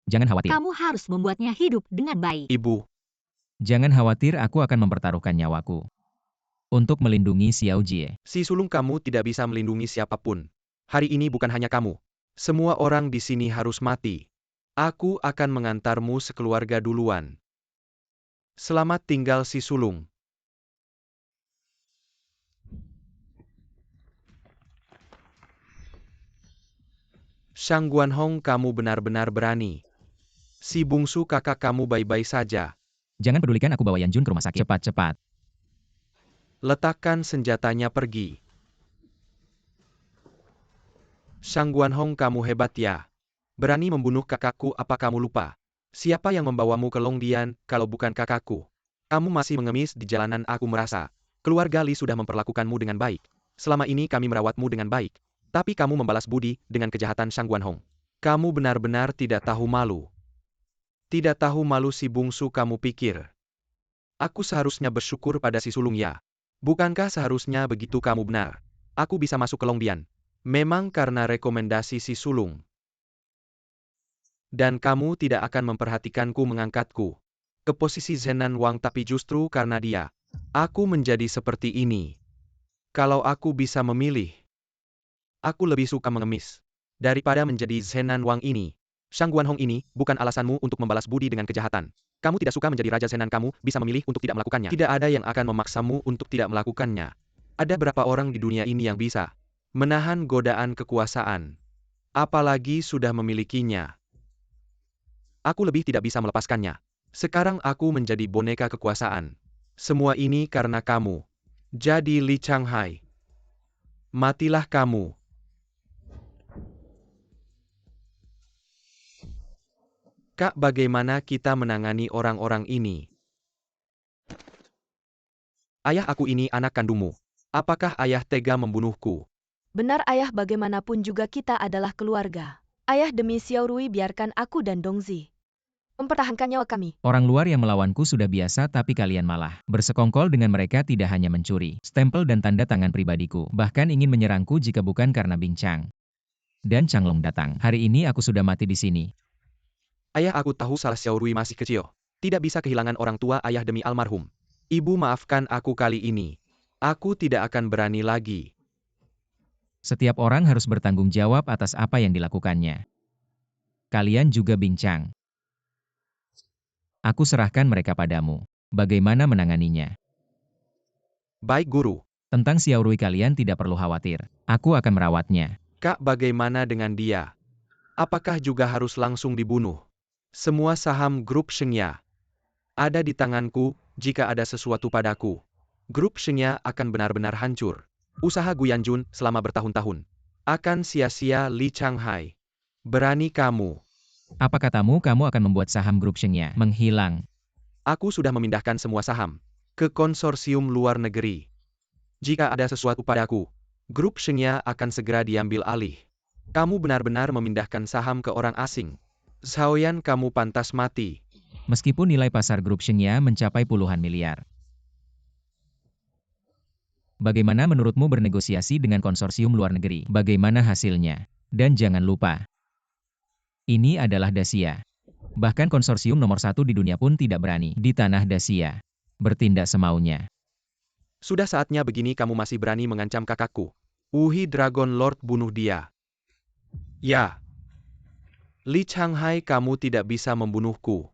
Jangan khawatir. Kamu harus membuatnya hidup dengan baik. Ibu. Jangan khawatir, aku akan mempertaruhkan nyawaku untuk melindungi Xiao Jie. Si sulung, kamu tidak bisa melindungi siapapun. Hari ini bukan hanya kamu. Semua orang di sini harus mati. Aku akan mengantarmu sekeluarga duluan. Selamat tinggal si sulung. Shang Guanhong, kamu benar-benar berani. Si bungsu kakak kamu baik-baik saja. Jangan pedulikan, aku bawa Yanjun ke rumah sakit. Cepat-cepat. Letakkan senjatanya, pergi. Shang Guanhong, kamu hebat ya. Berani membunuh kakakku, apa kamu lupa? Siapa yang membawamu ke Longdian, kalau bukan kakakku? Kamu masih mengemis di jalanan, aku merasa. Keluarga Li sudah memperlakukanmu dengan baik. Selama ini kami merawatmu dengan baik. Tapi kamu membalas budi dengan kejahatan Shang Guanhong. Kamu benar-benar tidak tahu malu. Tidak tahu malu si bungsu, kamu pikir. Aku seharusnya bersyukur pada si sulung ya. Bukankah seharusnya begitu? Kamu benar. Aku bisa masuk ke Longdian. Memang karena rekomendasi si sulung. Dan kamu tidak akan memperhatikanku mengangkatku ke posisi Zenan Wang, tapi justru karena dia, aku menjadi seperti ini. Kalau aku bisa memilih, aku lebih suka mengemis daripada menjadi Zenan Wang ini. Shang Guanhong ini bukan alasanmu untuk membalas budi dengan kejahatan. Kamu tidak suka menjadi Raja Zenan, kamu bisa memilih untuk tidak melakukannya. Tidak ada yang akan memaksamu untuk tidak melakukannya. Ada berapa orang di dunia ini yang bisa menahan godaan kekuasaan? Apalagi sudah memilikinya. Aku lebih tidak bisa melepaskannya. Sekarang aku menjadi boneka kekuasaan. Semua ini karena kamu. Jadi Li Changhai, matilah kamu. Kak, bagaimana kita menangani orang-orang ini? Ayah aku ini anak kandungmu. Apakah ayah tega membunuhku? Benar ayah, bagaimanapun juga kita adalah keluarga. Ayah, demi Xiao Rui biarkan aku dan Dongzi mempertahankan nyawa kami. Orang luar yang melawanku sudah biasa, tapi kalian malah bersekongkol dengan mereka, tidak hanya mencuri stempel dan tanda tangan pribadiku, bahkan ingin menyerangku jika bukan karena Bincang dan Changlong datang. Hari ini aku sudah mati di sini. Ayah, aku tahu salah Xiao Rui masih kecil. Tidak bisa kehilangan orang tua ayah demi almarhum. Ibu, maafkan aku kali ini. Aku tidak akan berani lagi. Setiap orang harus bertanggung jawab atas apa yang dilakukannya. Kalian juga Bincang. Aku serahkan mereka padamu. Bagaimana menanganinya? Baik, Guru. Tentang Xiao Rui kalian tidak perlu khawatir. Aku akan merawatnya. Kak, bagaimana dengan dia? Apakah juga harus langsung dibunuh? Semua saham grup Shengya ada di tanganku. Jika ada sesuatu padaku, grup Shengya akan benar-benar hancur. Usaha Guyanjun selama bertahun-tahun akan sia-sia. Li Changhai, berani kamu. Apa katamu kamu akan membuat saham grup Shengya menghilang? Aku sudah memindahkan semua saham ke konsorsium luar negeri. Jika ada sesuatu padaku, grup Shengya akan segera diambil alih. Kamu benar-benar memindahkan saham ke orang asing. Xiaoyan, kamu pantas mati. Meskipun nilai pasar grup Shengya mencapai puluhan miliar. Bagaimana menurutmu bernegosiasi dengan konsorsium luar negeri? Bagaimana hasilnya? Dan jangan lupa, ini adalah Dacia. Bahkan konsorsium nomor 1 di dunia pun tidak berani di tanah Dacia bertindak semaunya. Sudah saatnya begini kamu masih berani mengancam kakakku. Wuhi Dragon Lord, bunuh dia. Ya. Li Changhai, kamu tidak bisa membunuhku.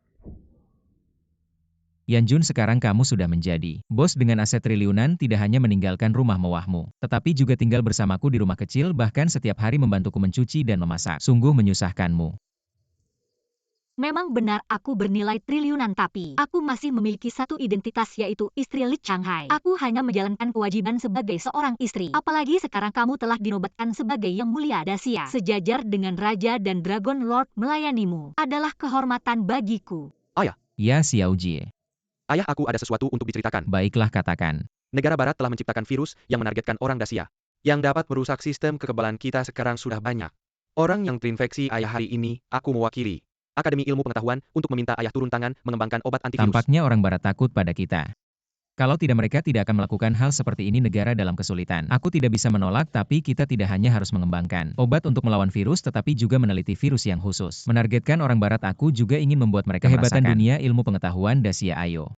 Yanjun, sekarang kamu sudah menjadi bos dengan aset triliunan, tidak hanya meninggalkan rumah mewahmu, tetapi juga tinggal bersamaku di rumah kecil, bahkan setiap hari membantuku mencuci dan memasak. Sungguh menyusahkanmu. Memang benar aku bernilai triliunan, tapi aku masih memiliki satu identitas, yaitu istri Li Changhai. Aku hanya menjalankan kewajiban sebagai seorang istri. Apalagi sekarang kamu telah dinobatkan sebagai Yang Mulia Dacia. Sejajar dengan Raja dan Dragon Lord, melayanimu adalah kehormatan bagiku. Ayah. Ya, Xiao Jie. Ayah, aku ada sesuatu untuk diceritakan. Baiklah, katakan. Negara Barat telah menciptakan virus yang menargetkan orang Dacia. Yang dapat merusak sistem kekebalan kita. Sekarang sudah banyak orang yang terinfeksi. Ayah, hari ini aku mewakili Akademi Ilmu Pengetahuan untuk meminta ayah turun tangan mengembangkan obat antivirus. Tampaknya orang Barat takut pada kita. Kalau tidak, mereka tidak akan melakukan hal seperti ini. Negara dalam kesulitan. Aku tidak bisa menolak, tapi kita tidak hanya harus mengembangkan obat untuk melawan virus, tetapi juga meneliti virus yang khusus menargetkan orang Barat. Aku juga ingin membuat mereka kehebatan merasakan dunia ilmu pengetahuan Dacia. Ayo.